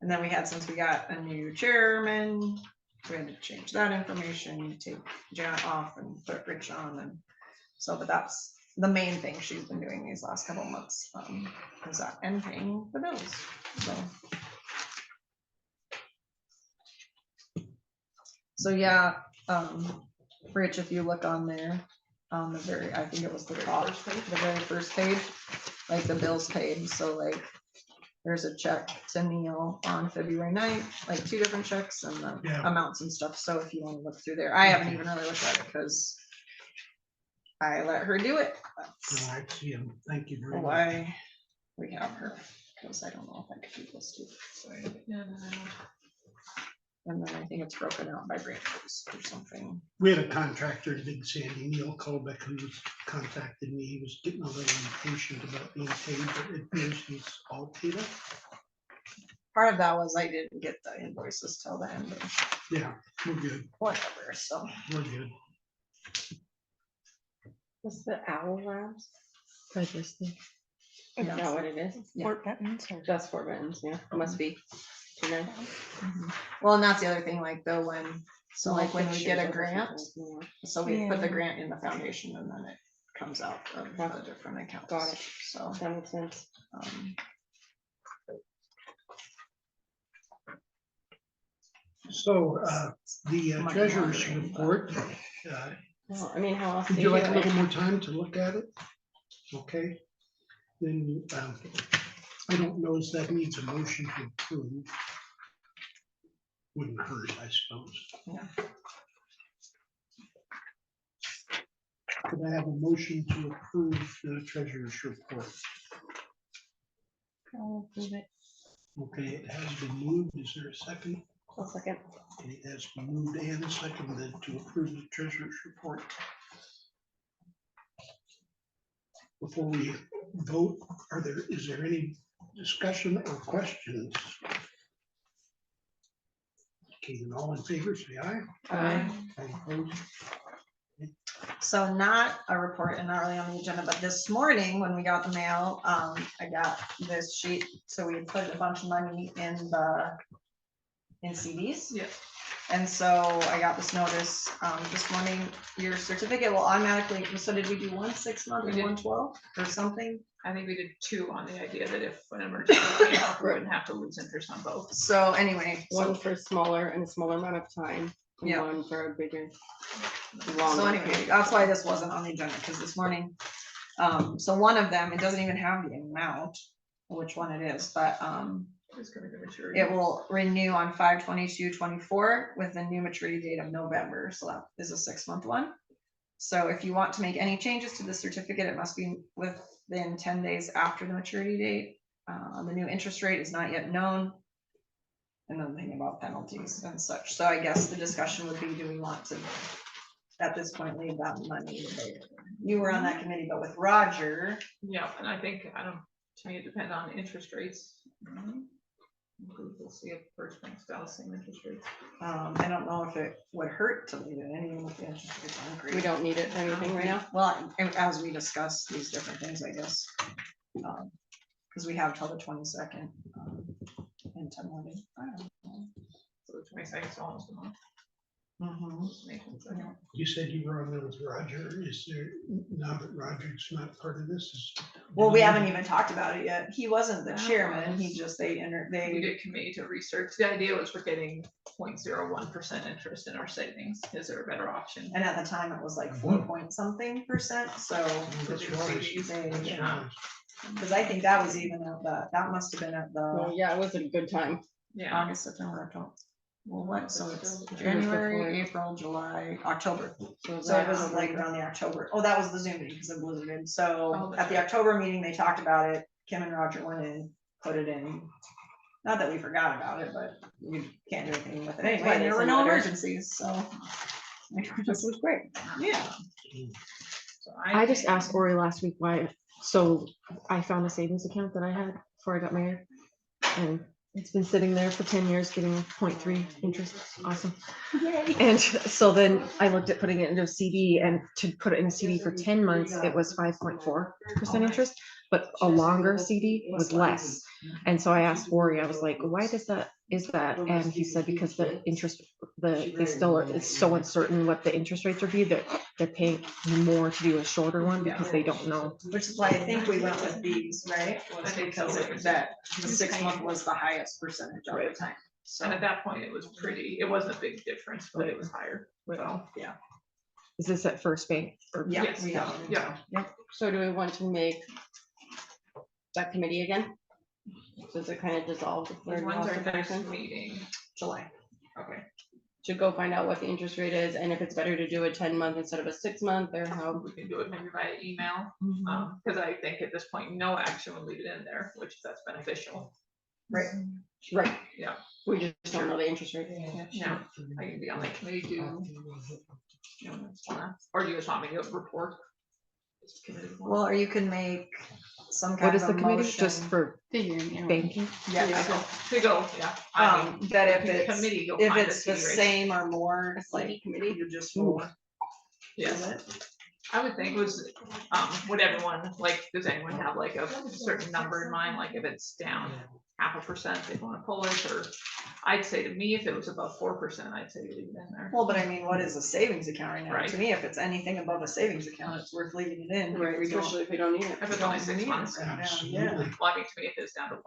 and then we had, since we got a new chairman, we had to change that information, take Janet off and put Rich on, and so, but that's the main thing she's been doing these last couple of months, is that, and paying the bills, so. So yeah, Rich, if you look on there, on the very, I think it was the top, the very first page, like the bills paid, so like, there's a check to Neil on February 9th, like 2 different checks and the amounts and stuff, so if you wanna look through there, I haven't even really looked at it, because I let her do it. Oh, I see him. Thank you very much. Why we have her, because I don't know if I could do this too. Yeah, And then I think it's broken out by branches or something. We had a contractor in Big Sandy, Neil Colbeck, who contacted me. He was getting a little impatient about being paid, but it appears he's all paid up. Part of that was I didn't get the invoices till the end of Yeah, we're good. whatever, so. We're good. What's the Owl Labs? Register. Is that what it is? Yeah. Fort Benton's or- Just Fort Benton's, yeah. It must be. You know? Well, and that's the other thing, like though, so like when we Pictures get a of grant, everything. so we put the Yeah. grant in the foundation and then it comes out of the different accounts. Got it. So, That makes sense. So the Money treasurer's laundering, but- report, Well, I mean, how else? would do you like do a it? little more time to look at it? Okay. Then I don't know if that needs a motion to approve. Wouldn't hurt, I suppose. Yeah. Could I have a motion to approve the treasurer's report? I'll approve it. Okay, it has been moved. Is there a second? I'll second. It has been moved and seconded to approve the treasurer's report. Before we vote, is there any discussion or questions? Okay, then all in favor, say aye. Aye. All opposed? So not a report and not really on the agenda, but this morning when we got the mail, I got this sheet. So we put a bunch of money in CDs. Yeah. And so I got this notice, this morning, your certificate will automatically, so did we do 1 6 month We and did. 1 12 or something? I think we did 2 on the idea that if an emergency came up, we wouldn't have to lose interest on both. So anyway, One for smaller and a smaller amount of time, and Yeah. one for a bigger. so Longer anyway, period. that's why this wasn't on the agenda, because this morning, so one of them, it doesn't even have the amount, which one it is, but, It's gonna be maturity. it will renew on 5/22/24 with a new maturity date of November, so that is a 6-month one. So if you want to make any changes to the certificate, it must be within 10 days after the maturity date. The new interest rate is not yet known. And then thinking about penalties and such, so I guess the discussion would be, do we want to, at this point, leave that money? You were on that committee, but with Roger, Yeah, and I think, to me, it depends on interest rates. We'll see if First Bank's got the same interest rates. I don't know if it would hurt to leave it, even if the interest rates aren't great. We don't need it for anything right now. Well, as we discuss these different things, I guess. Because we have till the 22nd. And 10 more days. I don't know. So the 22nd is almost a month. Mhm. You said you were on there with Roger. Is there, now that Roger's not part of this, is? Well, we haven't even talked about it yet. He wasn't the No. chairman, he just, We did committee to research. The idea was we're getting 0.01% interest in our savings. Is there a better option? and at the time it was like 4 point something percent, so. That's wise. That's Yeah. wise. Because I think that was even at that must have been at Well, the yeah, it was a good time. Yeah. August, September, October. Well, what, so it's before. January, April, July, October. So it was like around the October, oh, that was the Zoom meeting because it blizzarded. So Oh, at the October meeting, they talked about it. Kim and Roger went in, put it in. Not that we forgot about it, but we can't do anything with it That's anyway. why and There they were sent no letters. emergencies, so. This was great. Yeah. So I just think- asked Ori last week why, so I found a savings account that I had before I got married. And it's been sitting there for 10 years, getting 0.3 interest, awesome. And so then I looked at putting it into a CD, and to put it in a CD for 10 months, it was 5.4% interest, but a longer CD was less. And so I asked Ori, I was like, why is that? And he said, because the interest, it's so uncertain what the interest rates would be, that they're paying more to do a shorter one because they don't know. Which is why I think we went with these, right? Was because the 6 month was the highest percentage of the time. So, And at that point, it wasn't a big difference, but it was higher. So, yeah. Is this at First Bank? Yeah. Yes, we have it. yeah. Yep. So do we want to make that committee again? Does it kind of dissolve? When's our next meeting? July. Okay. To go find out what the interest rate is and if it's better to do a 10-month instead of a 6-month or how. We can do it maybe via email, because I think at this point, no action would leave it in there, which that's beneficial. Right. Right. Yeah. We just don't know the interest rate. Yeah, I can be on the committee too. Or do you just want me to report? This committee one? Well, or you can make some What kind is of the a committee, motion. just for banking? Yeah. To go, yeah. I mean, That if the it's, committee, you'll if find it's the the CD rate. same or more, A like, CD committee? you just roll. Yes. I would think was, would everyone, like, does anyone have like a certain number in mind, like if it's down 0.5%, they wanna pull it, or I'd say to me, if it was above 4%, I'd say leave it in there. Well, but I mean, what is a savings account right now? Right. To me, if it's anything above a savings account, it's worth leaving it in. Right, especially if we don't need it. If it's only 6 months. Absolutely. Well, I mean, to me, if it's down to 1%,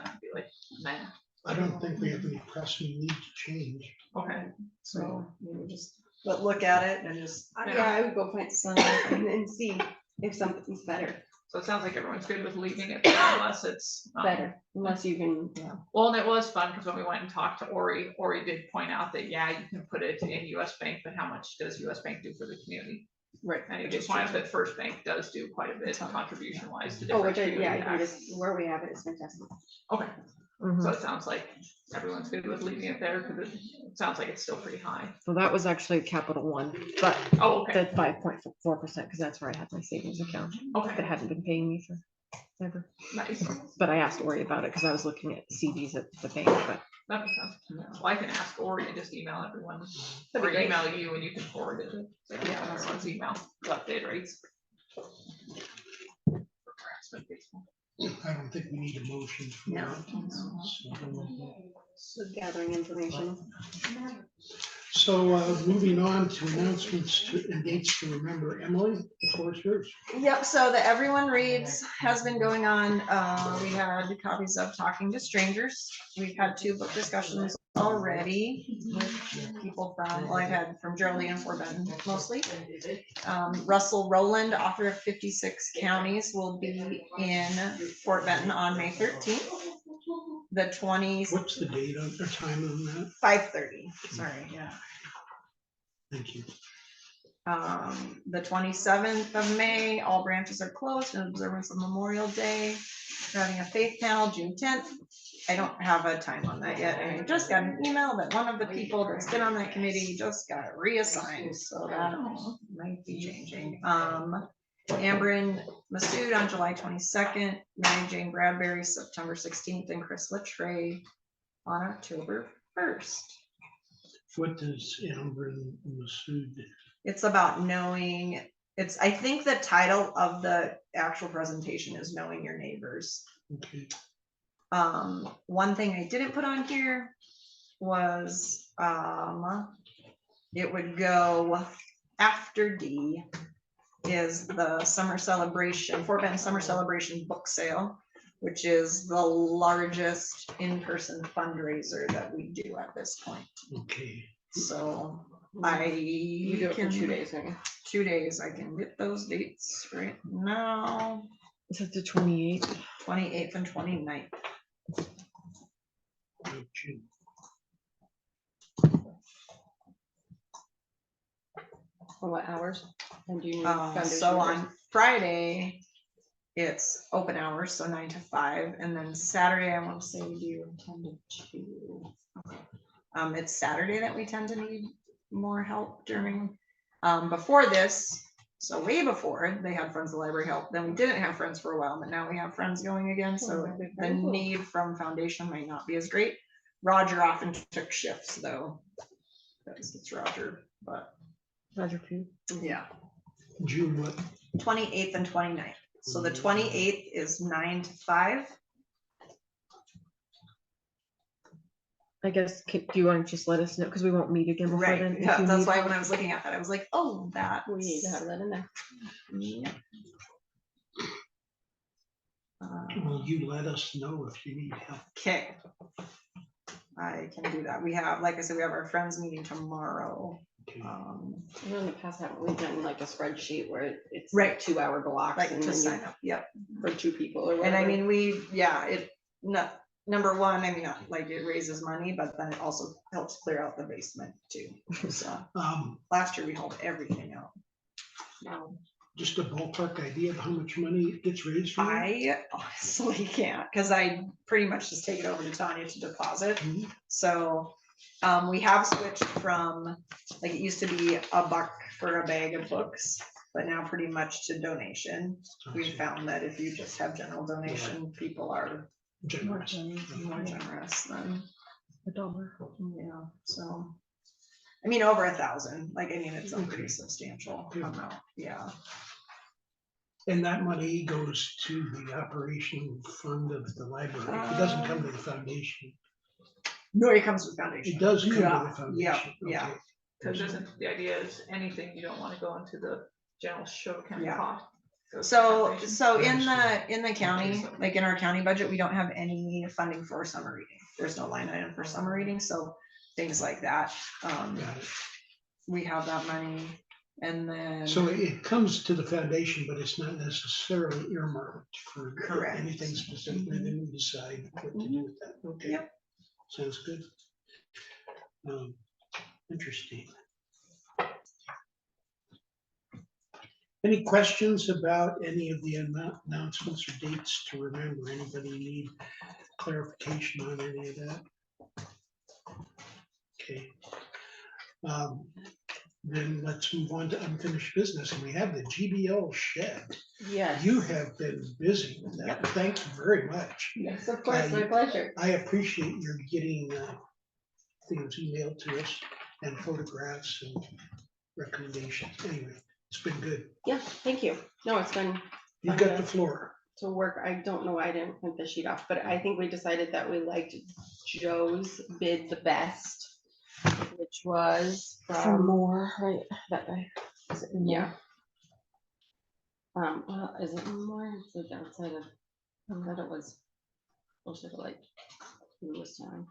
I'd be like, man, I don't think we have any pressing need to change. okay. So, maybe just, but look at it and just. Yeah, I would go find some and see if something's better. So it sounds like everyone's good with leaving it there unless it's. Better, unless you can, Well, and it was fun because when we went and talked to Ori did point out that, yeah, you can put it in US Bank, but how much does US Bank do for the community? right. And he just pointed out that First Bank does do quite a bit contribution wise to Oh, different which I, community yeah, I can acts. just, where we have it is fantastic. Okay, So it sounds like everyone's good with leaving it there, because it sounds like it's still pretty high. So that was actually Capital One, but Oh, okay, the 5.4%, because that's where I had my savings account that okay, hadn't been paying me for ever. nice, But I asked Ori about it because I was looking at CDs at the bank, but that makes sense. Well, I can ask Ori and just email everyone, That'd or be great. email you and you can forward it to everyone's email, the updated rates. I don't think we need a motion for No. that. So gathering information. So moving on to announcements and dates to remember. Emily, the floor is yours. Yep, so the Everyone Reads has been going on. We had copies of Talking to Strangers. We've had 2 book discussions already with people from, well, I've had from Geraldine and Fort Benton mostly. Russell Rowland, author of 56 Counties, will be in Fort Benton on May 13th. The 20th, What's the date on or time on that? 5:30, sorry, yeah. Thank you. The 27th of May, all branches are closed in observance of Memorial Day. We're having a faith panel June 10th. I don't have a time on that yet. And I just got an email that one of the people that's been on that committee just got reassigned, so that might be changing. Amberin Masood on July 22nd, Mary Jane Bradbury September 16th, and Chris Latray on October 1st. What does Amber and Masood? It's about knowing, I think the title of the actual presentation is Knowing Your Neighbors. Okay. One thing I didn't put on here was, it would go after D is the summer celebration, Fort Benton Summer Celebration book sale, which is the largest in-person fundraiser that we do at this point. Okay. So You do it for 2 days, okay? 2 days, I can get those dates right now, is it the 28th? 28th and 29th. June. For what hours? And do you need So on Friday, it's open hours, so 9 to 5, and then Saturday, I want to say we do 10 to 2. Okay. It's Saturday that we tend to need more help during, before this, so way before, they had Friends of the Library help, then we didn't have Friends for a while, but now we have Friends going again, so the need from Foundation might not be as great. Roger often took shifts, though. It's Roger, but Roger Pugh. yeah. June what? 28th and 29th. So the 28th is 9 to 5. I guess, do you want to just let us know, because we won't meet again before Right, then? if yeah, you that's need why help. when I was looking at that, I was like, oh, that. We need to have that in there. Yeah. Will you let us know if you need help? Okay. I can do that. We have, like I said, we have our friends meeting tomorrow. Okay. And in the past, haven't we done like a spreadsheet where it's Right. like 2-hour blocks Like and to then sign you, up, yep. for 2 people or And whatever? I mean, number one, I mean, like it raises money, but then it also helps clear out the basement too. So last year we hauled everything out. Just a ballpark idea of how much money gets raised from that? I honestly can't, because I pretty much just take it over to Tanya to deposit. Mhm. So we have switched from, like, it used to be $1 for a bag of books, but now pretty much to donation. We found that if you just have general donation, people are Generous. more generous than, $1. yeah, so. I mean, over 1,000, like, I mean, it's a pretty substantial amount, yeah. And that money goes to the operational fund of the library. It doesn't come to the foundation. No, it comes with foundation. It does come to Yeah, the foundation. yeah. Okay. Because the idea is anything you don't want to go into the general Chouteau County Yeah. pot. goes to So, foundation. so in the county, like in our county budget, we don't have any funding for summer reading. There's no line item for summer reading, so things like that. Got it. We have that money, and then. So it comes to the foundation, but it's not necessarily earmarked for Correct. anything specifically. Then we decide what to do with that. Okay. Yep. Sounds good. Interesting. Any questions about any of the announcements or dates to remember? Anybody need clarification on any of that? Okay. Then let's move on to unfinished business, and we have the GBL shed. Yes. You have been busy with that. Thank you very much. Yes, of course, my pleasure. I appreciate your getting things emailed to us and photographs and recommendations. Anyway, it's been good. Yeah, thank you. No, it's been You fun got the floor. to work. I don't know why I didn't print the sheet off, but I think we decided that we liked Joe's bid the best, which was For from, more, right, that way. Is it in more? yeah. Well, is it more? It's like outside of, I thought it was closer to like Lewistown.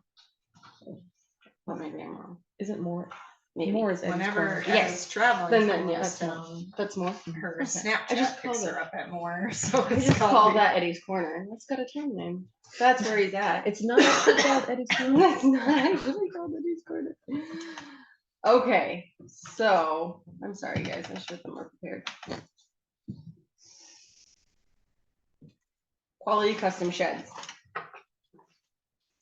Well, maybe I'm wrong. Is it more? Maybe. More is Eddie's Whenever Corner. Yes. Eddie's traveling Then, from yes, Lewistown, that's more. her Okay. Snapchat I just picks called her it. up at more, so I it's just called called the- that Eddie's Corner. That's got a town name. That's where he's at. It's not actually called Eddie's Corner. That's not actually called Eddie's Corner. Okay, so I'm sorry, guys. I should have been more prepared. Quality custom sheds.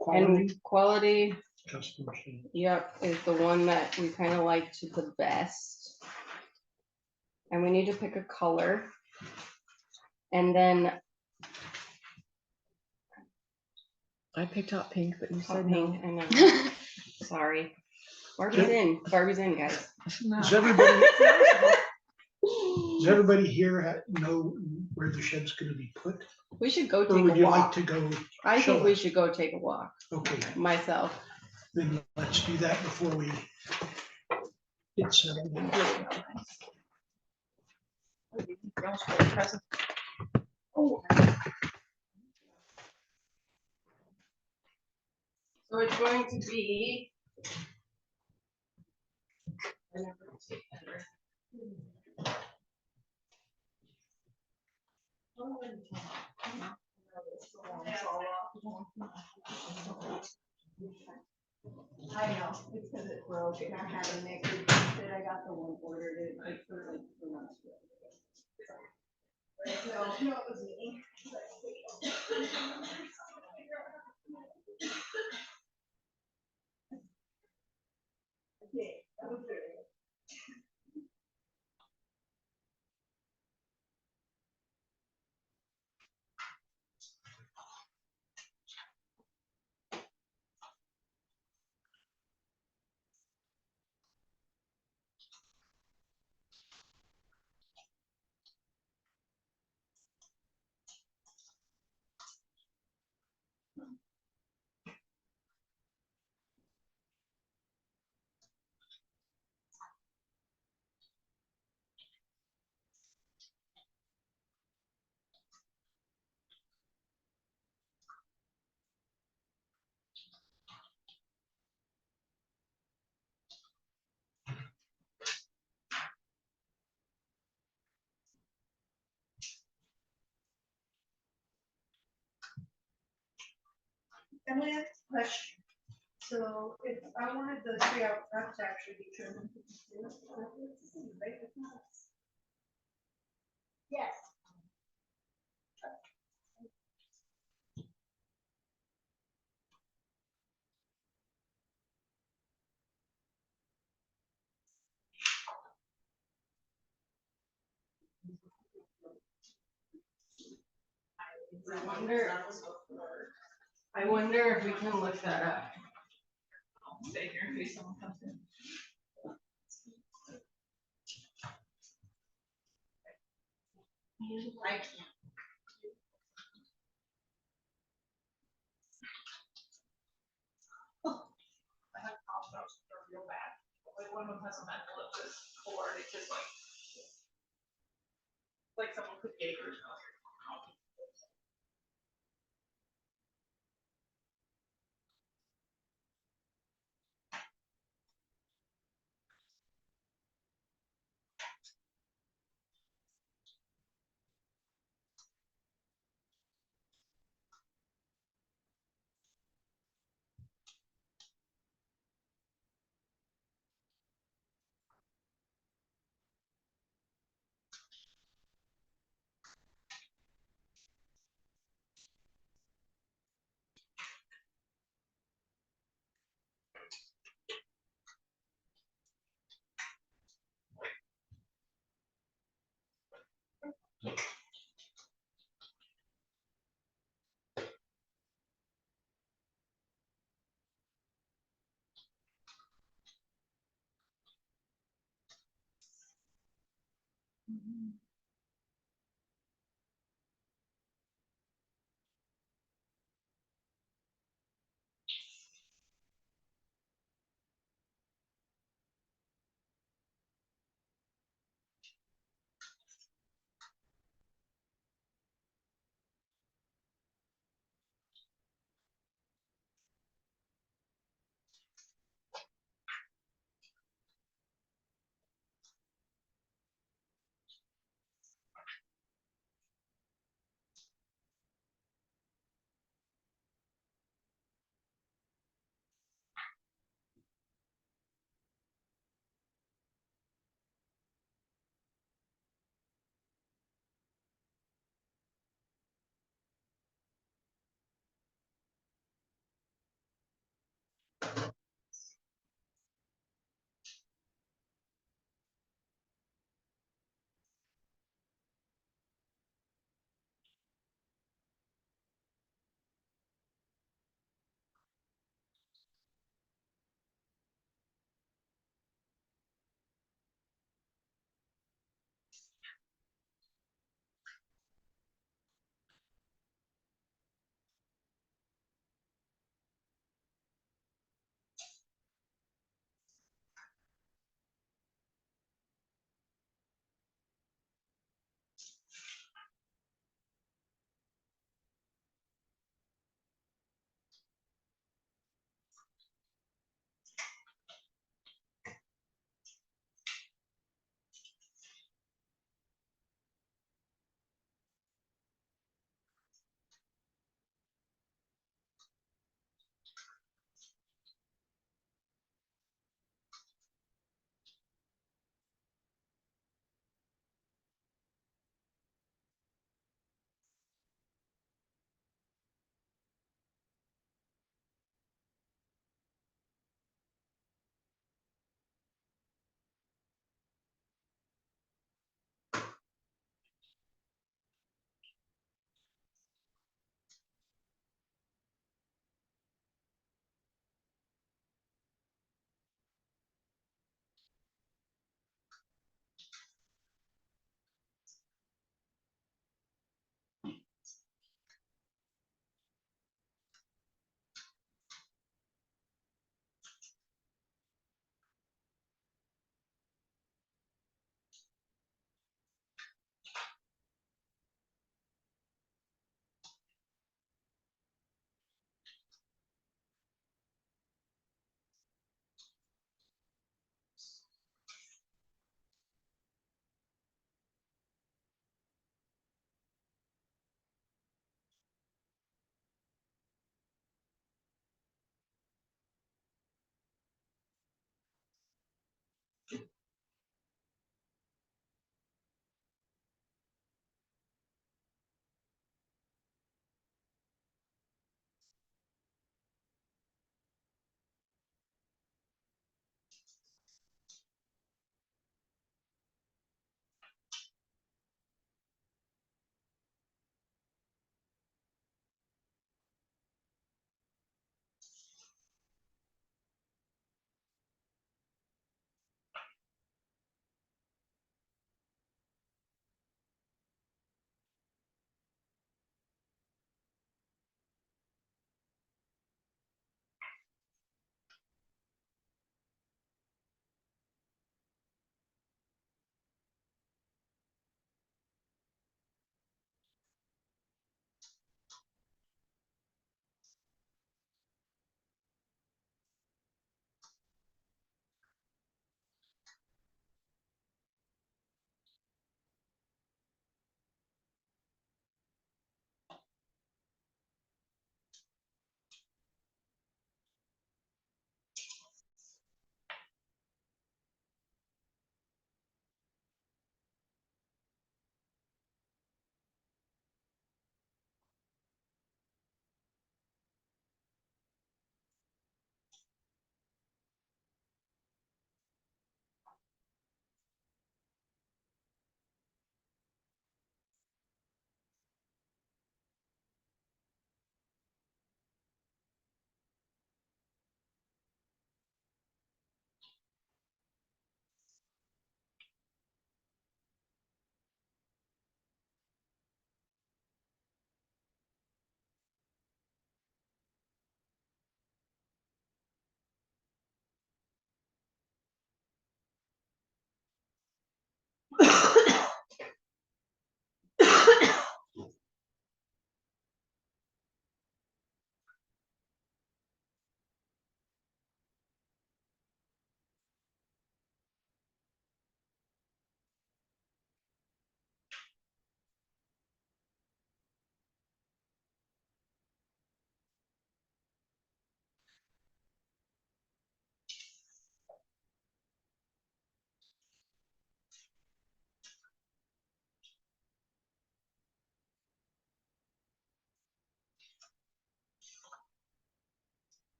Quality, And quality, custom shed. yep, is the one that we kind of liked the best. And we need to pick a color. And then I picked out pink, but you hot said pink, no. I know. Sorry. Barbie's in. Barbie's in, guys. Does everybody here know where the shed's gonna be put? We should go Or take would a you like walk. to go? I show think we us? should go take a walk Okay, myself. then let's do that before we get settled. Oh. So it's going to be. I know, it's because it broke and I had to make it, that I got the one ordered it. Like, for like 2 months. So, no, it was me. Okay, that was very good. Emily, I have a question. So if I wanted the tree out front to actually be trimmed. Yes. I wonder if we can look that up. Stay here in case someone comes in. I I have house that are real bad. Like one of them has a mental illness cord, it's just like someone could acres.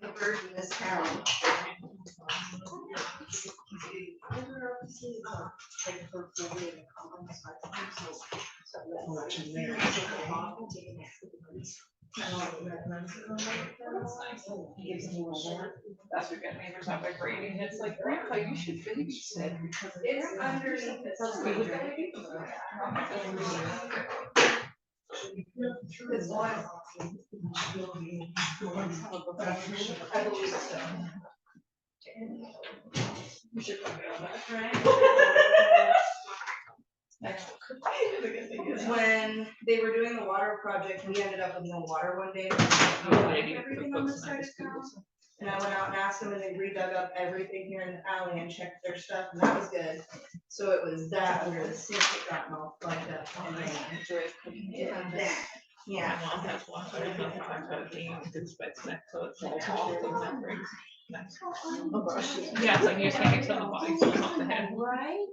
The bird in this town. That's what got neighbors out vibrating. It's like, Grandpa, you should babysit. It's underneath the His wife. I believe so. You should put me on that. When they were doing the water project, we ended up with no water one day. Everything on this side of town. And I went out and asked them, and they redug up everything here in the alley and checked their stuff, and that was good. So it was that under the sink that got all plugged up. And then that, yeah. My mom has one, so I don't know if I've got a game, it's next, so it's all off the membranes. Yeah, it's like you just hang it to the body, so it's off the head. Right?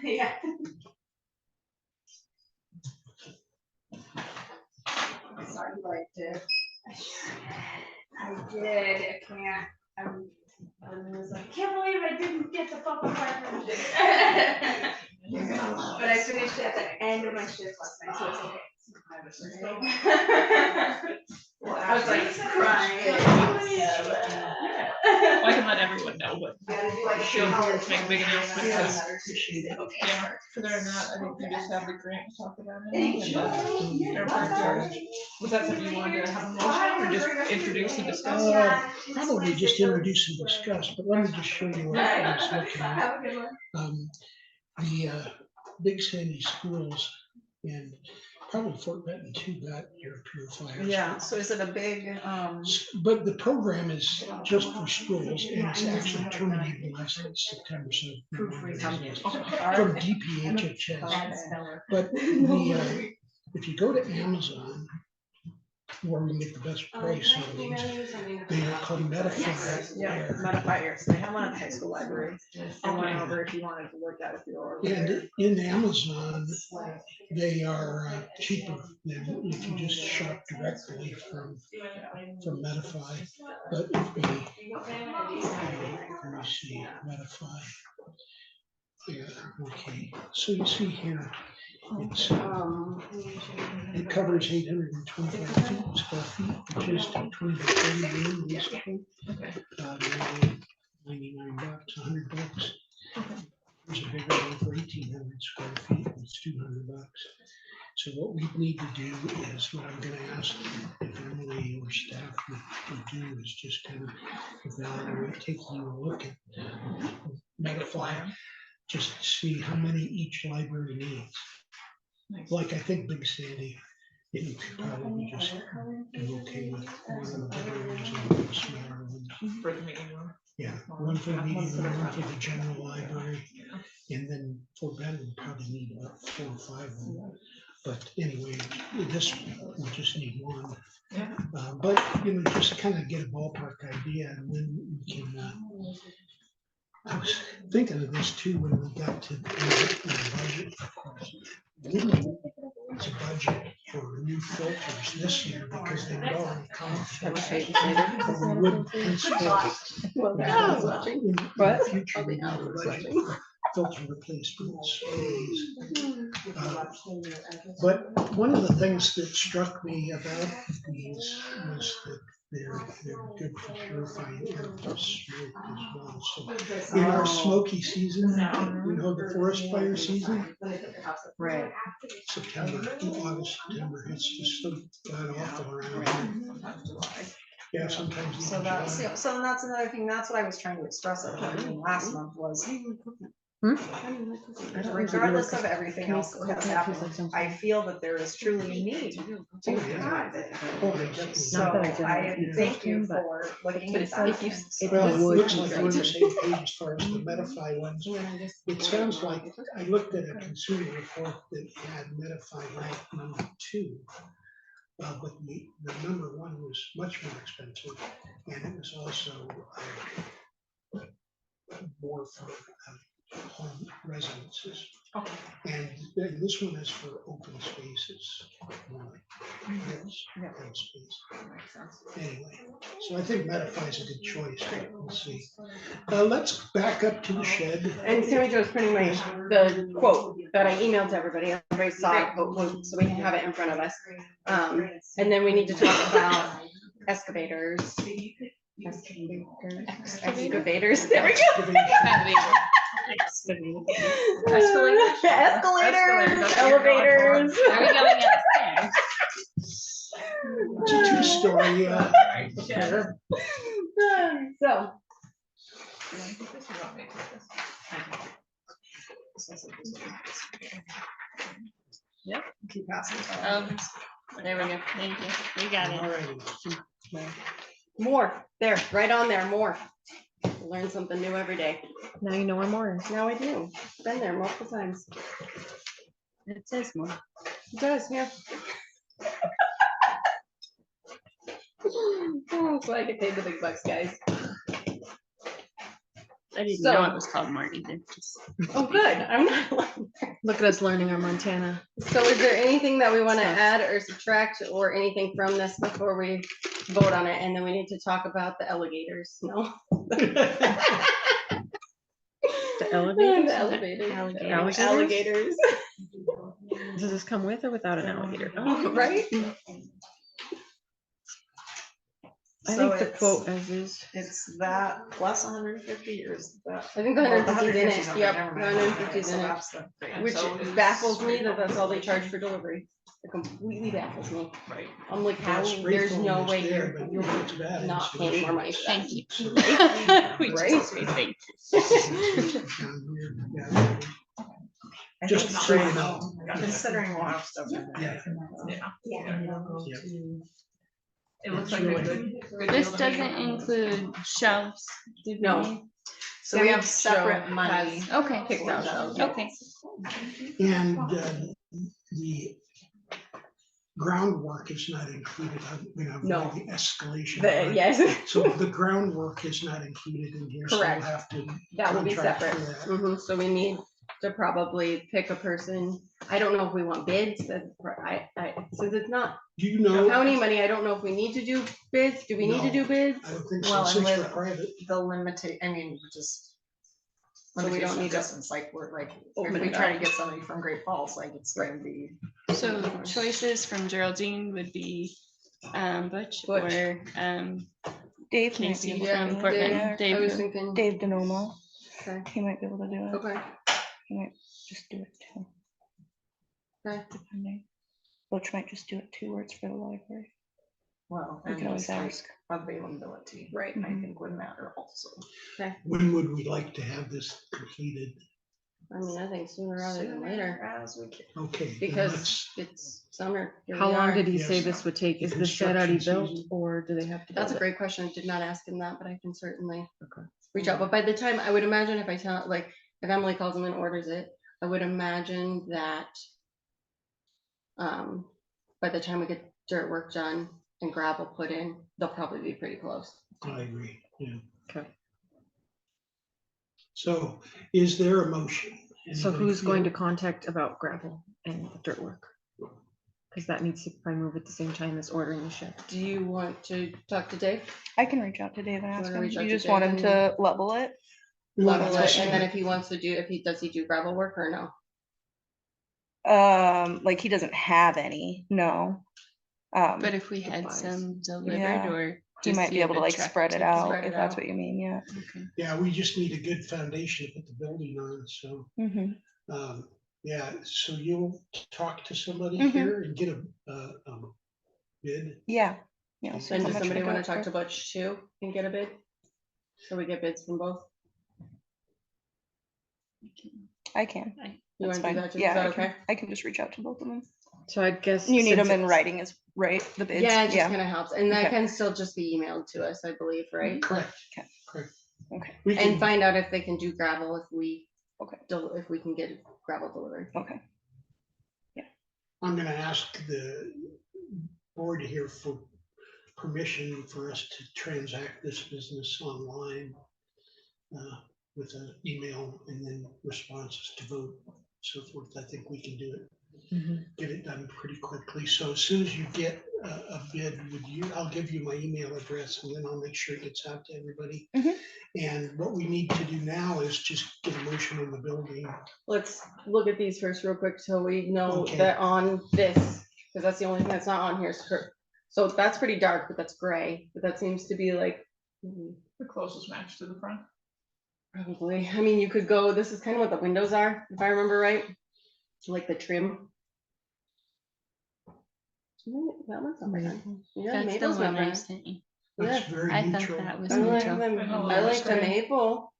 Yeah. Sorry, but I did. I did. I can't. I was like, can't believe I didn't get the fucking part. But I finished at the end of my shift last night, so it's okay. I was like crying. Well, I can let everyone know, but she'll make a big announcement because, yeah, for there or not, I think we just have the grant to talk about it. Was that something you wanted to have a motion or just introduce and discuss? Probably just introduce and discuss, but let me just show you what I was looking at. Have a good one. The Big Sandy schools and probably Fort Benton too got air purifiers. Yeah, so is it a big, But the program is just for schools and it's actually terminating last September, so. From DPHHS. But if you go to Amazon, where we can get the best price on these, they are called Metafire. yeah, modifiers, they have one at the high school library. And one over if you wanted to look at it if you were over there. And in Amazon, they are cheaper than if you just shop directly from Metafy. But if we, let me see, Metafy. Yeah, okay, so you see here, it's, it covers 825 square feet, which is 20 by 30 room, basically. $99, $100. There's a bigger one for 1,800 square feet, it's $200. So what we need to do is, what I'm gonna ask if Emily or staff would do is just kind of evaluate, taking a look at Metafy, just to see how many each library needs. Like I think Big Sandy, it could probably just do okay with one of the bigger ones and one of the smaller ones. For the meeting room. Yeah, one for the meeting room, one for the general library, and then for Ben, we probably need about 4 or 5 of them. But anyway, this we just need one. Yeah. But you know, just kind of get a ballpark idea, and then we can. I was thinking of this too when we got to the budget. Of course, it's a budget for new filters this year because they would already come. We would henceforth. Well, that's watching. In the future, we have a budget for filter replacements. But one of the things that struck me about these was that they're good for purifying air from smoke as well. So in our smoky season, you know, the forest fire season, Right. September, August, September, it's just so god awful around here. Yeah, sometimes. So even that's, July. so that's another thing, that's what I was trying to express at the meeting last month was, regardless of everything else that's happening, I feel that there is truly a need to have it. So I thank you for looking at that. Well, it looks like we're on the same page as far as the Metafy ones. It sounds like, I looked at a consumer report that had Metafy ranked number 2. But the number 1 was much more expensive, and it was also more for home residences. Okay. And this one is for open spaces. Yes, open space. Anyway, so I think Metafy is a good choice. We'll see. Let's back up to the shed. And Sammy Joe's printing the quote that I emailed to everybody. Everybody saw it, but so we can have it in front of us. And then we need to talk about excavators. Excavators. There we go. Escalators, elevators. Are we going upstairs? It's a 2-story. So. Yep. Keep passing. There we go. Thank you. We got it. Alrighty. More, there, right on there, more. Learn something new every day. Now you know where more is. Now I do. Been there multiple times. It says more. It does, yeah. Oh, so I get paid the big bucks, guys. I didn't So- know it was called Marty. They're just. Oh, good. I'm not. Look at us learning our Montana. So is there anything that we want to Stuff. add or subtract or anything from this before we vote on it? And then we need to talk about the alligators. No. The elevators? The elevators. Alligators? Alligators. Does this come with or without an alligator? Oh, Right? I So think the it's- quote as is. It's that plus 150 or is that? I think the Well, 150 is in 150 's it. okay, Yep, never the mind. 150 is So in it. that's the thing. Which So is- baffles me that that's all they charge for delivery. It completely baffles me. Right. I'm like, how, That's there's spray no foam way is there, you're but it's bad not in paying more money for that. Thank you. So- We Right? just say thank Yeah. I Just think so you spray know. foam, Considering we'll have stuff in there. Yeah. Yeah. Yeah. It looks It's like a really- good. good This deal to me. doesn't include shelves. Did we? No. So we have Show separate money. has Okay. Picked out shelves. Okay. And the groundwork is not included. I'm gonna No. avoid the escalation. The, yes, So the groundwork is not included in here, so we'll Correct. have to. that will be contract separate. for that. So we need to probably pick a person. I don't know if we want bids, but since it's not Do you know? county money, I don't know if we need to do bids. Do we need to No. do bids? I don't think so, Well, and since we're with private. the limit, I mean, just. So we don't limitation of need to distance, like, we're like, open if we it try up. to get somebody from Great Falls, like, it's gonna be. So choices from Geraldine would be Butch Butch. or Dave might be Casey able Yeah, to from do it. Dave, Portland. I Dave, was thinking, Dave Denoma, okay, he might be able to do it. okay, He might just do it too. okay. Depending. Butch might just do it too, where it's for the library. Well, We and can always just like ask. availability, Right. I think would matter also. When would we like to have this completed? I mean, I think sooner rather than later, As we can. Okay. then because let's- it's summer. Here How we long are. did he say Yes. this would take? The Is this shed already construction built season. or do they have to? That's a build it? great question. I did not ask him that, but I can certainly Okay. reach out. But by the time, I would imagine if I tell, like, if Emily calls him and orders it, I would imagine that by the time we get dirt work done and gravel put in, they'll probably be pretty close. I agree, yeah. Okay. So is there a motion? So Anybody who's going to feel- contact about gravel and dirt work? Because that needs to probably move at the same time as ordering the shed. Do you want to talk to Dave? I can reach out to Dave and ask wanna him. reach out You to just want him Dave to level it? We want Level to it, and then estimate. if he wants to do, does he do gravel work or no? Like he doesn't have any, no. but if we had Supplies. some delivered Yeah. or. He does might be have able to a like truck spread it to- out, Spread if it that's out. what you mean, yeah. Okay. Yeah, we just need a good foundation to put the building on, so, Mhm. yeah, so you'll talk to somebody Mhm. here and get a bid? Yeah. Yeah. see Then how does much we somebody do want it to talk for. to Butch too and get a bid? So we get bids from both? I can. You That's want to do fine. that too? Is Yeah, that I can, okay? I can just reach out to both of them. So I guess. You need since them in it's- writing is right, the bids? Yeah, it just kind of helps. And that Okay. can still just be emailed to us, I believe, right? Correct. Okay. Correct. Okay. We And can, find out if they can do gravel if we, Okay. if we can get gravel delivered. Okay. I'm gonna ask the board here for permission for us to transact this business online with an email and then responses to vote, so forth. I think we can do it. Mhm. Get it done pretty quickly. So as soon as you get a bid, I'll give you my email address and then I'll make sure it gets out to everybody. Mhm. And what we need to do now is just get a motion on the building. Let's look at these first real quick so we know Okay. that on this, because that's the only thing that's not on here. So that's pretty dark, but that's gray, but that seems to be like, The closest match to the front. probably, I mean, you could go, this is kind of what the windows are, if I remember right. Like the trim. That one's not bad. Yeah, That's the maple's not one I bad. sent you. That's Yeah, very I thought neutral. that was I like neutral. them, I know, I like the that's great. maple.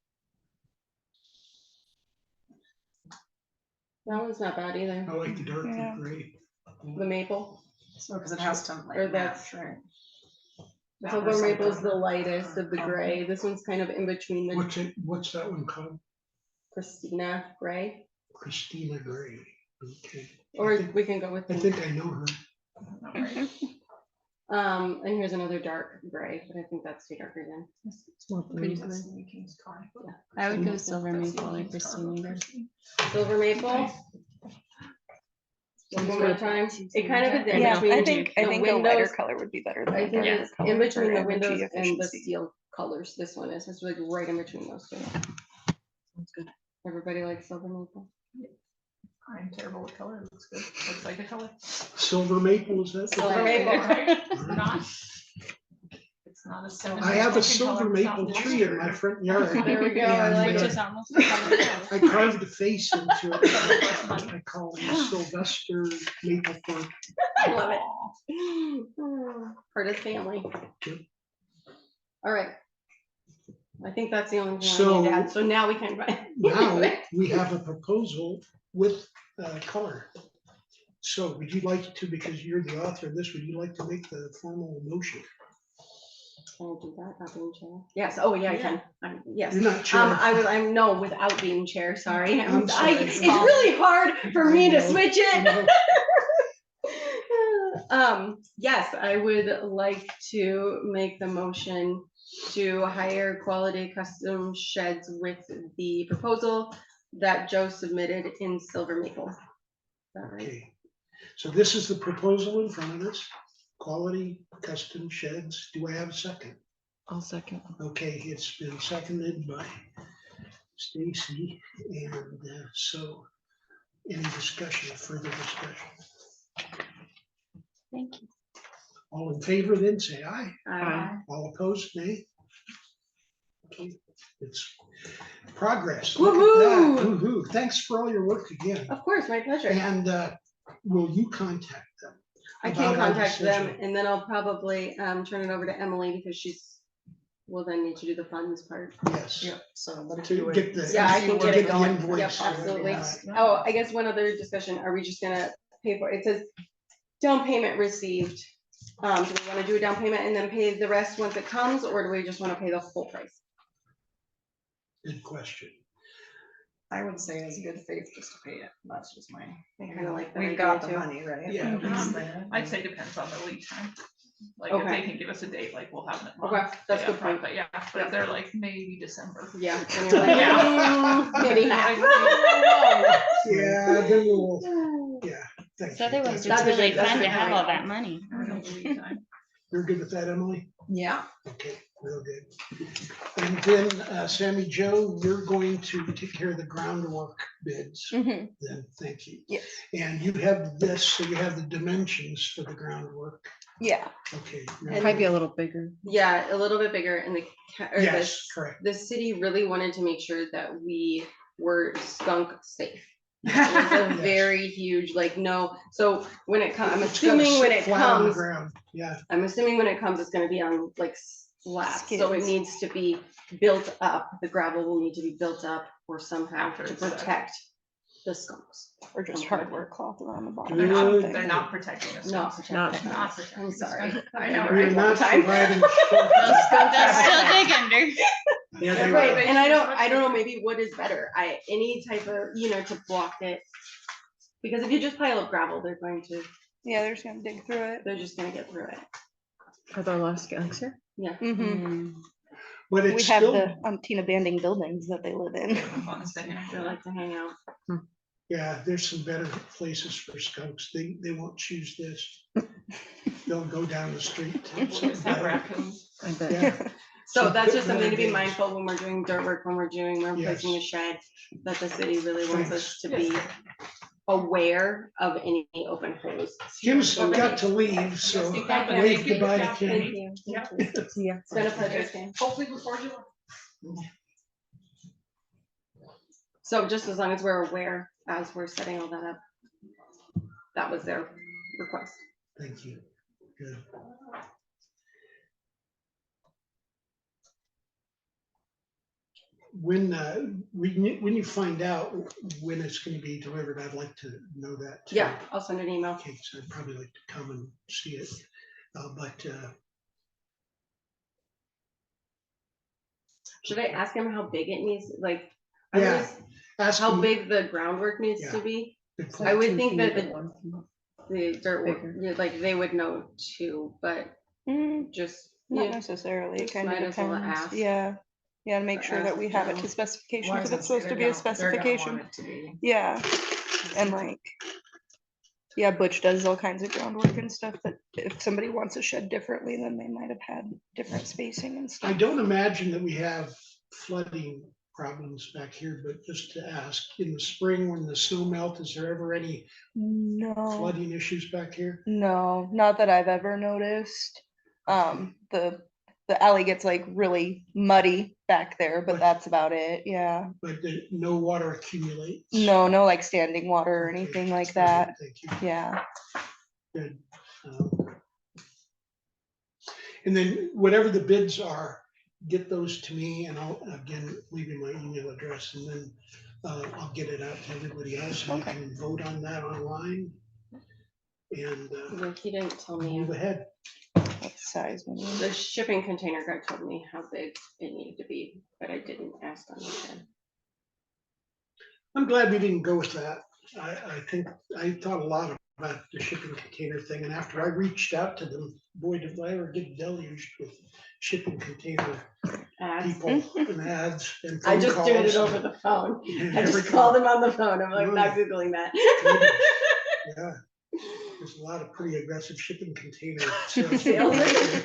That one's not bad either, I like the dark Yeah. and gray. the maple. So, because it has to Or like that's- match, right? Silver maple's the lightest of the gray. This one's kind of in between the What's that one called? Christina gray. Christina Gray. Okay. Or I think- we can go with I the, think I know her. Not right. And here's another dark gray, but I think that's too dark again. It's more Pretty blue. good. I would go silver maple like Christina did. Silver maple. One more time. It kind of is in Yeah, between. I think a lighter windows- color would be better than I a think darker it's color in for between the energy windows and the efficiency. steel colors. This one is. It's like right in between those two. Sounds good. Everybody likes silver maple. I'm terrible with color. It looks good. Looks like a color. Silver maple, is that? Silver maple. It's not. It's not a seven. I have a looking silver color, it's maple not tree in my front yard. There we go. I And, like Which it. is almost. I carved a face into it. I call him Sylvester Maplethorpe. I love it. Part of the family. Yep. All right. I think that's the only thing I So- need to add. So now we can. Now we have a proposal with color. So would you like to, because you're the author of this, would you like to make the formal motion? Can I do that? Not being chair? Yes. Oh, yeah, I can. Yes. You're not chair. I'm no, without being chair, sorry. I'm sorry. It's really hard for me to I know. switch I it. know. Yes, I would like to make the motion to hire Quality Custom Sheds with the proposal that Joe submitted in Silver Maple. Is that right? Okay, so this is the proposal in front of us, Quality Custom Sheds. Do I have a second? I'll second. Okay, it's been seconded by Stacy, and so any discussion, further discussion? Thank you. All in favor then say aye. Aye. All opposed, nay? Okay, it's progress. Look at that. Woohoo! Woohoo. Thanks for all your work again. Of course, my pleasure. And will you contact them? I can about our contact them decision? and then I'll probably turn it over to Emily because will then need to do the funds part. Yes. Yep, so, but if To you would. get the. Yeah, I can get it the going. invoice Yep, and absolutely. everything. Oh, I guess one other discussion, are we just gonna pay for it? It says down payment received. Do we wanna do a down payment and then pay the rest once it comes, or do we just wanna pay the full price? Good question. I would say it's good faith just to pay it. That's just my. I kinda like that We've idea got the too. money, right? Yeah. It's there. I'd say depends on the lead time. Like if Okay. they can give us a date, like we'll have it. Okay, that's a good point. But yeah, but if they're like maybe December. Yeah. And you're like, Yeah. maybe half. Yeah, then we'll, yeah. thank So you. they was That's just a- really that's fun a to have great all that money. You're good with that, Emily? Yeah, Okay, real good. And then Sammy Joe, you're going to take care of the groundwork bids. Mhm. Then, thank you. Yes. And you have this, so you have the dimensions for the groundwork. Yeah. Okay. Might be a little bigger. Yeah, a little bit bigger and Yes, correct. the city really wanted to make sure that we were skunk safe. It was a Yes. very huge, like, no, so when it comes, I'm It's gotta assuming when sit it flat on the comes, ground. Yeah, I'm assuming when it comes, it's gonna be on like slabs, so it Skids. needs to be built up, the gravel will need to be built up or somehow After to it's set. protect the skunks. Or just hardware cloth around the bottom. They're or not, something. they're not protecting us. Not Not protecting. not protecting. I'm sorry. I know, we're right? not time. providing. They'll still dig under. Yeah, they Right, will. and I don't know, maybe what is better, any type of, to block it. Because if you just pile up gravel, they're Yeah, they're just gonna dig through it. just gonna get through it. Are there a lot of skunks here? Yeah. Mhm. But We it's have still, the umpteen abandoned buildings that they live in. They like to hang out. yeah, there's some better places for skunks. They won't choose this. They'll go down the street. to Just something have better. raccoons. I bet. Yeah. So Some that's good just something to be better days. mindful when we're doing dirt work, when we're replacing a shed, that the city really wants us to be aware of any open holes. Kim's got to leave, so Yes, you can, but wave thank you. goodbye to Yeah, Kim. Thank you. Yeah. Yeah. It's been a pleasure, Kim. Hopefully before July. So just as long as we're aware, as we're setting all that up, that was their request. Thank you. Good. When you find out when it's going to be delivered, I'd like to know that. too. Yeah, I'll send an email. Okay, so I'd probably like to come and see it, but Should I ask him how big it needs, like, Yeah, ask how him. big the groundwork needs to Yeah. be? Good I point. would think that Bigger. the dirt work, Bigger. yeah, like, they would know too, but Just, Not yeah, necessarily, it just kind of might as well depends. ask. Yeah. Yeah, to make Or sure that ask we have it them. to specification, Well, I was because it's gonna say, supposed to be a they're gonna want specification. it to be. Yeah, and like, yeah, Butch does all kinds of groundwork and stuff that if somebody wants a shed differently, then they might have had different spacing and I stuff. don't imagine that we have flooding problems back here, but just to ask, in the spring when the snow melt, is there ever any No, flooding issues back here? no, not that I've ever noticed. The alley gets like really muddy back there, but that's about it, yeah. But no water accumulates? No, no like standing water or Okay. anything like Okay, that, thank you. yeah. Good. And then whatever the bids are, get those to me and I'll, again, leave you my email address and then I'll get it out to everybody else. And you can vote on that online. And Yeah, he didn't tell me. move ahead. What size we need. The shipping container guy told me how big it needed to be, but I didn't ask on the shed. I'm glad we didn't go with that. I think I thought a lot about the shipping container thing, and after I reached out to them, boy, did I ever get deluged with shipping container Ads. people and ads and I phone just calls. did it over the phone. and I just everything. called him on the phone. I'm like, Really? not Googling that. Yeah, there's a lot of pretty aggressive shipping container salesmen. Salesman.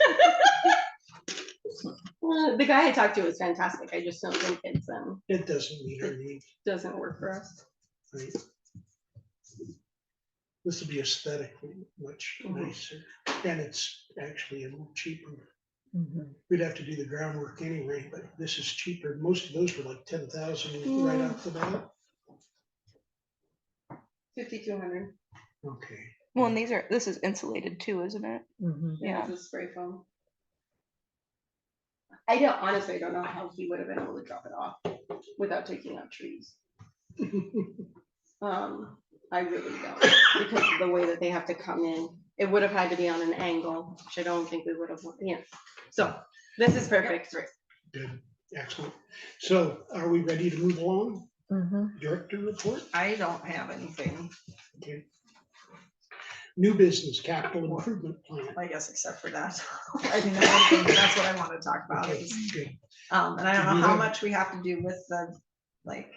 The guy I talked to was fantastic. I just don't think It doesn't meet our needs, doesn't work for us. right? This will be aesthetically much nicer, and it's actually a little cheaper. We'd have to do the groundwork anyway, but this is cheaper. Most of those were like 10,000 right off the bat. 5,200. Okay. Well, and this is insulated too, isn't it? Yeah, Yeah. it's a spray foam. Honestly, I don't know how he would have been able to drop it off without taking out trees. I really don't, because of the way that they have to come in. It would have had to be on an angle, which I don't think we would have, So this is perfect. Good, excellent. So are we ready to move along? Director report? I don't have anything, Okay. New business capital improvement plan. I guess, except for that. I mean, that's what I want to talk about. Okay, Is, good. and I don't Do know we how have- much we have to do with the, like,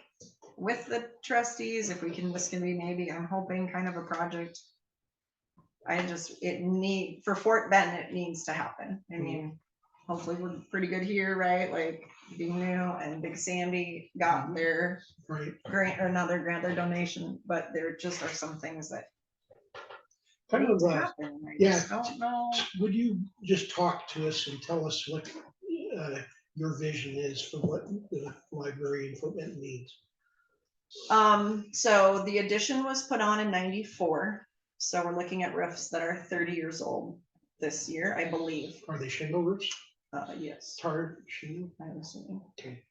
with the trustees, if we can, this can be maybe, I'm hoping, kind of a project. For Fort Benton, it needs to happen. I mean, hopefully we're pretty good here, right? Like, being new and Big Sandy got their Right. grant, or not their grant, their donation, but there just are some things that Kind need of, to happen. I yeah. just don't know. Would you just talk to us and tell us what your vision is for what the library in Fort Benton needs? So the addition was put on in '94, so we're looking at roofs that are 30 years old this year, I believe. Are they shingle roofs? Yes, Tar shingle? I'm assuming. Okay.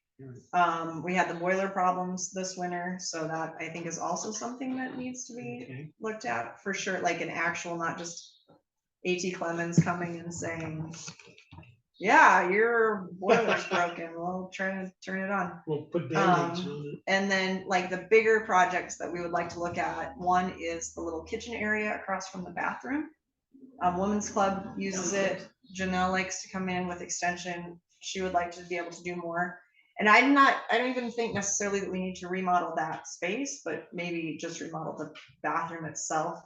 All right. We had the boiler problems this winter, so that I think is also something that needs to be Okay. looked at for sure, like an actual, not just AT Clemens coming and saying, yeah, your boiler's broken, we'll try to turn it on. We'll put Band-Aids on it. And then like the bigger projects that we would like to look at, one is the little kitchen area across from the bathroom. Women's Club uses it. Janelle likes to come in with extension. She would like to be able to do more. And I don't even think necessarily that we need to remodel that space, but maybe just remodel the bathroom itself.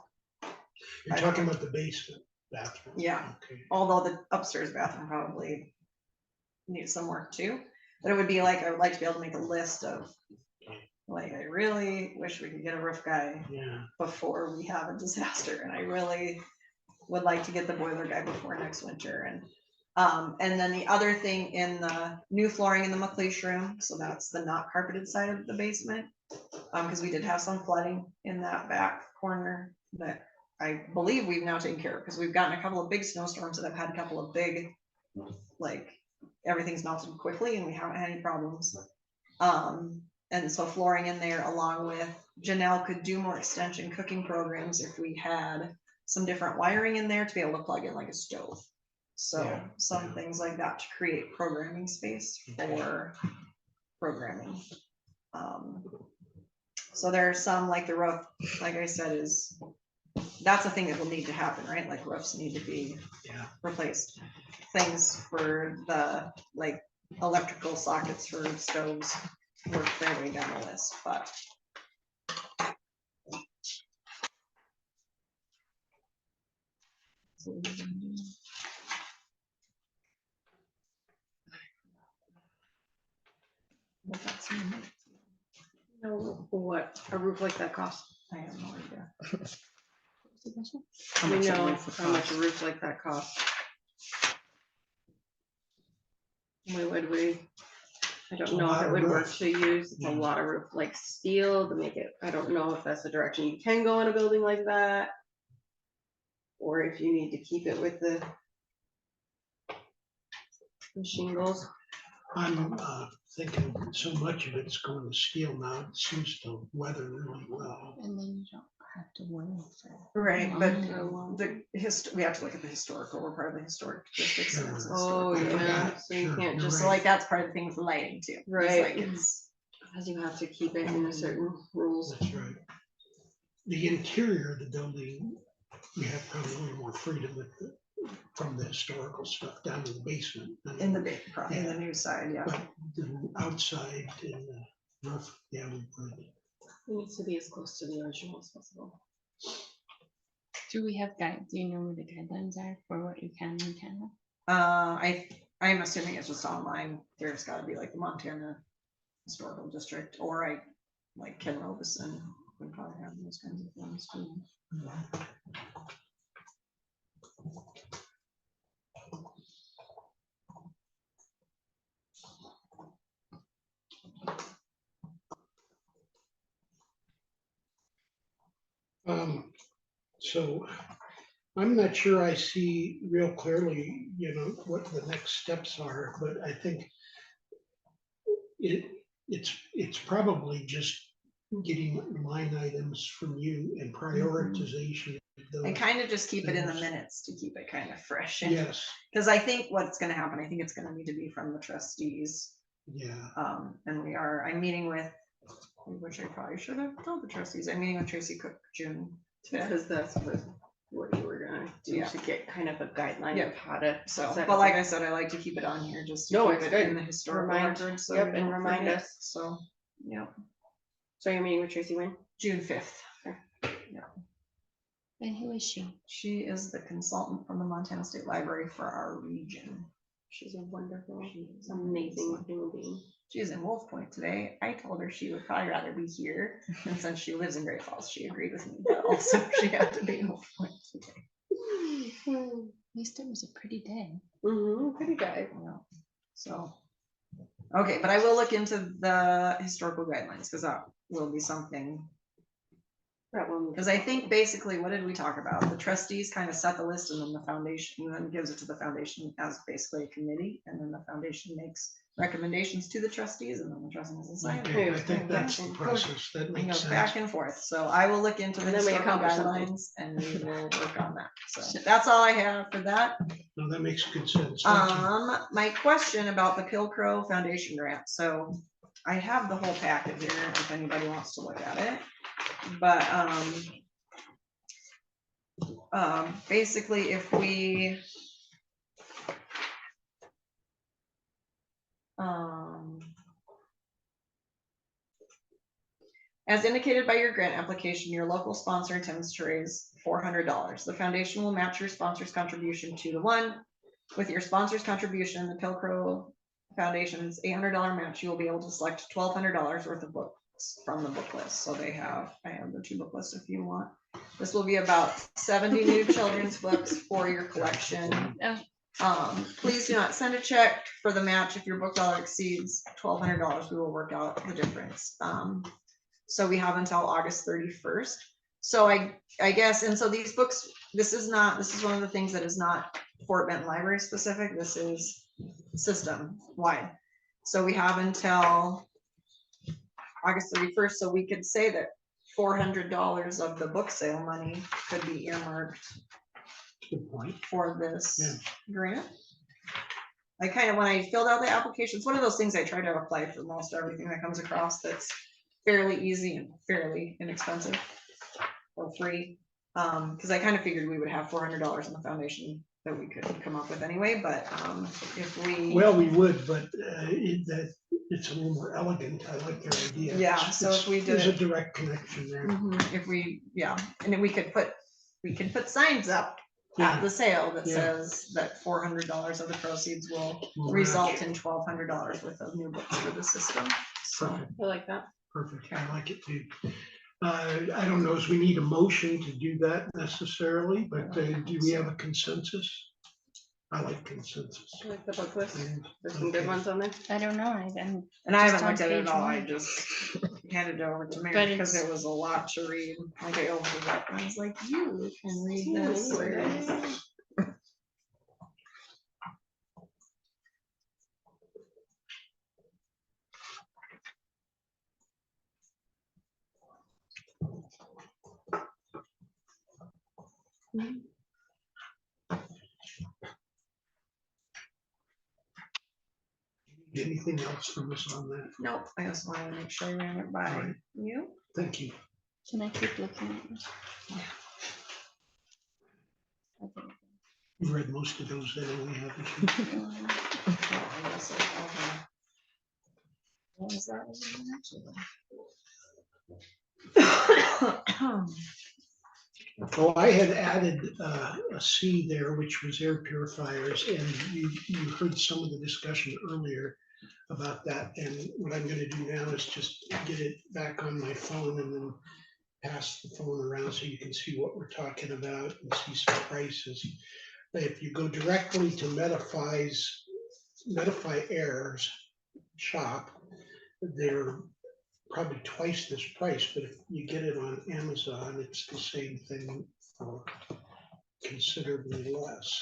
You're talking about the basement bathroom? Yeah. Okay. Although the upstairs bathroom probably needs some work too. But it would be like, I would like to be able to make a list of, like, I really wish we could get a roof guy before we have a disaster. And I really would like to get the boiler guy before next winter. And then the other thing in the new flooring in the McLeish room, so that's the not carpeted side of the basement. Because we did have some flooding in that back corner that I believe we've now taken care of, because we've gotten a couple of big snowstorms that have had a couple of big, like, everything's melted quickly and we haven't had any problems. And so flooring in there, along with Janelle could do more extension cooking programs if we had some different wiring in there to be able to plug in like a stove. So some things like that to create programming space for programming. So there are some, like the roof, like I said, is that's a thing that will need to happen, right? Like roofs need to be Yeah. replaced. Things for the, like, electrical sockets for stoves work their way down the list, but. Know what a roof like that costs? I have no idea. How much a know roof would how much a cost. roof like that costs. Would we? I don't It's a know if lot it of would work roof. to use, it's a Yeah. lot of roof, like steel to make it, I don't know if that's the direction you can go in a building like that. Or if you need to keep it with the shingles. I'm thinking so much of it's going to steel now, it seems to weather really well. And then you don't have to worry for. Right, long but so long. we have to look at the historical, we're part of the historic district. So it's a Oh, historical yeah, building. so you Sure, can't you're just So like, that's part of the thing with lighting too. It's Right. like it's, because you have to keep it in a certain rules. That's right. The interior of the building, we have probably a little more freedom with from the historical stuff down to the basement. in the big, probably in the new side, yeah. But the outside and the roof, yeah, we would. It needs to be as close to the original as possible. Do we have do you know what the guidelines are for what you can and cannot? I'm assuming it's just online. There's gotta be like the Montana Historical District, or like Ken Robeson would probably have those kinds of things too. So I'm not sure I see real clearly, what the next steps are, but I think it's probably just getting line items from you and prioritization. of And those kind of just keep it in the things. minutes to keep it kind of fresh. Yes, Because I think what's gonna happen, I think it's gonna need to be from the trustees. yeah, And I'm meeting with, which I probably should have told the trustees, I'm meeting with Tracy Cook June 5th. Because that's what you were gonna do Yeah. to get kind of a guideline Yeah. of how to. So, set but like up. I said, I like to keep it on here just to No, keep it's it good. in the historical Remind- record. So yep, we and don't remind forget. us. So, yeah, So you're meeting with Tracy when? June 5th. And who is she? She is the consultant from the Montana State Library for our region. She's a wonderful, She's amazing human being. She is in Wolf Point today. I told her she would probably rather be here. And since she lives in Great Falls, she agreed with me, but also she had to be in Wolf Point today. At least it was a pretty day. Pretty guy. Yeah. So, okay, but I will look into the historical guidelines because that will be something. That one. Because I think basically, what did we talk about? The trustees kind of set the list and then the foundation then gives it to the foundation as basically a committee. And then the foundation makes recommendations to the trustees and then the trustees decide. okay, I think that's the process, that It makes goes sense. back and forth. So I will look into the And then we historical accomplish something. guidelines and we will work on that. So that's all I have for that. No, that makes good sense. Thank you. My question about the Pilcrow Foundation grant, so I have the whole packet here if anybody wants to look at it. But basically if we as indicated by your grant application, your local sponsor intends to raise $400. The foundation will match your sponsor's contribution 2-to-1. With your sponsor's contribution, the Pilcrow Foundation's $800 match, you will be able to select $1,200 worth of books from the book list. So I have the 2 book lists if you want. This will be about 70 new children's books for your collection. Please do not send a check for the match if your book dollar exceeds $1,200. We will work out the difference. So we have until August 31st. So I guess, and so these books, this is one of the things that is not Fort Benton Library specific. This is system wide. So we have until August 31st. So we could say that $400 of the book sale money could be earmarked Good point. for this Yeah. grant. I kind of, when I filled out the application, it's one of those things I try to apply for most everything that comes across that's fairly easy and fairly inexpensive or free. Cause I kind of figured we would have $400 in the foundation that we could come up with anyway, but, if we. Well, we would, but it's a little more elegant. I like your idea. Yeah, It's- so if we did There's a it- direct connection there. If we, yeah, and then we could put signs up at the sale that Yeah. says that $400 of the proceeds will Will result match. in $1,200 worth of new books for the system. So, Perfect. I like that. Perfect, I like it too. I don't know if we need a motion to do that necessarily, but do we have a consensus? I like consensus. I like the book list. And- There's some good ones on there. I don't know, I didn't. and I Just haven't looked on at it at page all, I one. just handed it over to But Mary because it's- it was a lot to read. Like I opened it up and I was like, you can read this. Anything else from us on that? Nope, I just wanted to make sure we ran it by Right. you. Thank you. Can I keep looking at this? Okay. You've read most of those that we have. haven't you? Oh, I guess I have, what was that? Well, I had added a C there, which was air purifiers, and you heard some of the discussion earlier about that. And what I'm gonna do now is just get it back on my phone and then pass the phone around so you can see what we're talking about and see some prices. If you go directly to Medify Air's shop, they're probably twice this price, but if you get it on Amazon, it's the same thing for considerably less.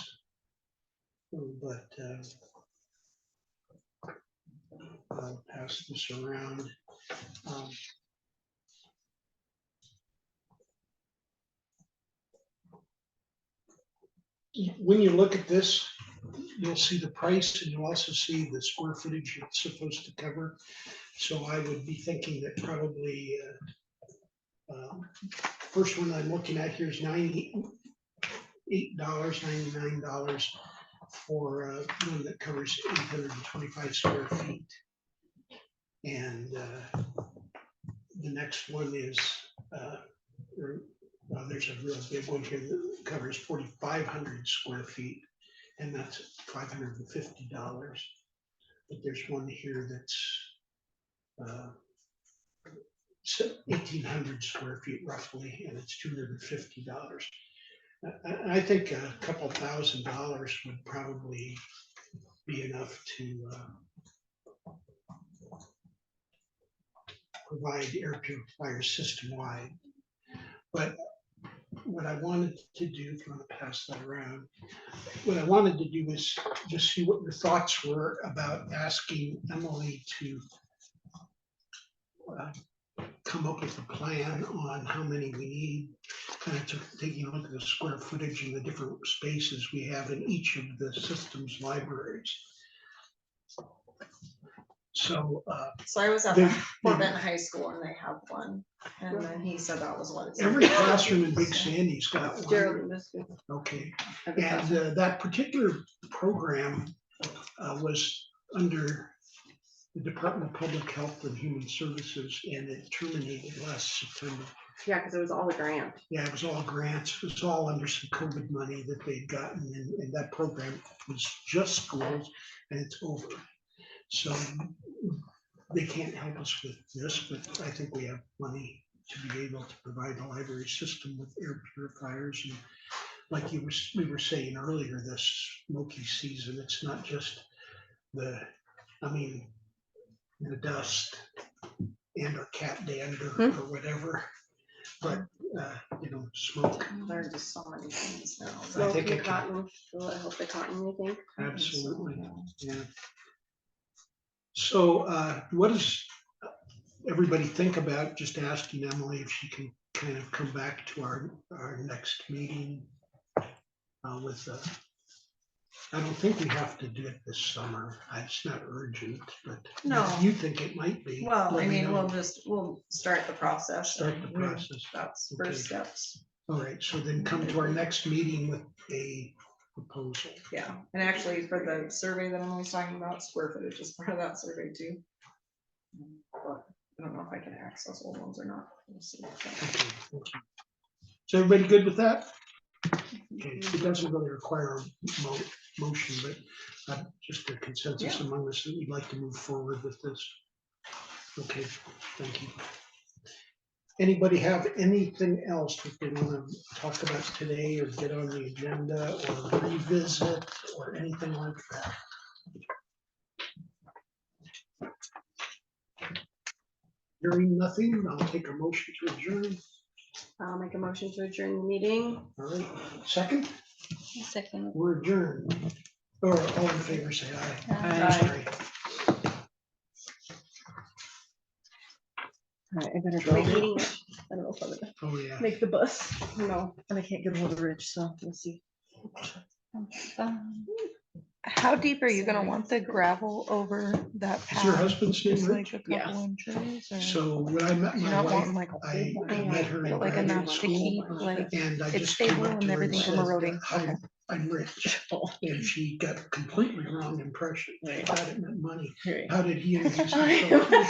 But I'll pass this around. When you look at this, you'll see the price and you'll also see the square footage it's supposed to cover. So I would be thinking that probably first one I'm looking at here is $98.99 for one that covers 825 square feet. And the next one is, there's a real big one here that covers 4,500 square feet, and that's $550. But there's one here that's 1,800 square feet roughly, and it's $250. I think a couple $1,000 would probably be enough to provide air purifiers system-wide. But what I wanted to do, if you want to pass that around, what I wanted to do is just see what your thoughts were about asking Emily to come up with a plan on how many we need, kind of taking a look at the square footage and the different spaces we have in each of the systems libraries. So I was at the Fort Benton High School and they have one, and then he said that was what it's. every classroom in Big Sandy's got one. Geraldine, this is Okay, every and classroom. that particular program was under the Department of Public Health and Human Services, and it terminated last September. Yeah, because it was all the grant. Yeah, it was all grants. It was all under some COVID money that they'd gotten, and that program was just schools, and it's over. So they can't help us with this, but I think we have money to be able to provide the library system with air purifiers. And like we were saying earlier, this smoky season, it's not just the dust and or cat dander or whatever, but smoke. There are just so many things now. I think Smoky it can- cotton, will it help the cotton, you think? Absolutely, yeah. So what does everybody think about just asking Emily if she can kind of come back to our next meeting with, I don't think we have to do it this summer. It's not urgent, but No. you think it might be. Well, let I me mean, know. we'll start the process. Start the and process. That's Okay. first steps. All right, so then come to our next meeting with a proposal. Yeah, and actually for the survey that I'm always talking about, square footage is part of that survey too. But I don't know if I can access old ones or not. We'll see. Okay, thank you. Is everybody good with that? Okay, it doesn't really require a motion, but just a consensus Yeah. among us that we'd like to move forward with this. Okay, thank you. Anybody have anything else that they want to talk about today or get on the agenda or revisit or anything like that? Hearing nothing, I'll take a motion to adjourn. I'll make a motion to adjourn the meeting. All right, second, Second. we're adjourned. Or all in favor, say aye. Aye. Sorry. All right, I better Joe? go. I don't know if I'm gonna Oh, yeah. make the bus. No, and I can't get hold of Rich, so we'll see. How deep are you gonna want the gravel over that Is path? your husband's name Just Rich? like a Yeah. couple inches or? So when I met You're my not wife, wanting like a I whole met her in but like graduate enough to school, keep like, and I it's just came stable up and to her and everything from said, eroding. Okay. I'm rich. And she got a completely wrong impression. She Right. thought it meant money. Right. How did he introduce himself?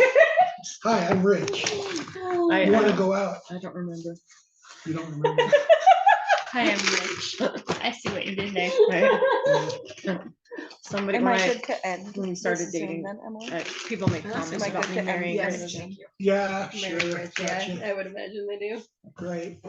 Hi, I'm Rich. I You want to don't- go out? I don't remember. You don't remember? Hi, I'm Rich. I see what you did there. Right? Somebody, Am when I I, good to end? when we this started Zoom dating, then, Emily? people make Am comments I about good me to end marrying this? Rich. Yeah, sure. Very rich, yeah, Gotcha. I would imagine they do. Great.